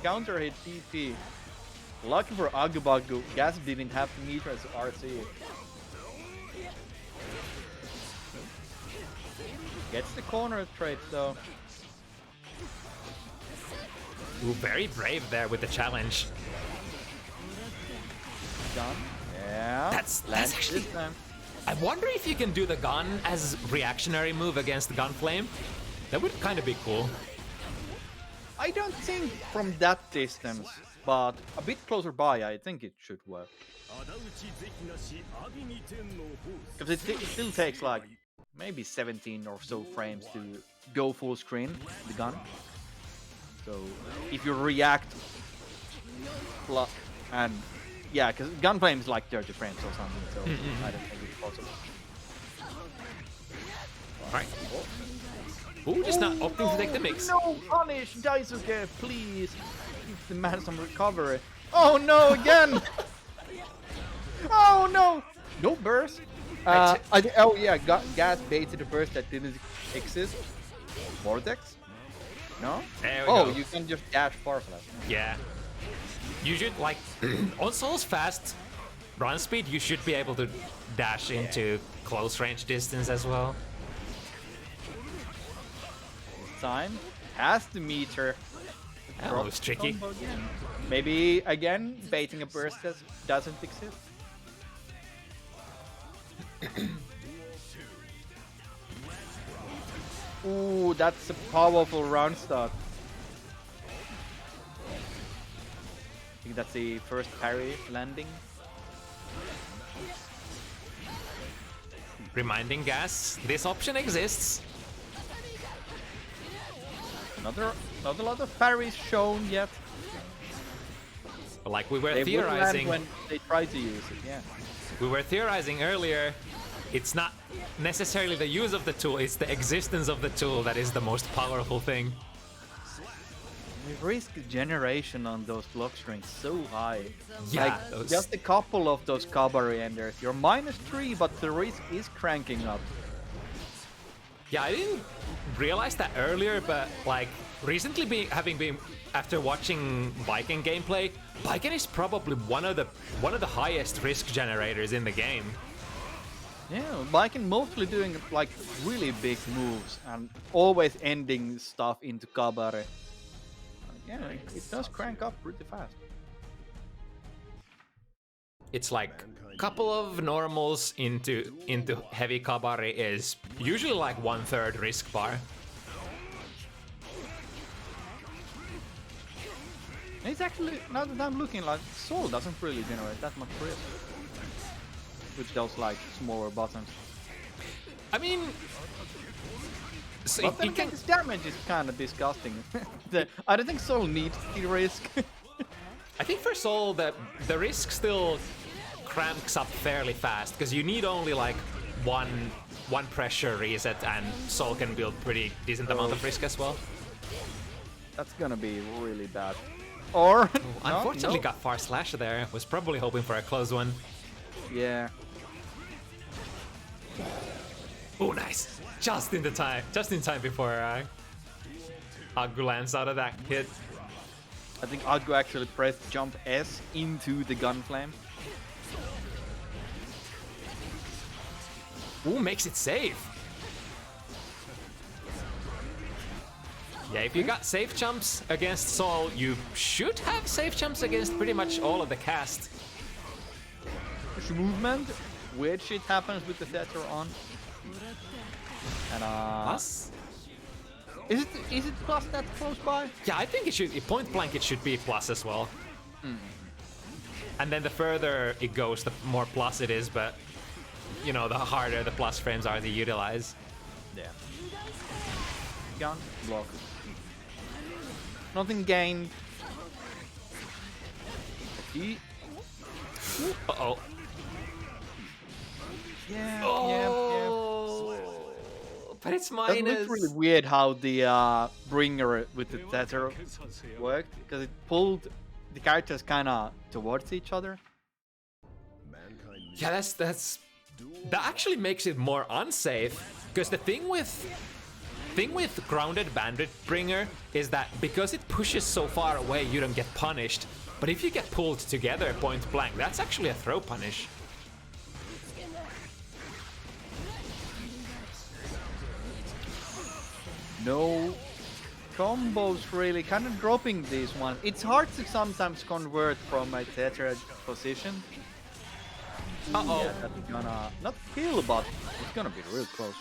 B: counter hit TP. Lucky for AgguBaggu, Gas didn't have to meet her as RC. Gets the corner trade though.
A: Ooh, very brave there with the challenge.
B: Gun. Yeah.
A: That's
B: lands
A: actually.
B: this time.
A: I wonder if you can do the gun as reactionary move against the Gunflame. That would kind of be cool.
B: I don't think from that distance, but a bit closer by, I think it should work. Because it still takes like maybe 17 or so frames to go full screen, the gun. So if you react, and yeah, because Gunflame is like 30 frames or something, so I don't think it's possible.
A: Alright. Ooh, just not opting to take the mix.
B: No, punish, Daisuke, please. Give the man some recovery. Oh no, again! Oh no! No burst. Oh yeah, Gas baited a burst that didn't exist. Vortex? No?
A: There we
B: Oh,
A: go.
B: you can just dash far flat.
A: Yeah. You should, like, on Soul's fast run speed, you should be able to dash into close range distance as well.
B: This time, has the meter.
A: That was tricky.
B: Maybe again, baiting a burst that doesn't exist. Ooh, that's a powerful round start. I think that's the first parry landing.
A: Reminding Gas, this option exists.
B: Not a lot of parries shown yet.
A: Like we were
B: They will land
A: theorizing.
B: when they try to use it, yeah.
A: We were theorizing earlier, it's not necessarily the use of the tool, it's the existence of the tool that is the most powerful thing.
B: The risk generation on those block strings so high.
A: Yeah,
B: Like,
A: those-
B: just a couple of those cabaret enders. You're -3, but the risk is cranking up.
A: Yeah, I didn't realize that earlier, but like recently after watching Viking gameplay, Viking is probably one of the highest risk generators in the game.
B: Yeah, Viking mostly doing like really big moves and always ending stuff into kabare. Yeah, it does crank up pretty fast.
A: It's like a couple of normals into heavy kabare is usually like 1/3 risk bar.
B: It's actually, now that I'm looking, like Soul doesn't really generate that much risk with those like smaller buttons.
A: I mean, so
B: But then again, this damage is kind of disgusting. I don't think Soul needs the risk.
A: I think for Soul the risk still cranks up fairly fast because you need only like one pressure reset and Soul can build pretty decent amount of risk as well.
B: That's gonna be really bad. Or
A: Unfortunately got far slash there. Was probably hoping for a close one.
B: Yeah.
A: Oh, nice! Just in time before AgguBaggu lands out of that hit.
B: I think AgguBaggu actually pressed jump S into the gun flame.
A: Ooh, makes it safe. Yeah, if you got safe jumps against Soul, you should have safe jumps against pretty much all of the cast.
B: Movement, weird shit happens with the Tether on. And
A: Plus?
B: Is it plus that close by?
A: Yeah, I think it should. Point blank, it should be plus as well. And then the further it goes, the more plus it is. But you know, the harder the plus frames are to utilize.
B: Yeah. Gun block. Nothing gained. Okay.
A: Uh-oh.
B: Yeah,
A: Oh, but it's
B: That
A: minus.
B: looks really weird how the bringer with the tether worked, because it pulled the characters kind of towards each other.
A: Yeah, that actually makes it more unsafe. Because the thing with grounded bandit bringer is that because it pushes so far away, you don't get punished. But if you get pulled together point blank, that's actually a throw punish.
B: No combos really, kind of dropping these ones. It's hard to sometimes convert from a tethered position.
A: Uh-oh.
B: Yeah, that's gonna not kill, but it's gonna be real close.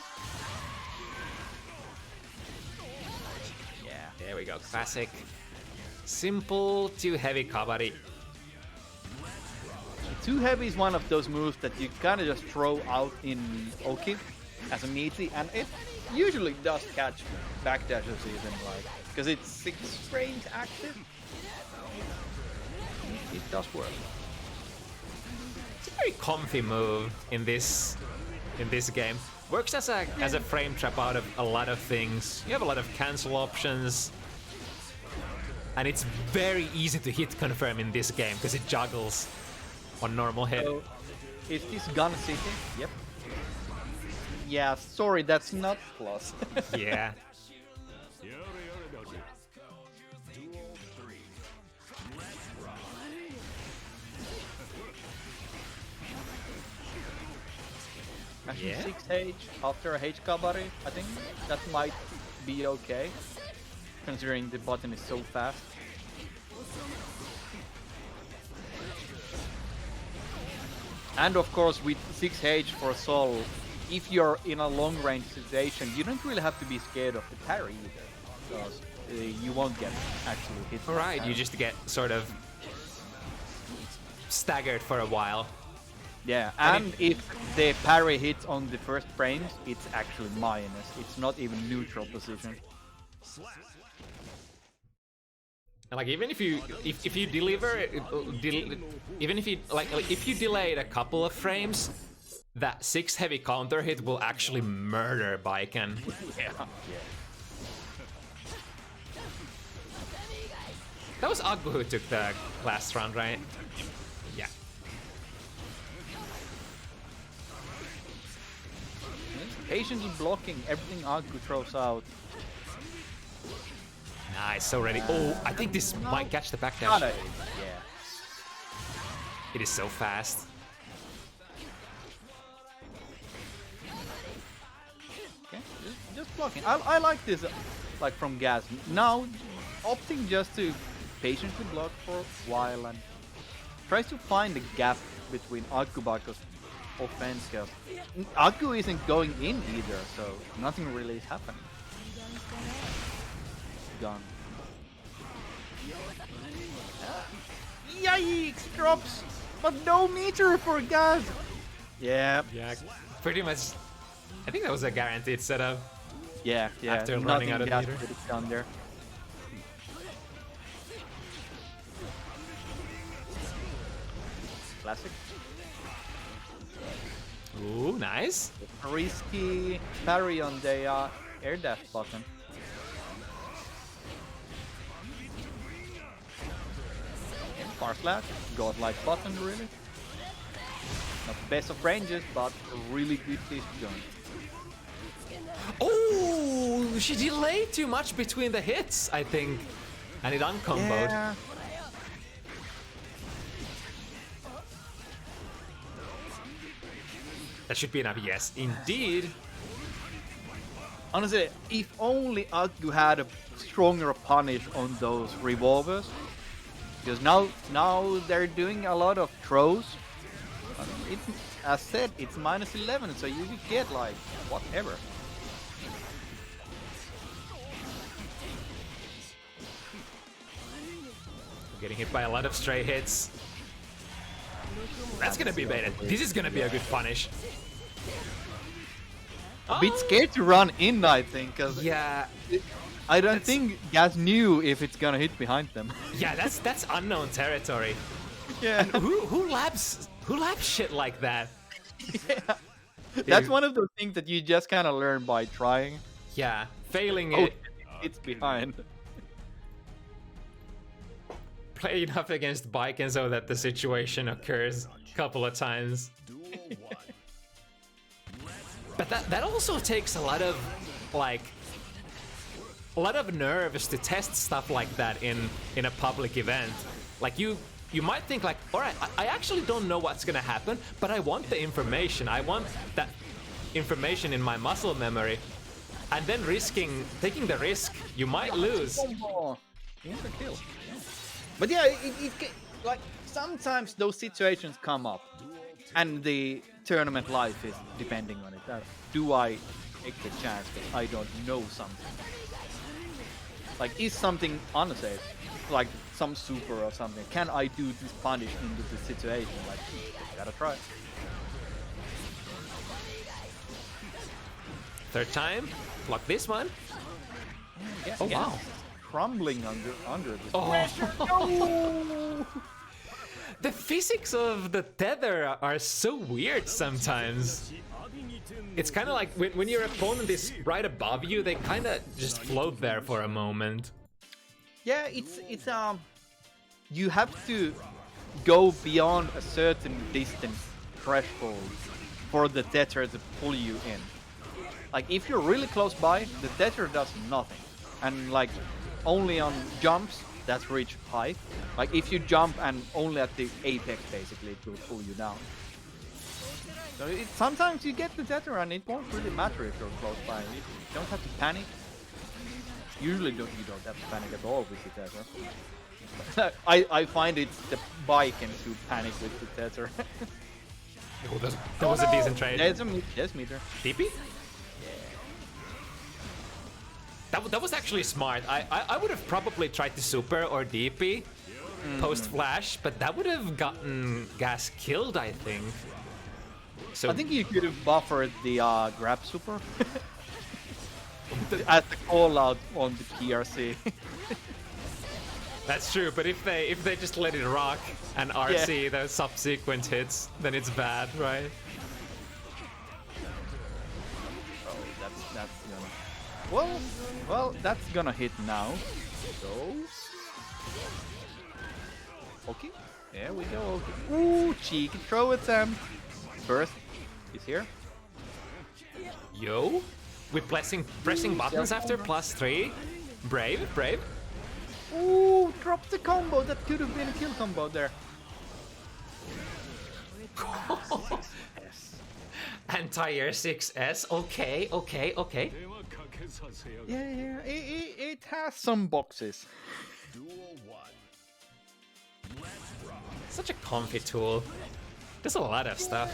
B: Yeah.
A: There we go, classic. Simple to heavy kabari.
B: Too heavy is one of those moves that you kind of just throw out in Oki as a meaty, and it usually does catch backdashes even, like, because it's 6 frames active. It does work.
A: It's a very comfy move in this game. Works as a frame trap out of a lot of things. You have a lot of cancel options. And it's very easy to hit confirm in this game because it juggles on normal hit.
B: So, is this gun city? Yep. Yeah, sorry, that's not plus.
A: Yeah.
B: Actually,
A: Yeah.
B: 6H after a H kabari, I think that might be okay, considering the button is so fast. And of course, with 6H for Soul, if you're in a long range situation, you don't really have to be scared of the parry either, because you won't get actually hit. by
A: Right, you
B: parry.
A: just get sort of staggered for a while.
B: Yeah, and if the parry hits on the first frames, it's actually minus. It's not even neutral position.
A: And like even if you deliver even if you if you delay it a couple of frames, that 6 heavy counter hit will actually murder Baiken.
B: Yeah.
A: That was AgguBaggu who took the last round, right? Yeah.
B: patiently blocking everything Aggu throws out.
A: Nice, so ready. Oh, I think this might catch the backdash.
B: Gotta hit, yeah.
A: It is so fast.
B: Okay, just blocking. I like this, like from Gas. Now, opting just to patiently block for a while and tries to find the gap between AgguBaggu's offense. Cause Aggu isn't going in either, so nothing really is happening. Gone. Yikes! Drops, but no meter for Gas. Yeah.
A: Yeah, pretty much. I think that was a guaranteed setup.
B: Yeah.
A: After running out of
B: Gas
A: meter.
B: could have done there. Classic.
A: Ooh, nice.
B: Risky parry on the air dash button. Far slash, godlike button really. Not the best of ranges, but a really good fish gun.
A: Oh, she delayed too much between the hits, I think. And it uncomboed.
B: Yeah.
A: That should be enough. Yes, indeed.
B: Honestly, if only Aggu had a stronger punish on those revolvers. Because now they're doing a lot of throws. It's, as said, it's -11, so you could get like whatever.
A: Getting hit by a lot of stray hits. That's gonna be baited. This is gonna be a good punish.
B: A bit scared to run in, I think, because
A: Yeah,
B: I don't think Gas knew if it's gonna hit behind them.
A: yeah, that's unknown territory.
B: Yeah.
A: Who labs shit like that?
B: That's one of those things that you just kind of learn by trying.
A: Yeah, failing
B: Oh,
A: it.
B: it's behind.
A: Play enough against Baiken so that the situation occurs a couple of times. But that also takes a lot of nerves to test stuff like that in a public event. Like you might think like, all right, I actually don't know what's gonna happen, but I want the information. I want that information in my muscle memory, and then taking the risk, you might lose.
B: Kill. But yeah, like sometimes those situations come up, and the tournament life is depending on it. Do I take the chance that I don't know something? Like, is something unsafe? Like some super or something? Can I do this punish into the situation? Like, gotta try.
A: Third time, block this one.
B: Yeah,
A: Oh wow.
B: Crumbling under this
A: Oh.
B: pressure. No!
A: The physics of the tether are so weird sometimes. It's kind of like when your opponent is right above you, they kind of just float there for a moment.
B: Yeah, it's you have to go beyond a certain distance threshold for the tether to pull you in. Like if you're really close by, the tether does nothing, and like only on jumps that's reach height. Like if you jump and only at the apex, basically, it will pull you down. So sometimes you get the tether and it won't really matter if you're close by. You don't have to panic. Usually you don't have to panic at all with the tether. I find it's the Baiken who panic with the tether.
A: Oh, that was a decent trade.
B: There's meter.
A: DP? That was actually smart. I would have probably tried to super or DP post flash, but that would have gotten Gas killed, I think. So
B: I think you could have buffered the grab super as the call out on the KRC.
A: that's true, but if they just let it rock and RC the subsequent hits, then it's bad, right?
B: Oh, that's gonna. Well, that's gonna hit now. So. Okay. There we go. Okay. Ooh, cheeky throw attempt. Burst is here.
A: Yo, with pressing buttons after +3. Brave, brave.
B: Ooh, drop the combo. That could have been a kill combo there.
A: Anti-air 6S. Okay, okay, okay.
C: ではかけさせやが
B: Yeah, it has some boxes.
D: Duel 1. Let's rock.
A: Such a comfy tool. Does a lot of stuff.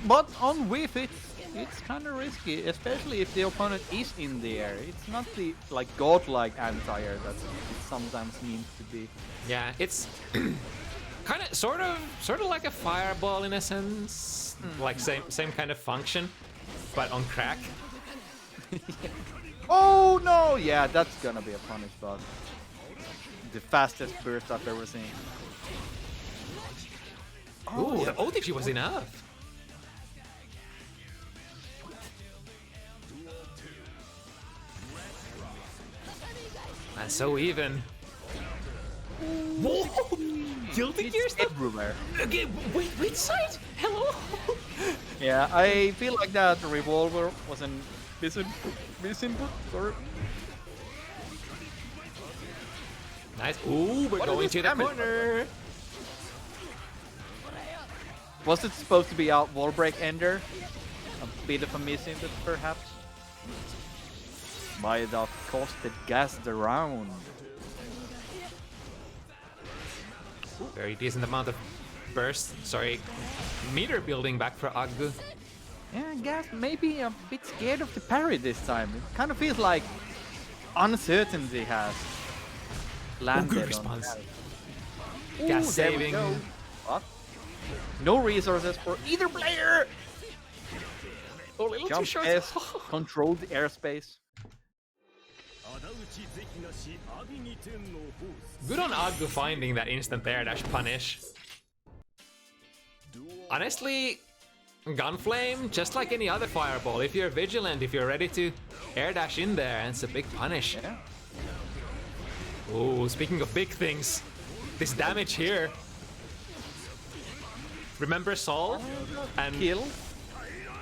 B: But on whiff, it's kind of risky, especially if the opponent is in the air. It's not the like godlike anti-air that it sometimes means to be.
A: Yeah, it's kind of, sort of like a fireball in a sense. Like same kind of function, but on crack.
B: Oh no! Yeah, that's gonna be a punish boss. The fastest burst I've ever seen.
A: Ooh, the OTG was enough. And so even. Whoa! Guilty Gear stuff?
B: Everywhere.
A: Okay, wait, which side? Hello?
B: Yeah, I feel like that revolver was an misinput. Sorry.
A: Nice. Ooh, we're
B: What
A: going
B: is
A: to
B: this
A: the
B: damage?
A: corner.
B: Was it supposed to be a wall break ender? A bit of a misinput, perhaps? Might have costed gas the round.
A: Very decent amount of burst. Sorry, meter building back for AgguBaggu.
B: Yeah, gas maybe a bit scared of the parry this time. It kind of feels like uncertainty has landed
A: good
B: on
A: response.
B: Gas.
A: Gas
B: There we
A: saving.
B: go. What? No resources for either player.
A: Oh, a little too
B: Jump
A: short.
B: S, control the airspace.
C: 仇討ち是非なし阿炎に天のホース
A: Good on AgguBaggu finding that instant air dash punish. Honestly, Gunflame, just like any other fireball, if you're vigilant, if you're ready to air dash in there, it's a big punish.
B: Yeah.
A: Oh, speaking of big things, this damage here. Remember Soul and
B: Kill.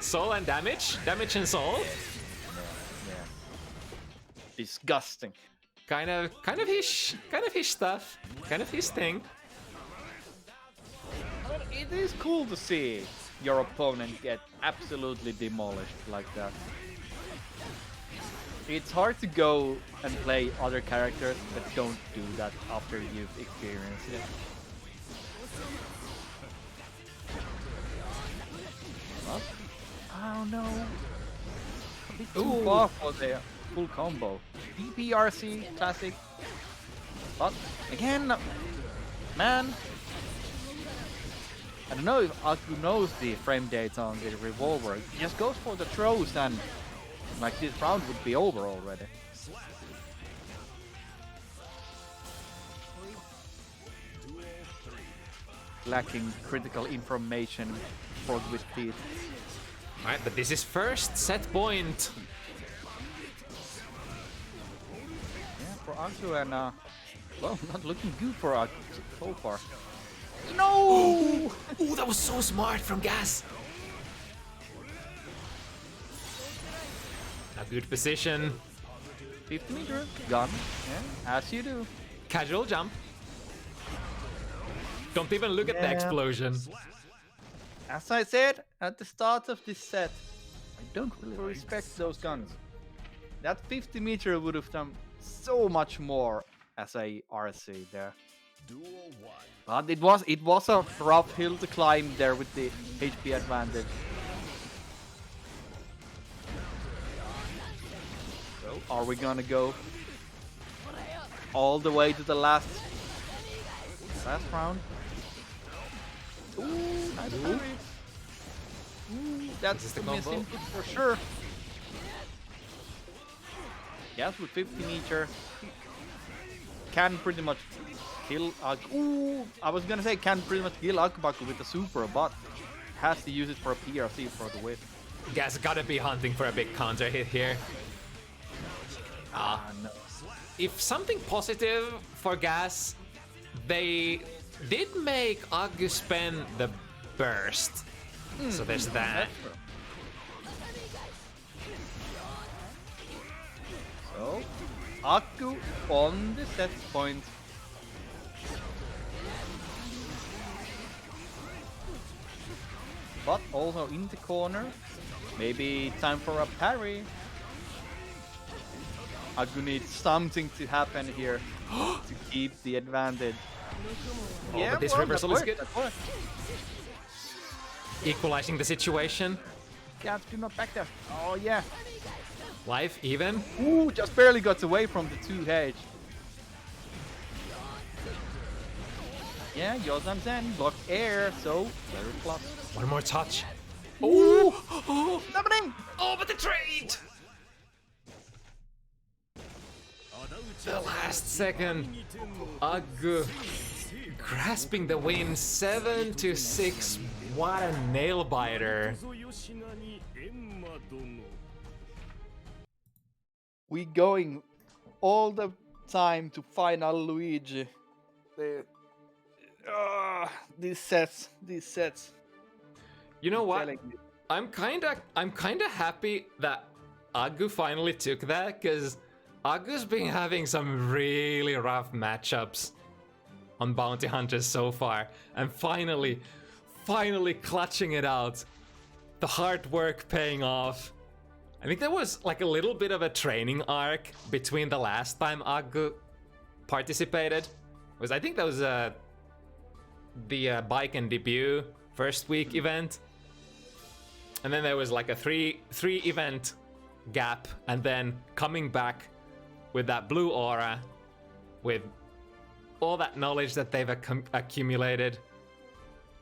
A: Soul and damage, damage and Soul.
B: Disgusting.
A: Kind of his stuff, kind of his thing.
B: But it is cool to see your opponent get absolutely demolished like that. It's hard to go and play other characters that don't do that after you've experienced it. What? Oh no. A bit too far for the full combo. DPRC classic. But again, man. I don't know if Aggu knows the frame data on the revolver. He just goes for the throws and like this round would be over already. Lacking critical information for with feet.
A: Alright, but this is first set point.
B: Yeah, for Aggu and well, not looking good for Aggu so far. No!
A: Ooh, that was so smart from Gas. A good position.
B: 50 meter gun, yeah, as you do.
A: Casual jump. Don't even look at the
B: Yeah.
A: explosion.
B: As I said at the start of this set, I don't really respect those guns. That 50 meter would have done so much more as a RC there.
D: Duel 1.
B: But it was a rough hill to climb there with the HP advantage. So are we gonna go all the way to the last round? Ooh, nice parry. Ooh, that's
A: Is this the
B: the
A: combo?
B: misinput for sure. Yes, with 50 meter, can pretty much kill Aggu. Ooh, I was gonna say can pretty much kill AgguBaggu with the super, but has to use it for a PRC for the whip.
A: Gas gotta be hunting for a big counter hit here.
B: No.
A: If something positive for Gas, they did make Aggu spend the burst. So there's that.
B: So, Aggu on the set point. But also in the corner. Maybe time for a parry. Aggu needs something to happen here to keep the advantage.
A: Oh, but this
B: well,
A: reversal is good.
B: that worked.
A: Equalizing the situation.
B: Cats do not back there. Oh yeah.
A: Life even.
B: Ooh, just barely got away from the 2H. Yeah, Yosamsen blocked air, so very close.
A: One more touch.
B: Ooh!
A: Oh,
B: Happening!
A: oh, but the trade! The last second. Aggu grasping the win 7-6. What a nail biter.
B: We going all the time to final Luigi. These sets.
A: You know what?
B: Telling you.
A: I'm kinda happy that Aggu finally took that, because Aggu's been having some really rough matchups on Bounty Hunters so far, and finally clutching it out. The hard work paying off. I think there was like a little bit of a training arc between the last time Aggu participated. I think that was the bike and debut first week event. And then there was like a three event gap, and then coming back with that blue aura, with all that knowledge that they've accumulated,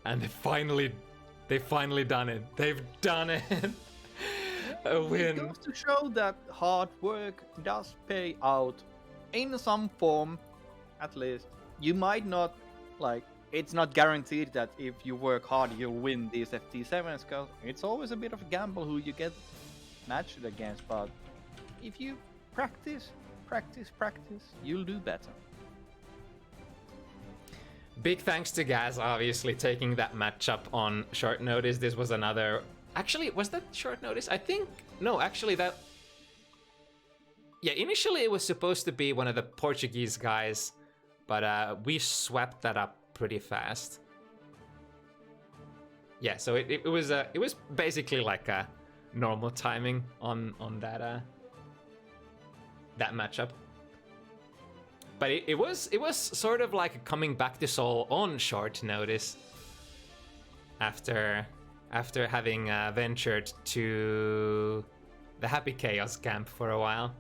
A: and they finally done it. They've done it. A win.
B: It goes to show that hard work does pay out in some form, at least. You might not, like, it's not guaranteed that if you work hard you'll win these FT7s, because it's always a bit of a gamble who you get matched against, but if you practice, you'll do better.
A: Big thanks to Gaz, obviously, taking that matchup on short notice. This was another... Actually, was that short notice? I think... No, actually that... Yeah, initially it was supposed to be one of the Portuguese guys, but we swept that up pretty fast. Yeah, so it was basically like a normal timing on that that matchup. But it was sort of like coming back to Seoul on short notice after having ventured to the Happy Chaos camp for a while.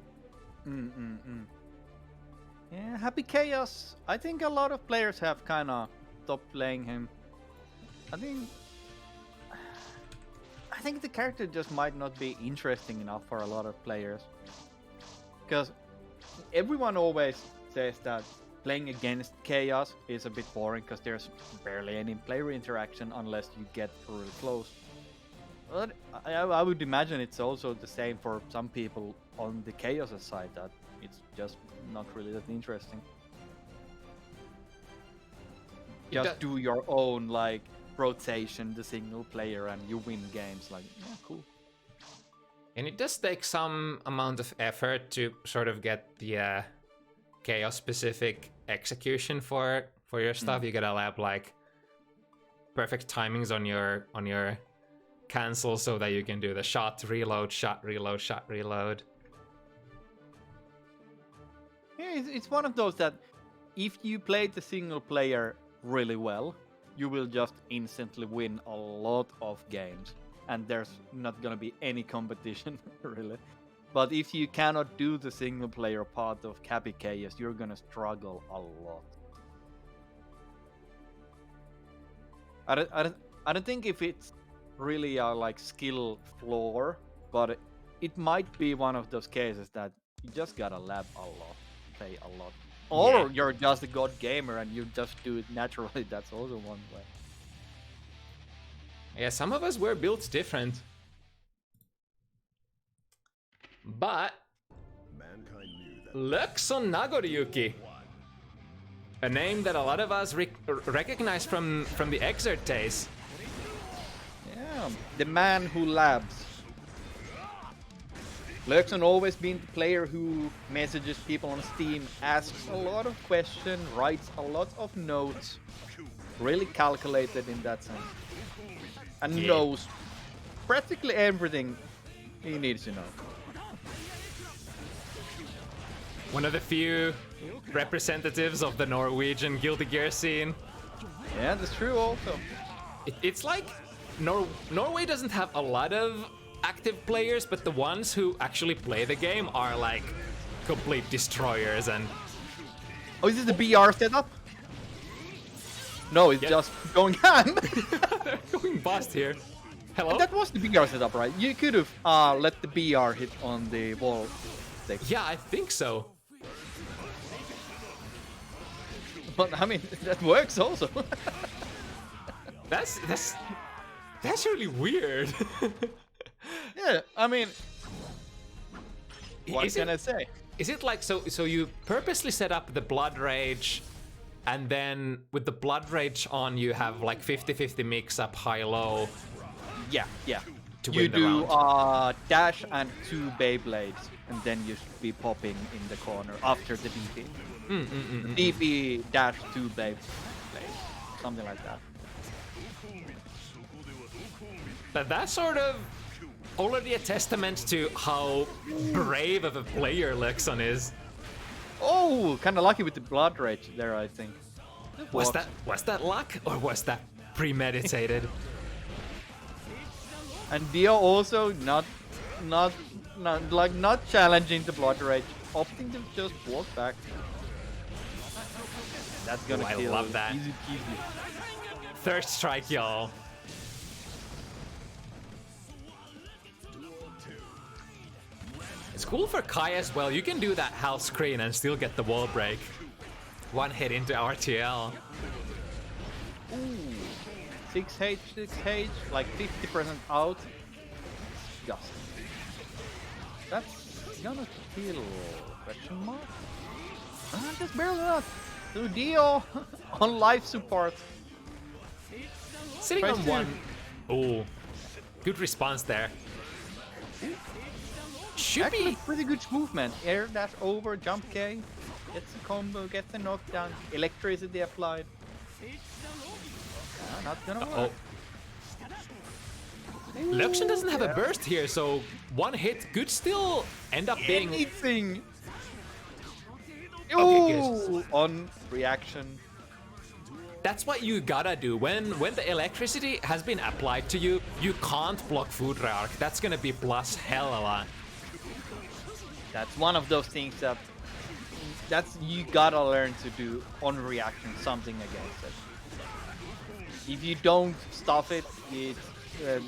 B: Yeah, Happy Chaos. I think a lot of players have kind of stopped playing him. I think the character just might not be interesting enough for a lot of players. Because everyone always says that playing against Chaos is a bit boring because there's barely any player interaction unless you get really close. But I would imagine it's also the same for some people on the Chaos side, that it's just not really that interesting. Just do your own like rotation, the single player, and you win games. Like, yeah, cool.
A: And it does take some amount of effort to sort of get the Chaos specific execution for your stuff. You gotta have like perfect timings on your cancel so that you can do the shot reload, shot reload, shot reload.
B: Yeah, it's one of those that if you play the single player really well, you will just instantly win a lot of games, and there's not gonna be any competition really. But if you cannot do the single player part of Happy Chaos, you're gonna struggle a lot. I don't think if it's really a like skill flaw, but it might be one of those cases that you just gotta lab a lot, play a lot. Or you're just a god gamer and you just do it naturally. That's also one way.
A: Yeah, some of us were built different. But
D: Mankind knew that
A: Loekkson Nagoriyuki, a name that a lot of us recognize from the Exert days.
B: Yeah, the man who labs. Loekkson always been the player who messages people on Steam, asks a lot of questions, writes a lot of notes. Really calculated in that sense. And knows practically everything he needs to know.
A: One of the few representatives of the Norwegian Guilty Gear scene.
B: Yeah, that's true also.
A: It's like Norway doesn't have a lot of active players, but the ones who actually play the game are like complete destroyers. And
B: oh, is this the BR setup? No, it's just going ham.
A: they're going bust here. Hello?
B: That was the BR setup, right? You could have let the BR hit on the wall stick.
A: Yeah, I think so.
B: But I mean, that works also.
A: That's really weird.
B: Yeah, I mean, what can I say?
A: Is it like so you purposely set up the Blood Rage, and then with the Blood Rage on you have like 50-50 mix up high-low?
B: Yeah.
A: To
B: You
A: win the
B: do
A: round.
B: dash and 2 Beyblades, and then you should be popping in the corner after the DP. DP dash 2 Beyblades, something like that.
A: But that's sort of already a testament to how brave of a player Loekkson is.
B: Oh, kind of lucky with the Blood Rage there, I think.
A: Was that luck or was that premeditated?
B: And Dio also not challenging the Blood Rage, opting to just walk back. That's gonna
A: I
B: kill.
A: love that.
B: Easy peasy.
A: Third strike, y'all. It's cool for Kai as well. You can do that half screen and still get the wall break. One hit into RTL.
B: Ooh. 6H, like 50% out. Just. That's gonna kill. Question mark? Just barely not. So Dio on life support.
A: Sitting on one. Oh, good response there. Should
B: Actually,
A: be
B: pretty good movement. Air dash over, jump K. Gets the combo, gets the knockdown. Electricity applied. Not gonna work.
A: Loekkson doesn't have a burst here, so one hit could still end up being
B: Anything.
A: Okay,
B: Ooh, on reaction.
A: That's what you gotta do. When the electricity has been applied to you, you can't block food rearc. That's gonna be plus hell a lot.
B: That's one of those things that you gotta learn to do on reaction, something against it. If you don't stop it,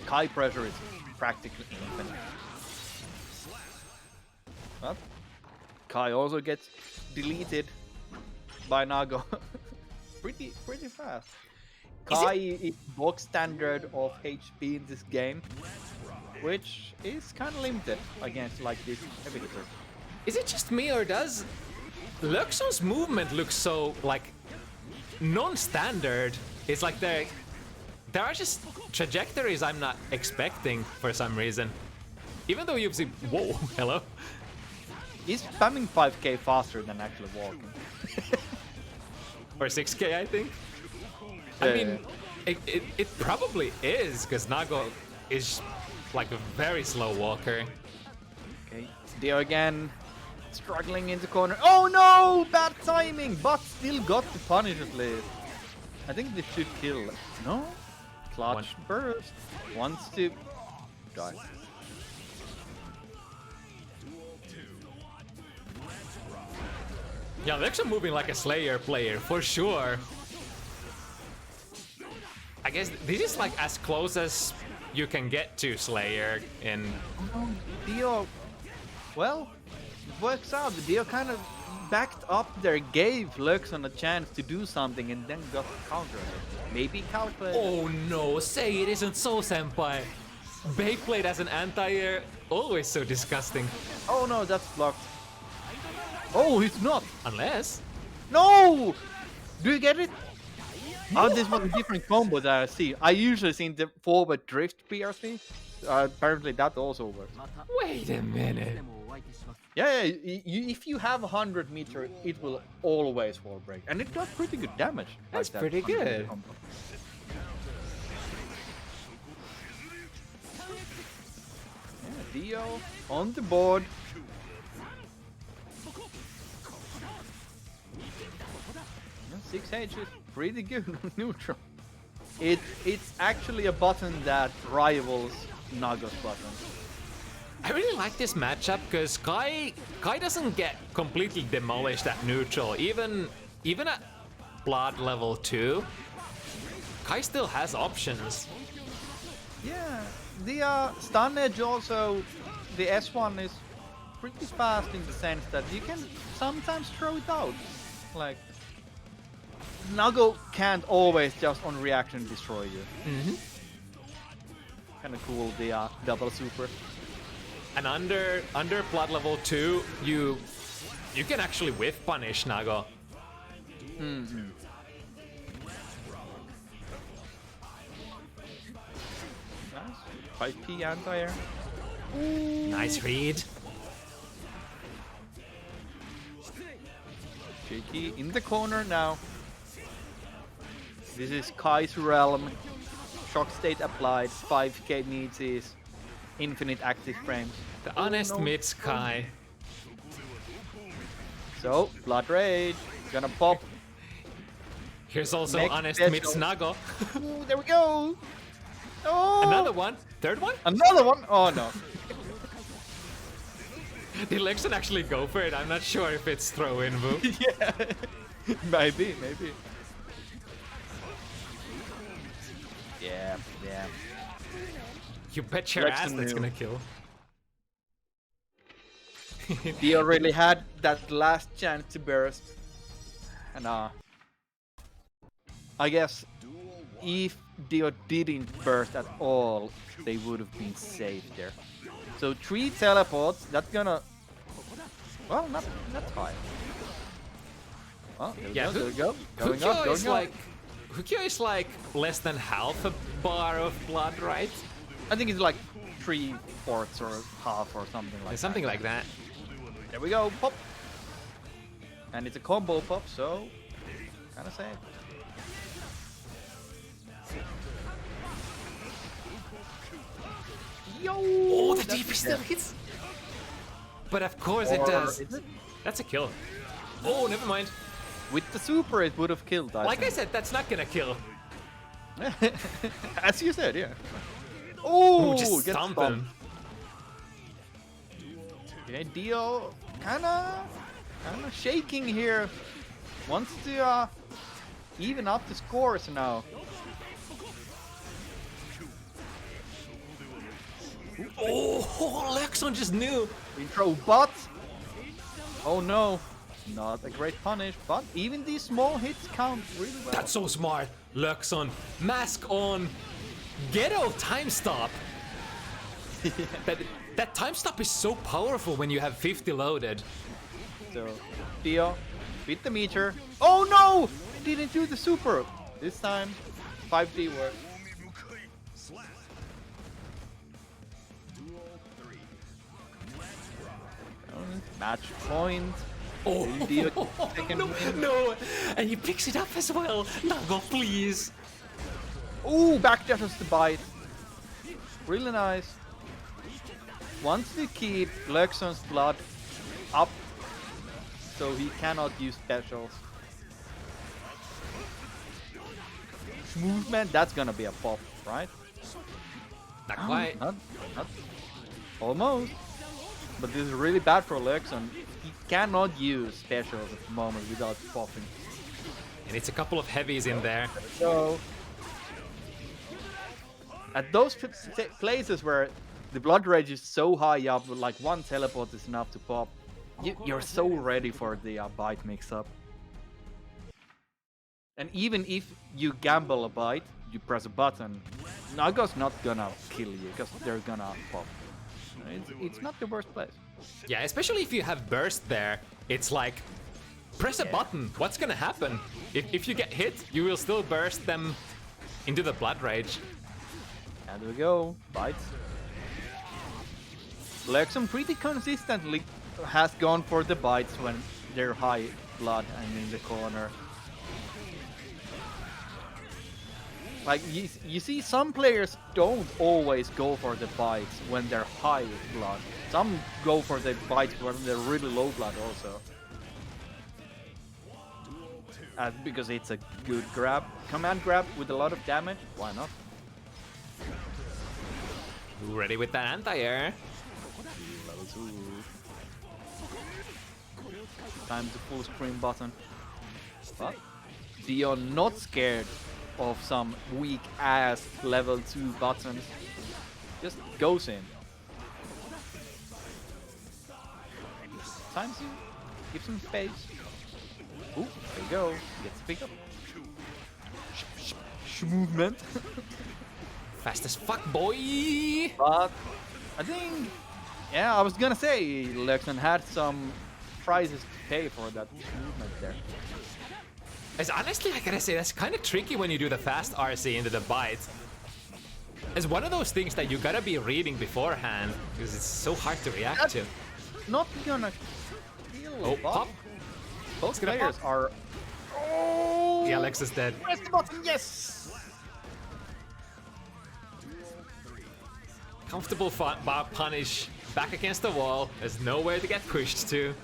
B: high pressure is practically infinite. But Kai also gets deleted by Nago pretty fast. Kai is box standard of HP in this game, which is kind of limited against like this heavy hitter.
A: Is it just me or does Loekksson's movement look so like non-standard? It's like there are just trajectories I'm not expecting for some reason. Even though you've seen, whoa, hello.
B: He's spamming 5k faster than actually walking.
A: Or 6k, I think. I mean, it probably is, because Nago is like a very slow walker.
B: Okay, Dio again, struggling in the corner. Oh no, bad timing, but still got the punish at least. I think this should kill. No? Clutch burst. Wants to die.
A: Yeah, Loekkson moving like a Slayer player, for sure. I guess this is like as close as you can get to Slayer in...
B: Dio, well, it works out. Dio kind of backed up there, gave Loekkson a chance to do something and then got countered. Maybe calculated.
A: Oh no, say it isn't so, senpai. Beyblade as an anti-air, always so disgusting.
B: Oh no, that's blocked. Oh, it's not.
A: Unless...
B: No! Do you get it? Oh, this was a different combo that I see. I usually see the forward drift PRC. Apparently that also works.
A: Wait a minute.
B: Yeah, if you have 100 meter, it will always wall break, and it does pretty good damage.
A: That's
B: that
A: pretty
B: 100
A: good.
B: combo. Yeah, Dio on the board. Yeah, 6H is pretty good on neutral. It's actually a button that rivals Nago's button.
A: I really like this matchup because Kai doesn't get completely demolished at neutral. Even at blood level 2, Kai still has options.
B: Yeah, the stun edge also, the S1 is pretty fast in the sense that you can sometimes throw it out. Like, Nago can't always just on reaction destroy you. Kinda cool, the double super.
A: And under blood level 2, you can actually whiff punish Nago.
B: Nice. 5p anti-air.
A: Nice read.
B: Shaky in the corner now. This is Kai's realm. Shock state applied. 5k needs is infinite active frames.
A: The honest mids Kai.
B: So, Blood Rage. Gonna pop.
A: Here's also
B: Next
A: honest
B: special.
A: mids Nago.
B: Ooh, there we go. Oh!
A: Another one. Third one?
B: Another one? Oh no.
A: Did Leekolas actually go for it? I'm not sure if it's throw-in move.
B: Yeah. Maybe. Yeah.
A: You bet your ass
B: Lerkuss
A: that's
B: knew.
A: gonna kill.
B: Dio really had that last chance to burst. And I guess if Dio didn't burst at all, they would have been safe there. So 3 teleports, that's gonna... Well, not high. Oh, there we go. Going up.
A: Hukyo is like less than half a bar of blood, right?
B: I think it's like 3/4 or half or something like
A: Something like that.
B: that. There we go, pop. And it's a combo pop, so kinda safe. Yo!
A: Oh, the
B: that's
A: DP
B: a
A: still
B: kill.
A: hits. But of course it
B: Or
A: does.
B: is it?
A: That's a kill. Oh, never mind.
B: With the super, it would have killed.
A: Like I
B: think.
A: said, that's not gonna kill.
B: As you said, yeah. Oh,
A: just
B: get
A: stomp
B: stomped.
A: him.
B: Okay, Dio kinda shaking here. Wants to even up the scores now.
A: Oh, Loekkson just knew.
B: Intro bot. Oh no. Not a great punish, but even these small hits count really well.
A: That's so smart. Loekkson, mask on. Ghetto time stop. That time stop is so powerful when you have 50 loaded.
B: So, Dio, beat the meter. Oh no! Didn't do the super. This time, 5D work. Match point.
A: Oh,
B: Dio second
A: no,
B: win.
A: no. And he picks it up as well. Nago, please.
B: Ooh, back dashes the bite. Really nice. Wants to keep Leekson's blood up so he cannot use specials. Movement, that's gonna be a pop, right?
A: Not quite.
B: Not almost. But this is really bad for Leekkson. He cannot use specials at the moment without popping.
A: And it's a couple of heavies in there.
B: So, at those places where the blood rage is so high up, like one teleport is enough to pop, you're so ready for the bite mix-up. And even if you gamble a bite, you press a button, Nago's not gonna kill you because they're gonna pop. It's not the worst place.
A: Yeah, especially if you have burst there. It's like Press a button. What's gonna happen? If you get hit, you will still burst them into the blood rage.
B: And there we go. Bites. Loekkson pretty consistently has gone for the bites when they're high blood and in the corner. Like, you see some players don't always go for the bites when they're high blood. Some go for the bites when they're really low blood also. Because it's a good grab. Command grab with a lot of damage, why not?
A: Ready with that anti-air.
B: Level 2. Time to full screen button. But Dio not scared of some weak ass level 2 buttons. Just goes in. Time to give some space. Ooh, there you go. Gets the pickup. Movement.
A: Fast as fuck, boy!
B: But I think, yeah, I was gonna say Loekkson had some prices to pay for that movement there.
A: As honestly, I gotta say, that's kind of tricky when you do the fast RC into the bite. It's one of those things that you gotta be reading beforehand, because it's so hard to react to.
B: Not gonna kill.
A: Oh, pop!
B: Both
A: gonna
B: players
A: pop.
B: are. Oh!
A: Yeah, Lex is dead.
B: Press the button, yes!
A: Comfortable punish back against the wall. There's nowhere to get pushed to.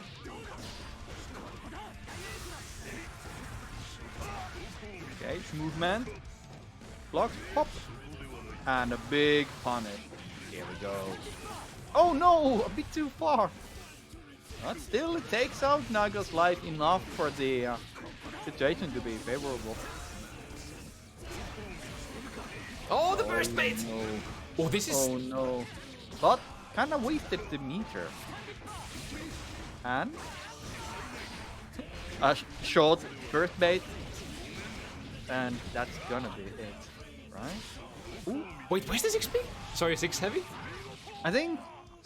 B: Okay, movement. Blocks, pop. And a big punish. Here we go. Oh no! A bit too far. But still, it takes out Naga's life enough for the situation to be favorable.
A: Oh, the burst bait!
B: No.
A: Oh, this is...
B: Oh no. But kinda wasted the meter. And a short burst bait. And that's gonna be it, right? Ooh.
A: Wait, where's this XP? Sorry, 6 heavy?
B: I think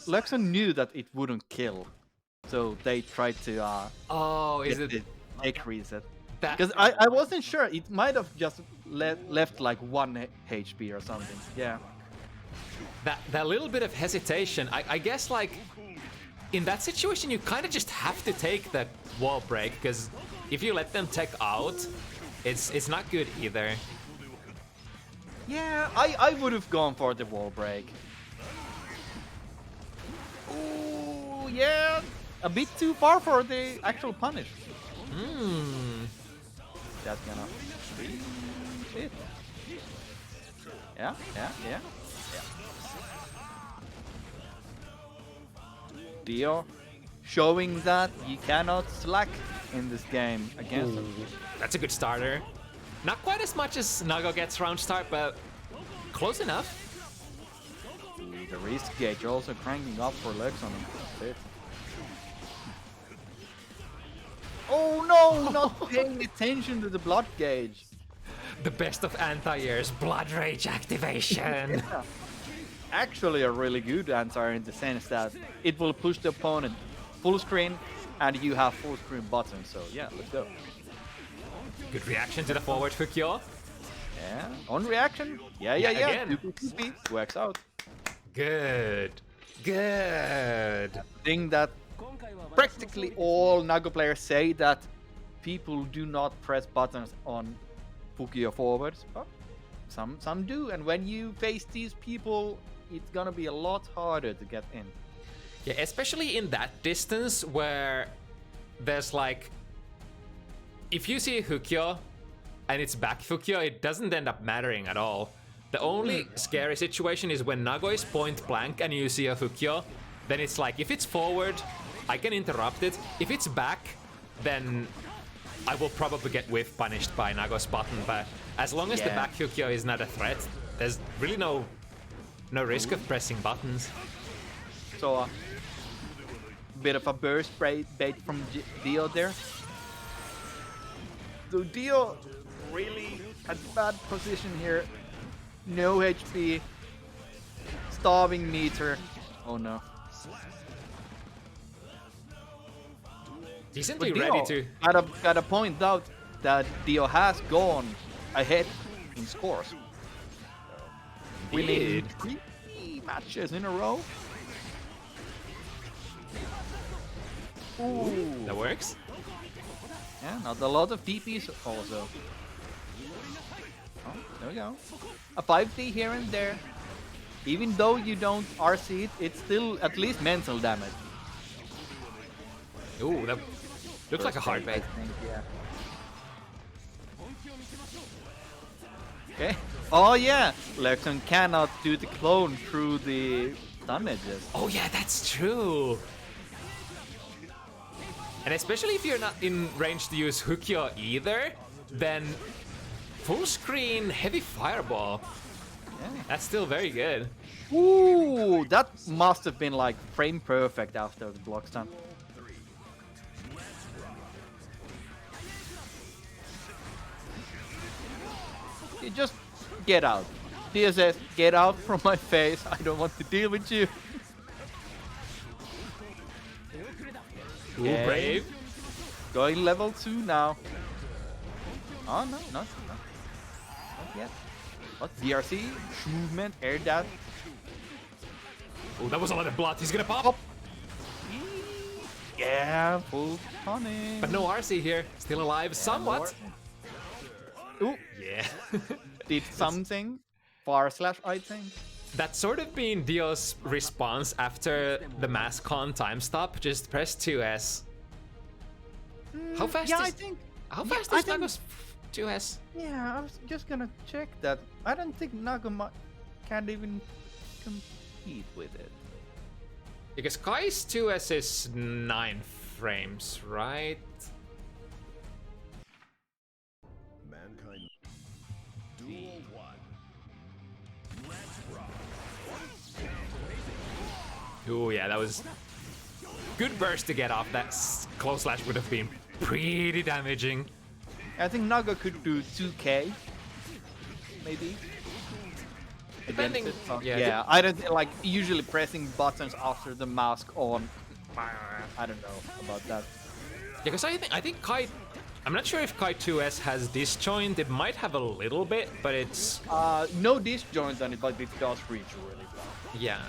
B: Loekkson knew that it wouldn't kill. So they tried to
A: Oh, is
B: get
A: it
B: the decrease it.
A: that?
B: Because I wasn't sure. It might have just left like 1 HP or something. Yeah.
A: That little bit of hesitation, I guess, like, in that situation, you kind of just have to take the wall break, because if you let them tech out, it's not good either.
B: Yeah, I would have gone for the wall break. Ooh, yeah. A bit too far for the actual punish. That's gonna be it. Yeah. Dio showing that you cannot slack in this game against him.
A: That's a good starter. Not quite as much as Nago gets round start, but close enough.
B: The risk gauge also cranking up for Loekkson. Oh no, not paying attention to the blood gauge.
A: The best of anti-airs, blood rage activation.
B: Yeah. Actually a really good answer in the sense that it will push the opponent full screen and you have full screen buttons, so yeah, let's go.
A: Good reaction to the forward Fukyo.
B: Yeah, on reaction. Yeah.
A: Again.
B: 2p works out.
A: Good.
B: Thing that practically all Nago players say that people do not press buttons on Fukyo forwards, but some do, and when you face these people, it's gonna be a lot harder to get in.
A: Yeah, especially in that distance where there's like, if you see a Fukyo and it's back Fukyo, it doesn't end up mattering at all. The only scary situation is when Nago is point blank and you see a Fukyo, then it's like, if it's forward, I can interrupt it. If it's back, then I will probably get whiff punished by Nago's button, but as long as the back Fukyo is not a threat, there's really no risk of pressing buttons.
B: So a bit of a burst bait from Dio there. So Dio really had bad position here. No HP. Starving meter. Oh no.
A: Decently
B: But
A: ready
B: Dio,
A: to.
B: gotta point out that Dio has gone ahead in scores. Winning
A: Indeed.
B: 3 matches in a row. Ooh.
A: That works.
B: Yeah, not a lot of TPs also. Oh, there we go. A 5D here and there. Even though you don't RC it, it's still at least mental damage.
A: Ooh, that looks like a hard
B: First
A: bait.
B: I think, yeah. Okay. Oh yeah, Lerkuss cannot do the clone through the damages.
A: Oh yeah, that's true. And especially if you're not in range to use Hukyo either, then full screen heavy fireball.
B: Yeah.
A: That's still very good.
B: Ooh, that must have been like frame perfect after the block stun. You just get out. DSS, get out from my face. I don't want to deal with you.
A: Ooh,
B: Okay.
A: brave.
B: Going level 2 now. Oh no, not yet. What? DRC, movement, air dash.
A: Ooh, that was a lot of blood. He's gonna pop.
B: Pop. Yeah, full punish.
A: But no RC here. Still alive somewhat.
B: Ooh,
A: Yeah.
B: did something. / I think.
A: That's sort of been Dio's response after the Mascon time stop. Just press 2S. How fast
B: Yeah,
A: is...
B: I think.
A: How
B: yeah,
A: fast
B: I
A: is
B: think-
A: Nago's 2S?
B: Yeah, I was just gonna check that. I don't think Nagama can't even compete with it.
A: Because Kai's 2S is 9 frames, right?
D: Mankind. Duel 1. Let's rock.
A: Ooh, yeah, that was good burst to get off. That close slash would have been pretty damaging.
B: I think Naga could do 2K, maybe.
A: Depending-
B: Against it. So,
A: yeah,
B: yeah. I don't like usually pressing buttons after the mask on. I don't know about that.
A: Yeah, because I think Kai... I'm not sure if Kai 2S has disjoint. It might have a little bit, but it's...
B: No disjoints on it, but it does reach really far.
A: Yeah.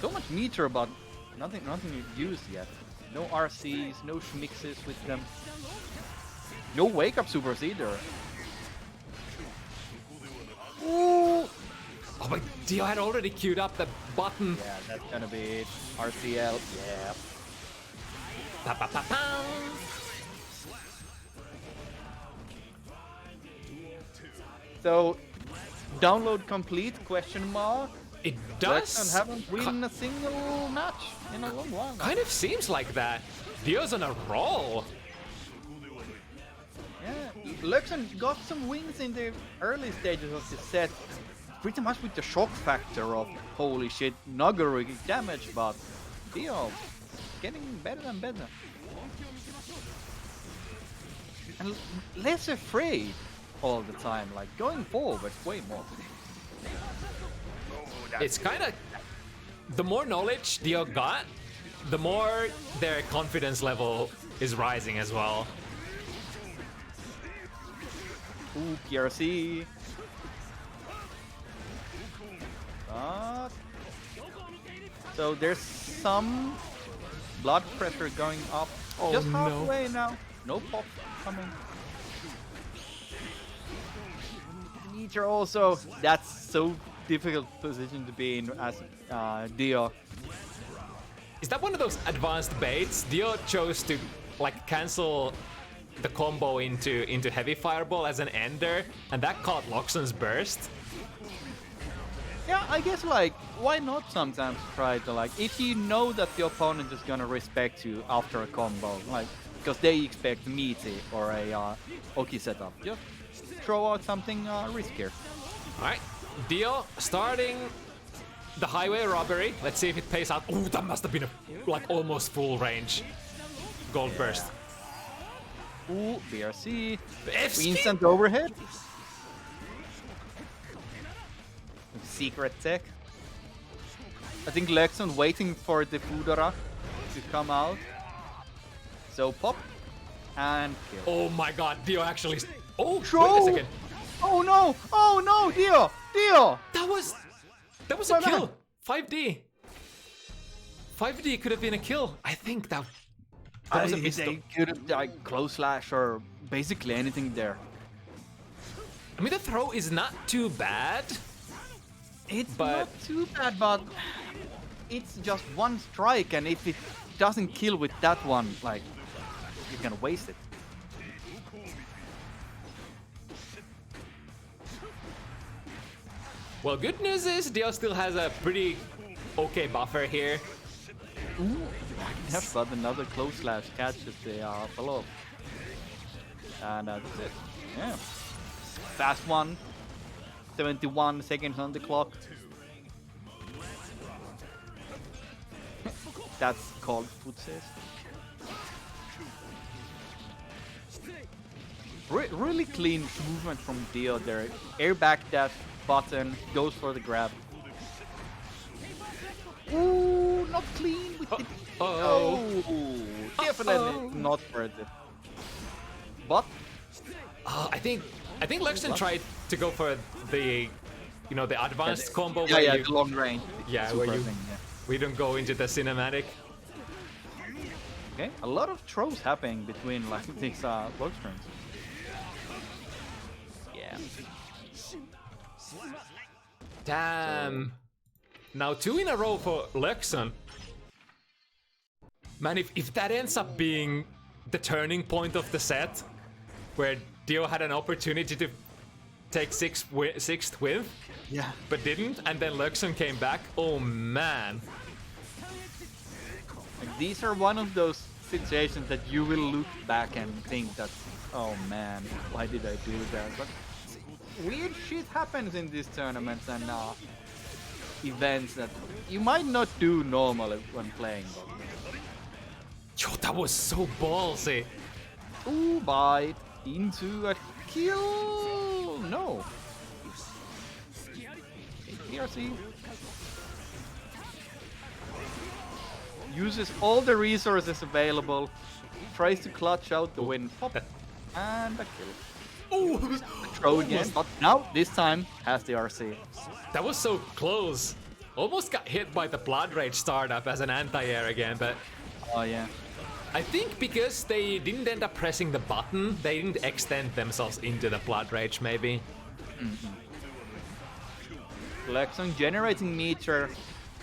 B: So much meter, but nothing used yet. No RCs, no schmixes with them. No wake up supers either. Ooh.
A: Oh, but Dio had already queued up the button.
B: Yeah, that's gonna be it. RCL. Yeah.
A: Pa, pa, pa, pa.
B: So, download complete? Question mark.
A: It
B: Loekkson
A: does...
B: haven't won a single match in a long while. now.
A: Kind of seems like that. Dio's on a roll.
B: Yeah, Loekkson got some wins in the early stages of the set, pretty much with the shock factor of holy shit, Nagaru damage, but Dio getting better and better. And less afraid all the time, like going forward way more.
A: It's kind of... The more knowledge Dio got, the more their confidence level is rising as well.
B: Ooh, PRC. So there's some blood pressure going up.
A: Oh,
B: Just
A: no.
B: halfway now. No pop coming. Meter also. That's so difficult position to be in as Dio.
A: Is that one of those advanced baits? Dio chose to like cancel the combo into heavy fireball as an ender, and that caught Loekksson's burst.
B: Yeah, I guess like why not sometimes try to like if you know that the opponent is gonna respect you after a combo, like because they expect meaty or a Oki setup. Just throw out something riskier.
A: Alright, Dio starting the highway robbery. Let's see if it pays out. Oh, that must have been a like almost full range gold burst.
B: Ooh, BRC.
A: FC?
B: Instant overhead. Secret tech. I think Loekkson waiting for the Fudora to come out. So pop and kill.
A: Oh my god, Dio actually. Oh,
B: Show!
A: wait a second.
B: Oh no! Oh no, Dio! Dio!
A: That was a
B: My
A: kill.
B: man.
A: 5D. 5D could have been a kill. I think that was a missed.
B: They could have like close slash or basically anything there.
A: I mean, the throw is not too bad.
B: It's
A: But-
B: not too bad, but it's just one strike, and if it doesn't kill with that one, like, you're gonna waste it.
A: Well, good news is Dio still has a pretty okay buffer here.
B: Yes, but another close slash catches the follow-up. And that's it. Yeah. Fast one. 71 seconds on the clock. That's called footses. Really clean movement from Dio there. Air back that button, goes for the grab. Ooh, not clean with the...
A: Oh.
B: Definitely not worth it. But
A: I think Loekkson tried to go for the, the advanced combo
B: yeah,
A: where
B: yeah,
A: you,
B: the long range.
A: yeah,
B: Super
A: where you,
B: thing, yeah.
A: we don't go into the cinematic.
B: Okay, a lot of throws happening between like these Loekksons. Yeah.
A: Damn. Now 2 in a row for Loekkson. Man, if that ends up being the turning point of the set, where Dio had an opportunity to take sixth win,
B: Yeah.
A: but didn't, and then Loekkson came back, oh man.
B: Like, these are one of those situations that you will look back and think that, oh man, why did I do that? But weird shit happens in these tournaments and events that you might not do normally when playing.
A: Yo, that was so ballsy.
B: Ooh, bite into a kill. No. PRC uses all the resources available, tries to clutch out the win, pop, and a kill.
A: Oh,
B: Throw again, but now this time has the RC.
A: that was so close. Almost got hit by the Blood Rage startup as an anti-air again, but
B: Oh yeah.
A: I think because they didn't end up pressing the button, they didn't extend themselves into the Blood Rage, maybe.
B: Loekkson generating meter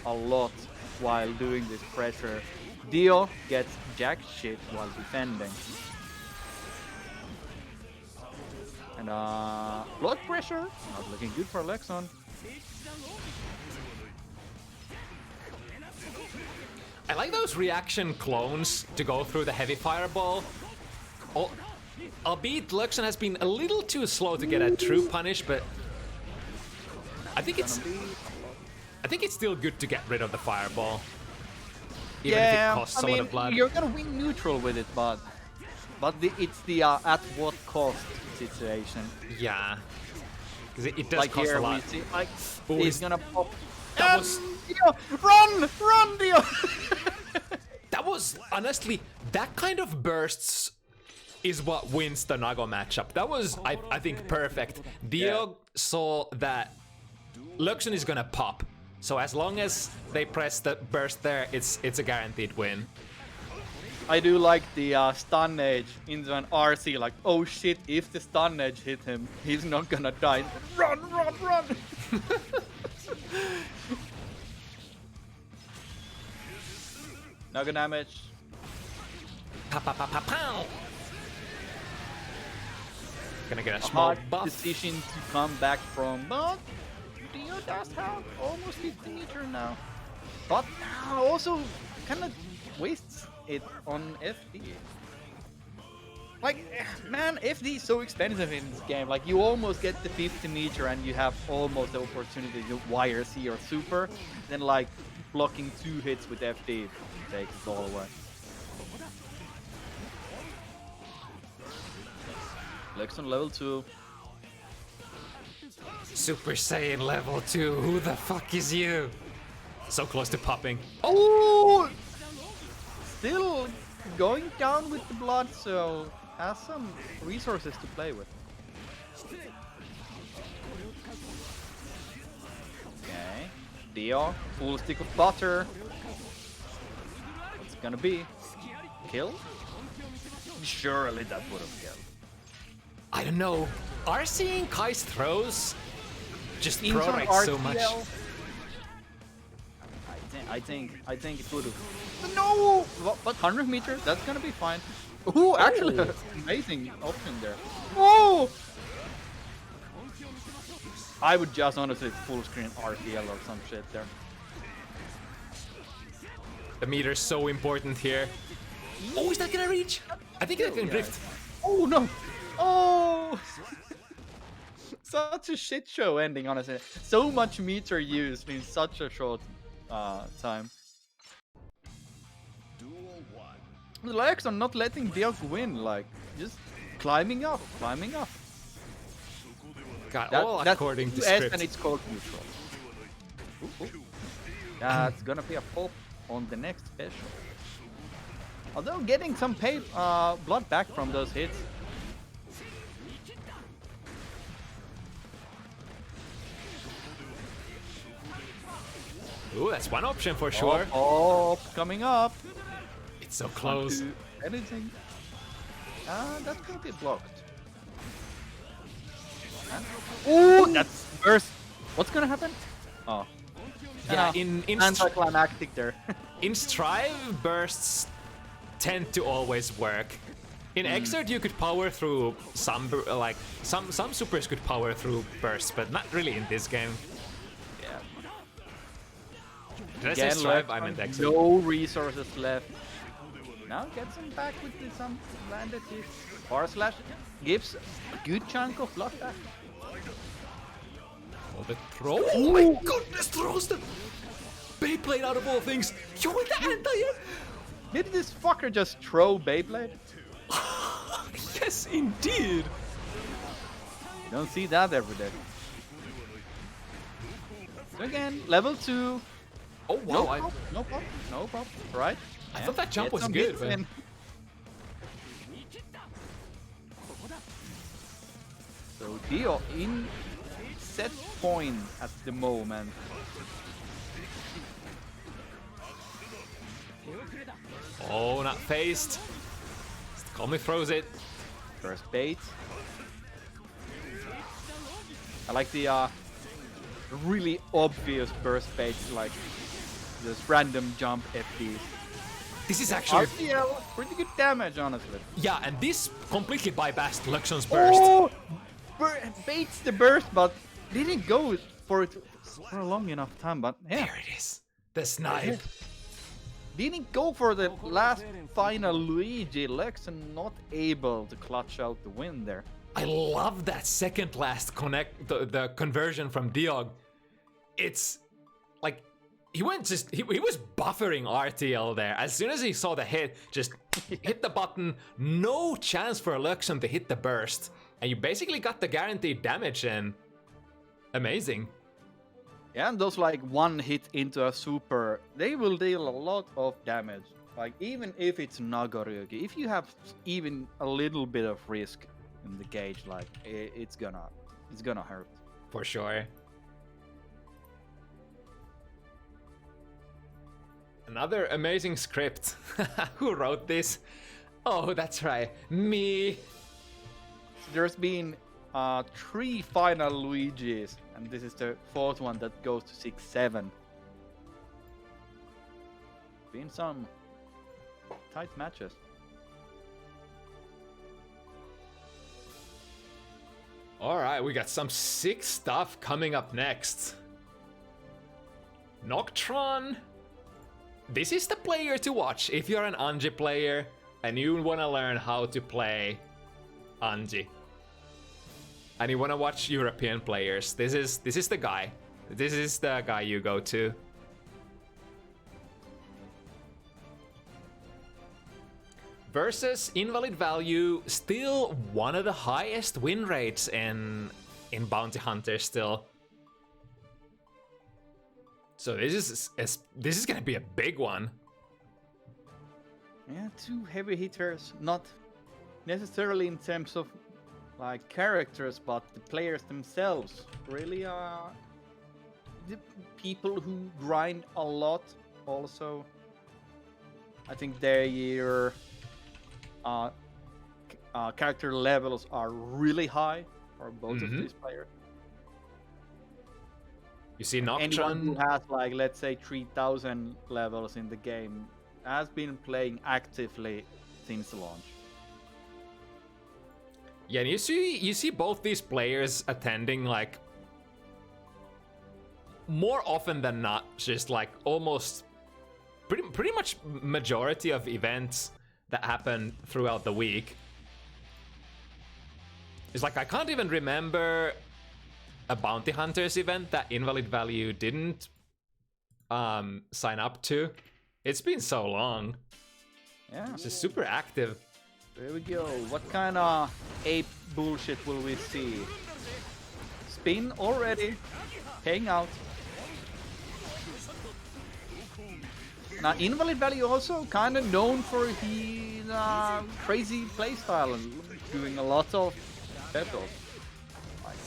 B: a lot while doing this pressure. Dio gets jack shit while defending. And blood pressure, not looking good for Loekkson.
A: I like those reaction clones to go through the heavy fireball. Albeit Loekkson has been a little too slow to get a true punish, but I think it's still good to get rid of the fireball. Even if it costs some of the blood.
B: You're gonna win neutral with it, but it's the at what cost situation.
A: Yeah. Because it does
B: Like
A: cost
B: here
A: a lot.
B: we see, like
A: Ooh,
B: he's gonna pop.
A: That was-
B: Dio, run, Dio!
A: That was, honestly, that kind of bursts is what wins the Nago matchup. That was, I think, perfect. Dio saw that Loekkson is gonna pop. So as long as they press the burst there, it's a guaranteed win.
B: I do like the stun edge into an RC, like, oh shit, if the stun edge hit him, he's not gonna die. Run! Naga damage.
A: Pa pa pa pa pow! Gonna get a small
B: Hard
A: buff.
B: decision to come back from, but Dio does have almost 50 meter now. But also kind of wastes it on FD. Like, man, FD is so expensive in this game. Like, you almost get the 50 meter and you have almost the opportunity to YRC or super. Then, like, blocking 2 hits with FD takes it all away. Loekkson level 2.
A: Super Saiyan level 2, who the fuck is you? So close to popping.
B: Oh! still going down with the blood, so has some resources to play with. Okay, Dio, full stick of butter. What's it gonna be? Kill? Surely that would have killed.
A: I don't know. Are seeing Kai's throws just
B: Into an
A: pro so much?
B: RTL? I think it would have. No! But 100 meters, that's gonna be fine. Ooh, actually, amazing option there. Oh! I would just honestly full screen RTL or some shit there.
A: The meter's so important here. Oh, is that gonna reach? I think it can drift.
B: Oh no! Oh! Such a shit show ending, honestly. So much meter used in such a short time.
D: Duel 1.
B: The Loekkson not letting DioGGu win, like just climbing up.
A: God, all according to
B: US
A: script.
B: and it's called neutral. Ooh. That's gonna be a pop on the next special. Although getting some blood back from those hits.
A: Ooh, that's one option for sure.
B: Oh, coming up.
A: It's so close.
B: Anything? That's gonna be blocked. Ooh, that's burst. What's gonna happen? Oh.
A: Yeah, in
B: anticlimactic there.
A: in Strive, bursts tend to always work. In Exert, you could power through some supers could power through bursts, but not really in this game.
B: Yeah.
A: Did I say Strive? I meant Exert.
B: No resources left. Now gets him back with some landed hits. Power slash gives a good chunk of blood back.
A: Oh, the throw! Oh my goodness, throws the Beyblade out of all things. You with the anti-air?
B: Did this fucker just throw Beyblade?
A: Yes, indeed.
B: Don't see that every day. So again, level 2.
A: Oh wow!
B: No pop. Right?
A: I thought that jump was good, man.
B: So Dio in set point at the moment.
A: Oh, not phased. Calmly throws it.
B: First bait. I like the really obvious burst baits, like this random jump FD.
A: This is actually
B: RTL, pretty good damage, honestly.
A: yeah, and this completely bypassed Loekksson's burst.
B: Oh! Baits the burst, but didn't go for it for a long enough time. But yeah,
A: There it is. The snipe.
B: didn't go for the last final Luigi. Loekkson not able to clutch out the win there.
A: I love that second last the conversion from DioGGu. It's like he was buffering RTL there. As soon as he saw the hit, just hit the button. No chance for Loekkson to hit the burst. And you basically got the guaranteed damage in. Amazing.
B: Yeah, and those like one hit into a super, they will deal a lot of damage. Like even if it's Nagoriyuki, if you have even a little bit of risk in the gauge, like it's gonna hurt.
A: For sure. Another amazing script. Who wrote this? Oh, that's right. Me.
B: There's been 3 final Luigis, and this is the 4th one that goes to 6-7. Been some tight matches.
A: Alright, we got some sick stuff coming up next. Noktron. This is the player to watch if you're an Anji player and you want to learn how to play Anji. And you want to watch European players. This is the guy. This is the guy you go to. Versus invalidvalue, still one of the highest win rates in Bounty Hunter still. So this is gonna be a big one.
B: Yeah, two heavy hitters, not necessarily in terms of like characters, but the players themselves really are the people who grind a lot. Also, I think their character levels are really high for both of these players.
A: You see
B: Anyone who
A: Noktron.
B: has like, let's say, 3,000 levels in the game has been playing actively since launch.
A: Yeah, and you see both these players attending like more often than not, just like almost pretty much majority of events that happen throughout the week. It's like I can't even remember a bounty hunters event that invalidvalue didn't sign up to. It's been so long.
B: Yeah.
A: It's just super active.
B: There we go. What kind of ape bullshit will we see? Spin already. Paying out. Now, invalidvalue also kind of known for his crazy playstyle and doing a lot of battles.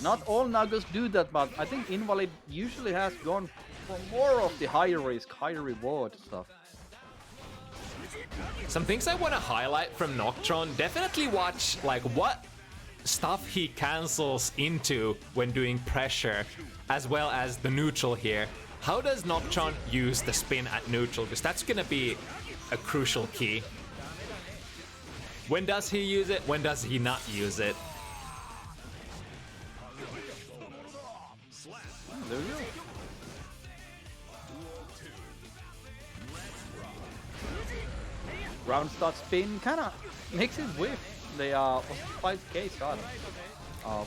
B: Not all Nagos do that, but I think Invalid usually has gone for more of the high risk, high reward stuff.
A: Some things I want to highlight from Noktron, definitely watch like what stuff he cancels into when doing pressure, as well as the neutral here. How does Noktron use the spin at neutral? Because that's gonna be a crucial key. When does he use it? When does he not use it?
B: There we go. Round start spin kind of makes it whiff. They are 5k shot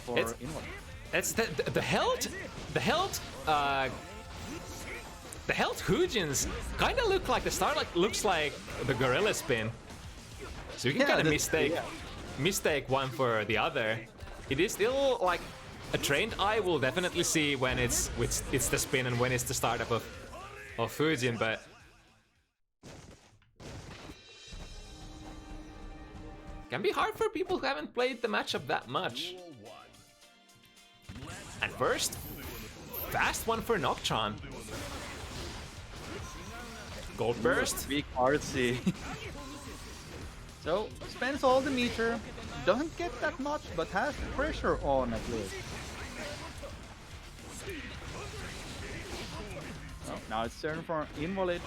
B: for
A: It's-
B: Invalid.
A: It's the held Hujins kind of look like the start looks like the gorilla spin. So you can
B: Yeah,
A: kind of
B: that's-
A: mistake one for the other. It is still like a trained eye will definitely see when it's the spin and when it's the startup of Fujin, but can be hard for people who haven't played the matchup that much. At first, fast one for Noktron. Gold burst.
B: Big artsy. So spends all the meter, doesn't get that much, but has pressure on at least. Oh, now it's turn for Invalid.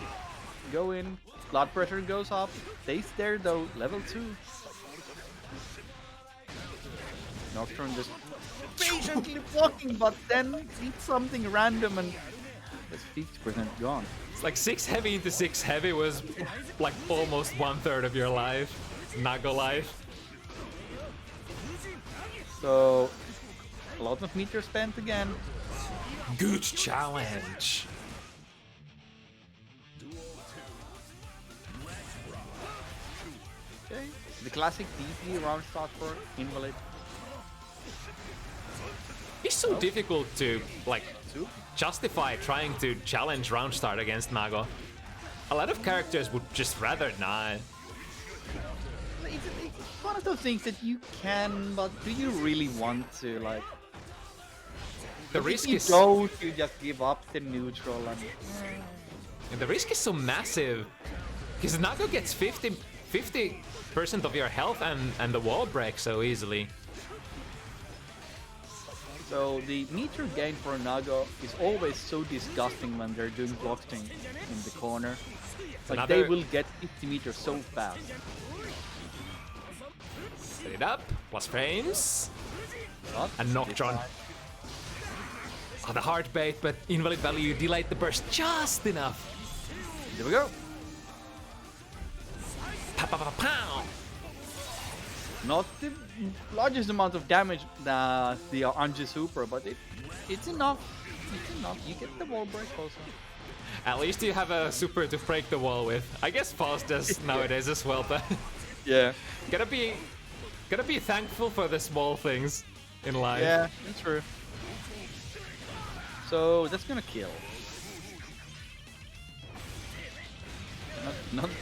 B: Go in, blood pressure goes up, stays there though, level 2. Noktron just patiently walking, but then eats something random and it's 50% gone.
A: It's like 6 heavy into 6 heavy was like almost 1/3 of your life. Nago life.
B: So a lot of meter spent again.
A: Good challenge.
B: Okay. The classic DP round start for Invalid.
A: It's so difficult to like justify trying to challenge round start against Nago. A lot of characters would just rather not.
B: It's one of those things that you can, but do you really want to? Like,
A: The
B: if
A: risk
B: you
A: is
B: don't, you just give up the neutral and
A: the risk is so massive because Nago gets 50% of your health and the wall breaks so easily.
B: so the meter gain for Nago is always so disgusting when they're doing blockchain in the corner. Like they
A: Another-
B: will get 50 meters so fast.
A: Set it up, plus frames,
B: But
A: and Noktron. Oh, the hard bait, but invalidvalue delayed the burst just enough.
B: there we go.
A: Pow, pow, pow, pow.
B: Not the largest amount of damage that the Anji Super, but it's enough. It's enough. You get the wall break also.
A: At least you have a super to break the wall with. I guess Faust does nowadays as well, but
B: Yeah.
A: gotta be thankful for the small things in life.
B: Yeah, that's true. So that's gonna kill.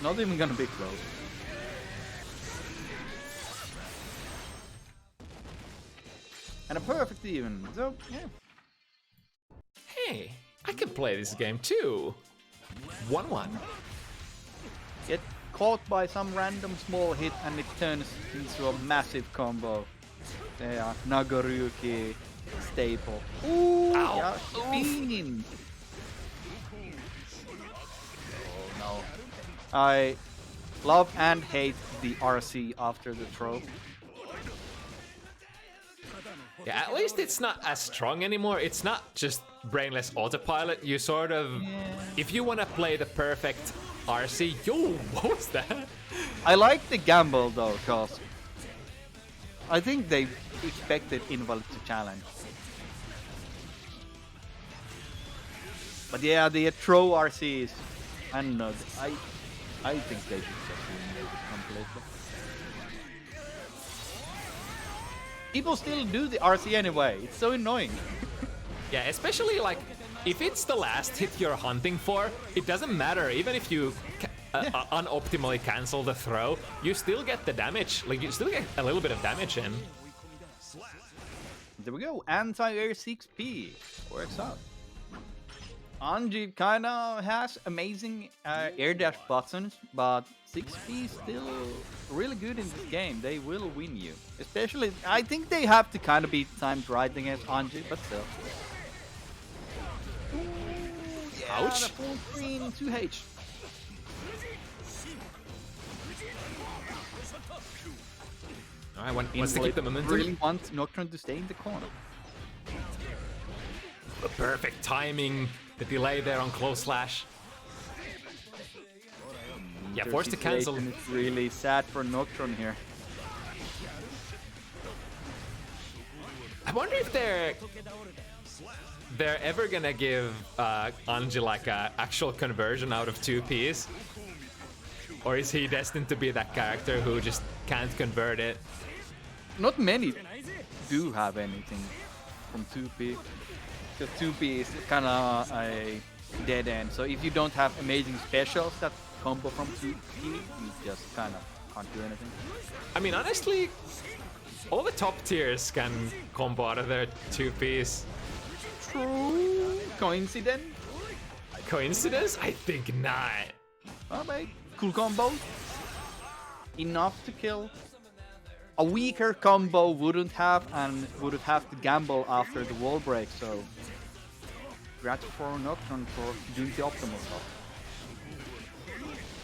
B: Not even gonna be close. And a perfect even. So, yeah.
A: Hey, I can play this game too. 1-1.
B: Get caught by some random small hit and it turns into a massive combo. Yeah, Nagaruki staple. Ooh,
A: Ow.
B: yeah, spin. Oh no. I love and hate the RC after the throw.
A: Yeah, at least it's not as strong anymore. It's not just brainless autopilot. You sort of, if you want to play the perfect RC, yo, what was that?
B: I like the gamble though, cause I think they expected Invalid to challenge. But yeah, the throw RCs, I don't know. I think they should just remove it completely. People still do the RC anyway. It's so annoying.
A: Yeah, especially like if it's the last hit you're hunting for, it doesn't matter. Even if you unoptimally cancel the throw, you still get the damage. Like you still get a little bit of damage in.
B: There we go. Anti-air 6P works out. Anji kinda has amazing air dash buttons, but 6P is still really good in this game. They will win you. Especially, I think they have to kind of be timed right against Anji, but still. Ooh, yeah,
A: Ouch.
B: the full screen 2H.
A: Alright, wants to keep the momentum.
B: Really want Noktron to stay in the corner.
A: The perfect timing, the delay there on close slash. Yeah,
B: Their
A: forced to cancel.
B: situation is really sad for Noktron here.
A: I wonder if they're ever gonna give Anji like a actual conversion out of 2Ps, or is he destined to be that character who just can't convert it?
B: Not many do have anything from 2P. Because 2P is kind of a dead end. So if you don't have amazing specials that combo from 2P, you just kind of can't do anything.
A: I mean, honestly, all the top tiers can combo out of their 2Ps.
B: True. Coincidence?
A: Coincidence? I think not.
B: Alright. Cool combo. Enough to kill. A weaker combo wouldn't have and would have to gamble after the wall break, so congrats for Noktron for doing the optimal stuff.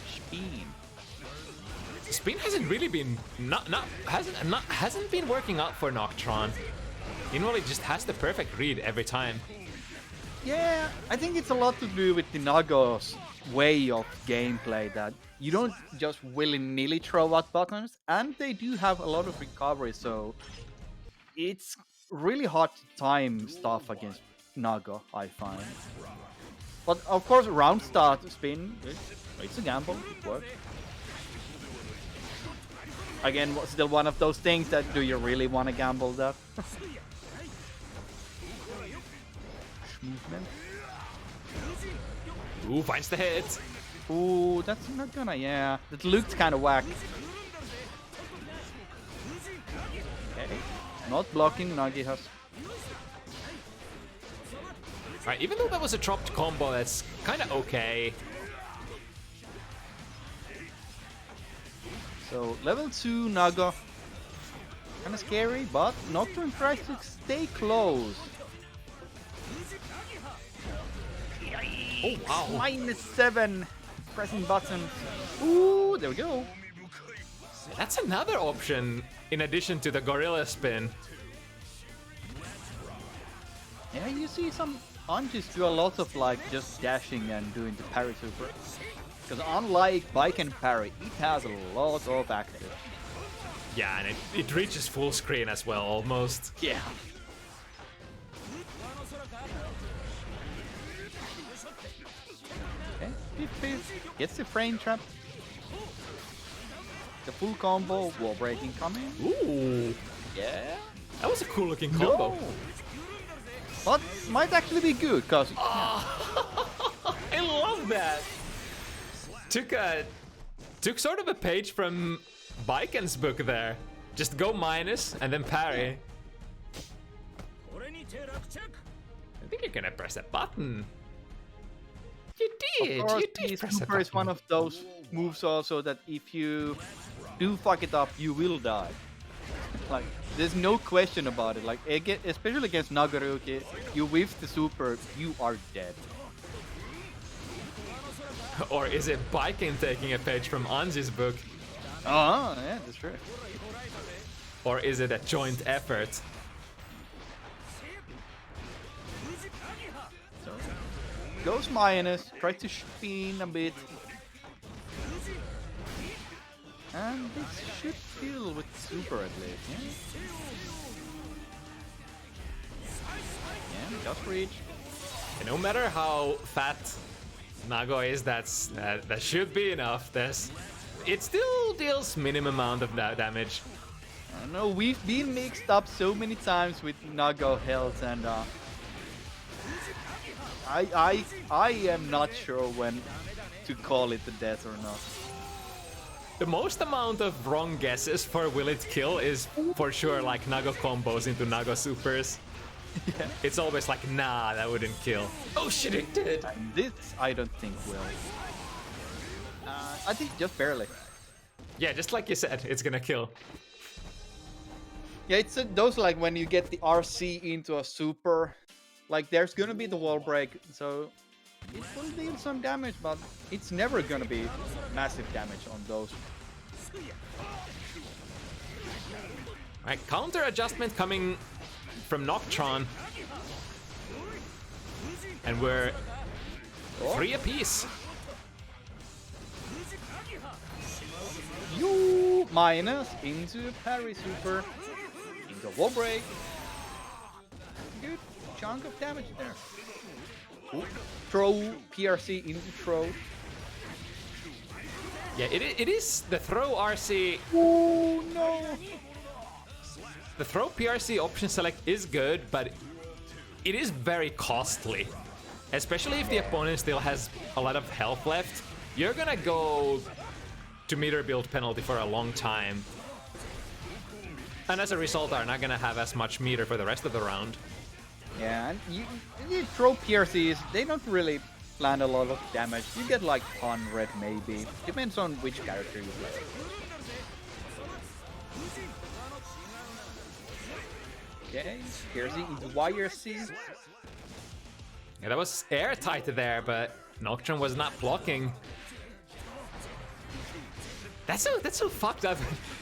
B: Spin.
A: Spin hasn't really been hasn't been working out for Noktron. Invalid just has the perfect read every time.
B: Yeah, I think it's a lot to do with the Nago's way of gameplay that you don't just willy-nilly throw out buttons, and they do have a lot of recovery, so it's really hard to time stuff against Nago, I find. But of course, round start spin, it's a gamble, it works. Again, still one of those things that do you really want to gamble that? Movement.
A: Ooh, finds the hit.
B: Ooh, that's not gonna, yeah. That looked kind of whack. Okay. Not blocking, Nagi has.
A: Alright, even though that was a dropped combo, that's kind of okay.
B: So, level 2 Naga. Kind of scary, but Noktron tries to stay close.
A: Oh, wow.
B: -7 pressing button. Ooh, there we go.
A: That's another option in addition to the gorilla spin.
B: Yeah, you see some Anjis do a lot of like just dashing and doing the parry super. Because unlike Bike and Parry, it has a lot of active.
A: Yeah, and it reaches full screen as well, almost.
B: Yeah. Okay, gets the frame trap. The full combo, wall breaking coming.
A: Ooh,
B: Yeah.
A: that was a cool looking combo.
B: No. But might actually be good, cause
A: I love that. Took sort of a page from Biken's book there. Just go minus and then parry. think you're gonna press a button. You did.
B: Of course,
A: You
B: the
A: did press a
B: super is
A: button.
B: one of those moves also that if you do fuck it up, you will die. Like, there's no question about it. Like, especially against Nagaruki, you whiff the super, you are dead.
A: Or is it Baiken taking a page from Anji's book?
B: Oh, yeah, that's true.
A: Or is it a joint effort?
B: So, goes minus, tries to spin a bit. And this should kill with super at least, yeah? Yeah, just reach.
A: And no matter how fat Nago is, that should be enough. It still deals minimum amount of damage.
B: I don't know, we've been mixed up so many times with Nago health, and I am not sure when to call it the death or not.
A: The most amount of wrong guesses for will it kill is for sure like Nago combos into Nago supers.
B: Yeah.
A: It's always like, nah, that wouldn't kill. Oh shit, it did!
B: And this I don't think will. I think just barely.
A: Yeah, just like you said, it's gonna kill.
B: Yeah, it's those like when you get the RC into a super, like there's gonna be the wall break, so it will deal some damage, but it's never gonna be massive damage on those.
A: Right, counter adjustment coming from Noktron. And we're 3 apiece.
B: You minus into parry super, into wall break. Good chunk of damage there. Ooh. Throw PRC into throw.
A: Yeah, it is the throw RC.
B: Oh no!
A: The throw PRC option select is good, but it is very costly. Especially if the opponent still has a lot of health left. You're gonna go to meter build penalty for a long time. And as a result are not gonna have as much meter for the rest of the round.
B: Yeah, and you throw PRCs, they don't really land a lot of damage. You get like 100 maybe. Depends on which character you play. Okay, PRC into YRC.
A: Yeah, that was airtight there, but Noktron was not blocking. That's so fucked up.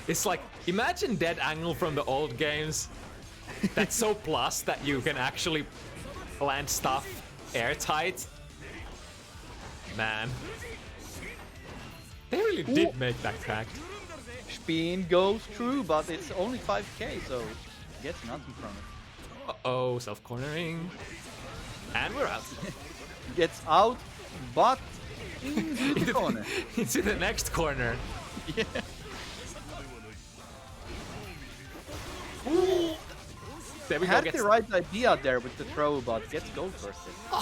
A: It's like, imagine dead angle from the old games. That's so plus that you can actually land stuff airtight. Man. They really did make that cracked.
B: Spin goes through, but it's only 5k, so gets nothing from it.
A: Uh-oh, self-cornering. And we're out.
B: Gets out, but into the corner.
A: Into the next corner.
B: Yeah.
A: There we go.
B: Had the right idea there with the throw, but gets gold first.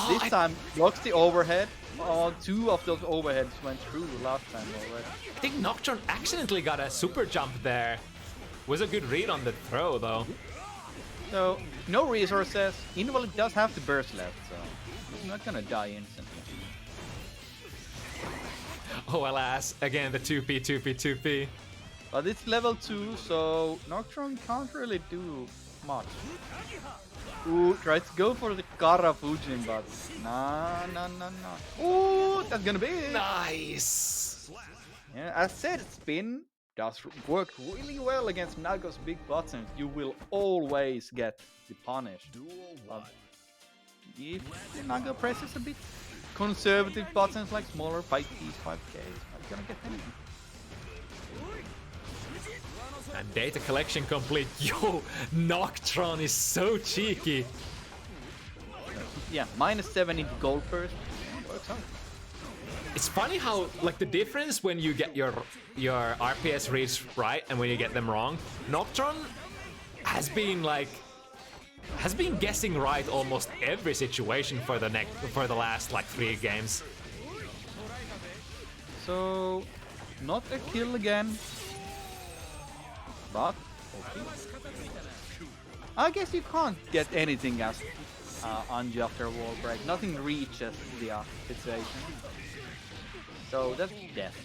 B: This time blocks the overhead. Oh, 2 of those overheads went through last time already.
A: I think Noktron accidentally got a super jump there. Was a good read on the throw though.
B: So, no resources. Invalid does have the burst left, so he's not gonna die instantly.
A: Oh alas, again the 2p, 2p, 2p.
B: But it's level 2, so Noktron can't really do much. Ooh, tries to go for the Kara Fujin, but nah. Ooh, that's gonna be it.
A: Nice!
B: Yeah, as said, spin does work really well against Nago's big buttons. You will always get the punish. But if the Nago presses a bit conservative buttons like smaller 5Ps, 5Ks, not gonna get anything.
A: And data collection complete. Yo, Noktron is so cheeky.
B: Yeah, -7 into gold first. Yeah, works out.
A: It's funny how like the difference when you get your RPS reads right and when you get them wrong. Noktron has been guessing right almost every situation for the last like 3 games.
B: So, not a kill again. But okay. I guess you can't get anything as Anji after a wall break. Nothing reaches the situation. So that's death.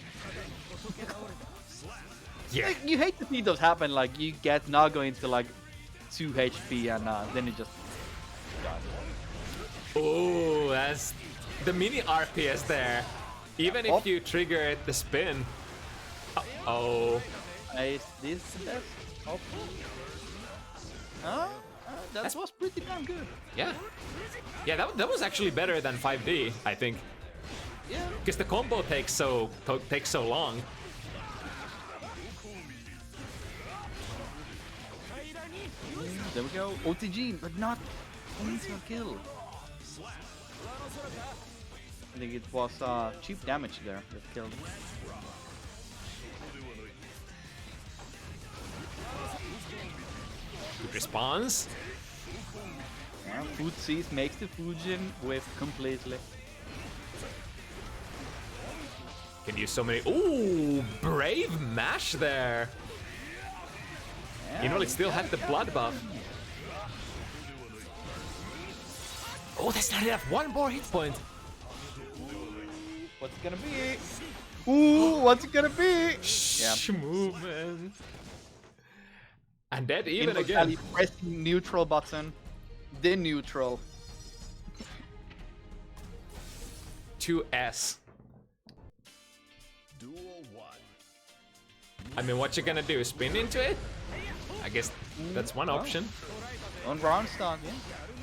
A: Yeah.
B: Like, you hate to see those happen, like you get Nago into like 2 HP and then you just...
A: Oh, that's the mini RPS there. Even if you trigger the spin. Oh.
B: Is this the best option? That was pretty damn good.
A: Yeah. Yeah, that was actually better than 5D, I think.
B: Yeah.
A: Because the combo takes so long.
B: There we go. OTG, but not into a kill. I think it was cheap damage there that killed.
A: Good response.
B: Yeah, Food Seize makes the Fujin whiff completely.
A: Can use so many. Ooh, brave mash there.
B: Yeah,
A: You know, it still had the blood buff. Oh, that's not enough. One more hit point.
B: what's it gonna be? Ooh, what's it gonna be?
A: Shh, movement. And dead even
B: Invalid
A: again.
B: value, pressing neutral button. The neutral.
A: 2S.
D: Duel 1.
A: I mean, what you gonna do? Spin into it? I guess that's one option.
B: On round start, yeah.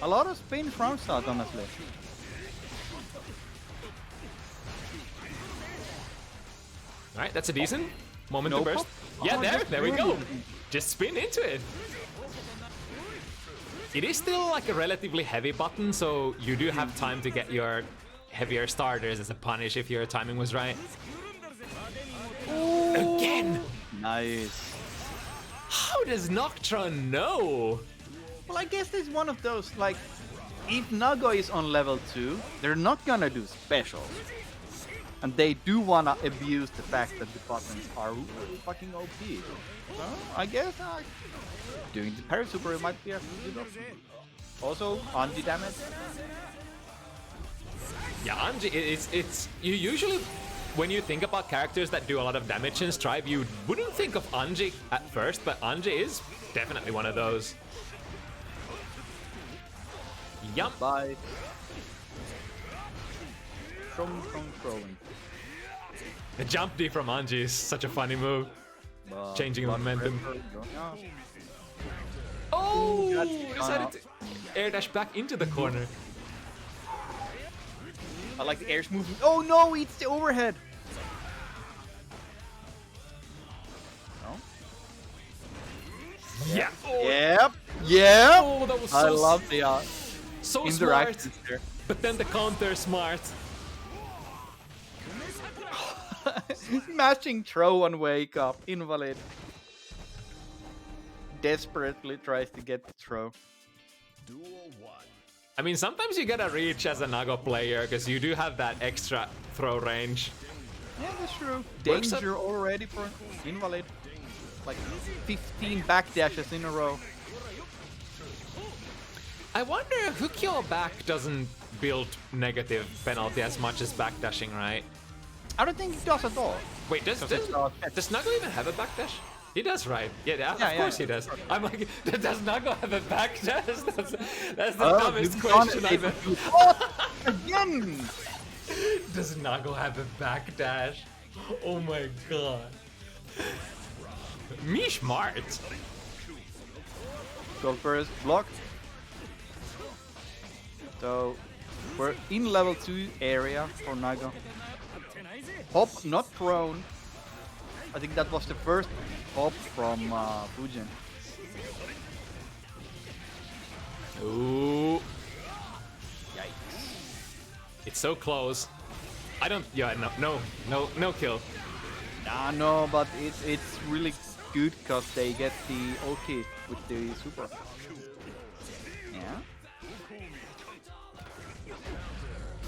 B: A lot of spin round start, honestly.
A: Alright, that's a decent moment
B: No
A: to burst.
B: pop?
A: Yeah,
B: Oh,
A: there we go.
B: brilliant.
A: Just spin into it. It is still like a relatively heavy button, so you do have time to get your heavier starters as a punish if your timing was right. Again!
B: Nice.
A: How does Noktron know?
B: Well, I guess it's one of those, like, if Nago is on level 2, they're not gonna do specials. And they do wanna abuse the fact that the buttons are fucking OP. So, I guess doing the parry super might be a good option. Also, anti damage.
A: Yeah, Anji, it's you usually, when you think about characters that do a lot of damage in Strive, you wouldn't think of Anji at first, but Anji is definitely one of those. Yup.
B: Bye. Throwing.
A: The jump D from Anji is such a funny move. Changing the momentum. Oh! Decided to air dash back into the corner.
B: I like the air's movement. Oh no, it's the overhead. No?
A: Yeah.
B: Yep.
A: Oh, that was
B: I
A: so
B: love the
A: so smart.
B: interactions there.
A: But then the counter smart.
B: Matching throw on wake up. Invalid. Desperately tries to get the throw.
D: Duel 1.
A: I mean, sometimes you gotta reach as a Nago player because you do have that extra throw range.
B: Yeah, that's true.
A: Works up.
B: Danger already for Invalid. Like 15 backdashes in a row.
A: I wonder if Hukyo back doesn't build negative penalty as much as backdashing, right?
B: I don't think it does at all.
A: Wait, does Nago even have a backdash? He does, right? Yeah, of course he does. I'm like, does Nago have a backdash? That's the dumbest question I've ever.
B: What? Again!
A: Does Nago have a backdash? Oh my god. Me smart.
B: Go first, block. So we're in level 2 area for Nago. Hop, not prone. I think that was the first hop from Fujin.
A: Ooh. Yikes. It's so close. I don't. Yeah, no kill.
B: Nah, no, but it's really good because they get the ulti with the super. Yeah.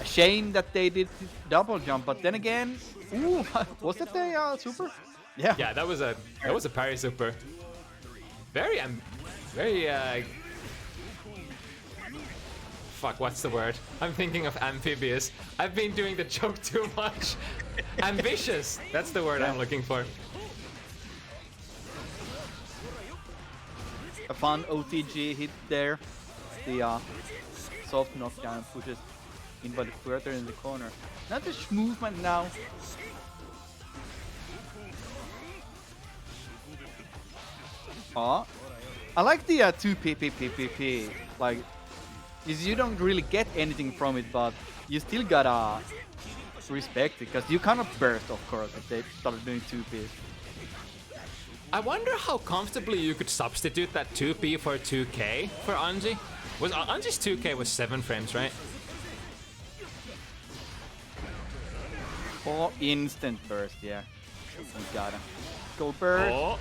B: A shame that they did double jump, but then again, ooh, was that the super? Yeah.
A: Yeah, that was a parry super. Very fuck, what's the word? I'm thinking of amphibious. I've been doing the joke too much. Ambitious. That's the word I'm looking for.
B: A fun OTG hit there. The soft knockdown pushes Invalid further in the corner. Not the movement now. I like the 2P. Like, is you don't really get anything from it, but you still gotta respect it, because you cannot burst, of course, if they started doing 2Ps.
A: I wonder how comfortably you could substitute that 2P for 2K for Anji. Was Anji's 2K was 7 frames, right?
B: Or instant burst, yeah. You gotta go burst.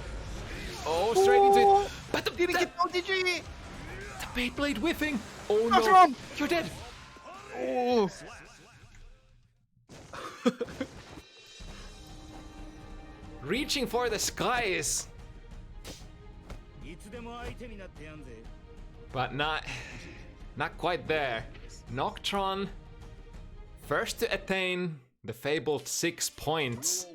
A: Oh, straight into it. But the
B: Didn't get OTG!
A: The Beyblade whiffing. Oh no,
B: Noktron!
A: you're dead.
B: Oh.
A: Reaching for the skies.
C: いつでも相手になってやんぜ
A: But not quite there. Noktron, first to attain the fabled 6 points.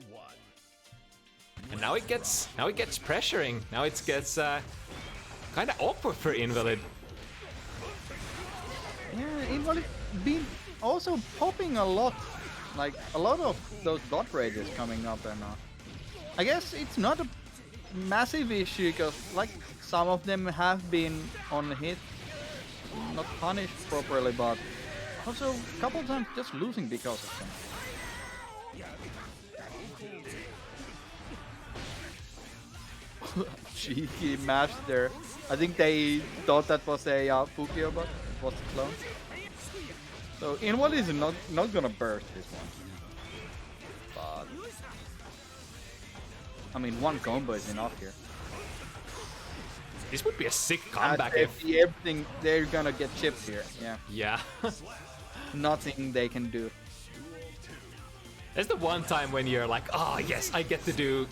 A: And now it gets pressuring. Now it gets kind of awkward for Invalid.
B: Yeah, Invalid been also popping a lot. Like, a lot of those dot rages coming up, and I guess it's not a massive issue, because like some of them have been on hit, not punished properly, but also a couple times just losing because of them. Cheeky mash there. I think they thought that was a Fukio, but it was a clone. So Invalid is not gonna burst this one. But I mean, one combo is enough here.
A: This would be a sick comeback if...
B: Everything, they're gonna get chipped here. Yeah.
A: Yeah.
B: Nothing they can do.
A: There's the one time when you're like, oh yes, I get to do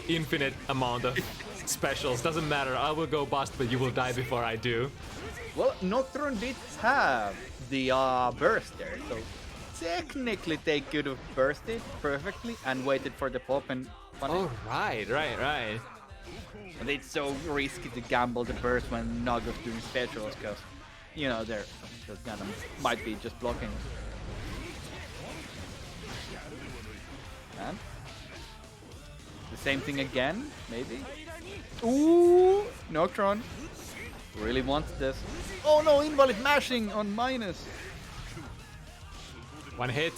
A: infinite amount of specials. Doesn't matter, I will go bust, but you will die before I do.
B: Well, Noktron did have the burst there, so technically they could have bursted perfectly and waited for the pop and punish.
A: Oh, right.
B: But it's so risky to gamble the burst when Naga's doing specials, because, you know, they're just gonna might be just blocking. And the same thing again, maybe? Ooh, Noktron really wants this. Oh no, Invalid mashing on minus.
A: One hit.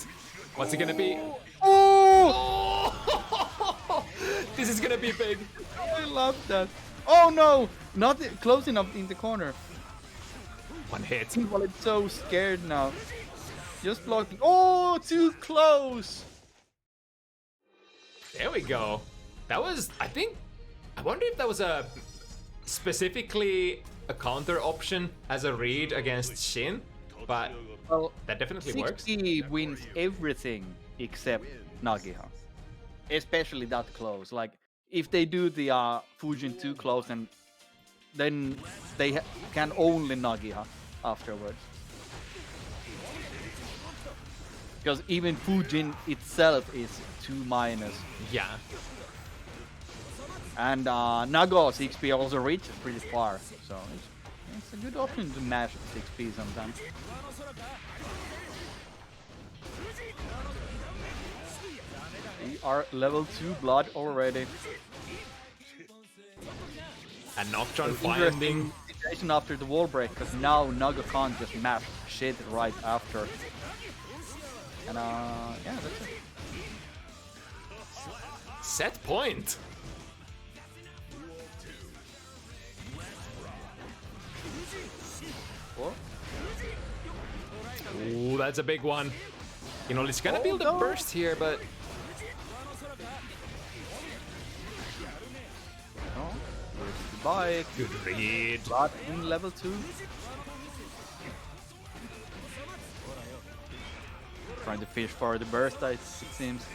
A: What's it gonna be?
B: Oh!
A: This is gonna be big.
B: I love that. Oh no! Not close enough in the corner.
A: One hit.
B: Invalid so scared now. Just blocking. Oh, too close!
A: There we go. That was, I wonder if that was a specifically a counter option as a read against Shin, but
B: Well,
A: that definitely works.
B: 60 wins everything except Nagiha. Especially that close. Like, if they do the Fujin too close, and then they can only Nagiha afterwards. Because even Fujin itself is 2-.
A: Yeah.
B: And Nago 6P also reaches pretty far, so it's a good option to mash 6P sometimes. We are level 2 blood already.
A: And Noktron
B: Interesting
A: finding...
B: situation after the wall break, because now Nago can't just mash shit right after. And yeah, that's it.
A: Set point. Ooh, that's a big one. You know, it's gonna build a burst here, but...
B: Oh, goodbye.
A: Good read.
B: Blood in level 2. Trying to fish for the burst, it seems.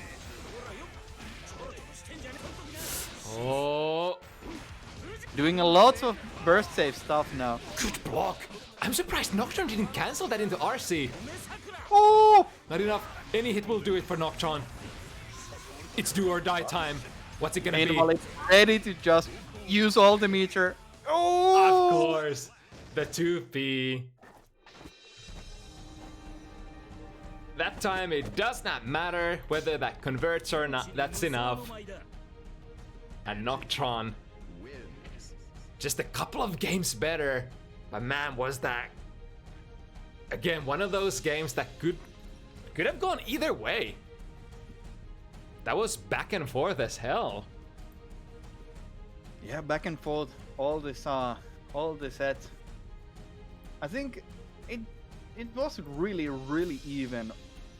A: Oh,
B: Doing a lot of burst save stuff now.
A: good block. I'm surprised Noktron didn't cancel that into RC.
B: Oh!
A: Not enough. Any hit will do it for Noktron. It's do or die time. What's it gonna be?
B: Invalid ready to just use all the meter. Oh!
A: Of course. The 2P. That time it does not matter whether that converts or not. That's enough. And Noktron, just a couple of games better. But man, was that again one of those games that could have gone either way. That was back and forth as hell.
B: Yeah, back and forth, all the sets. I think it was really even.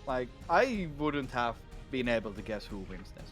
B: Like, I wouldn't have been able to guess who wins this.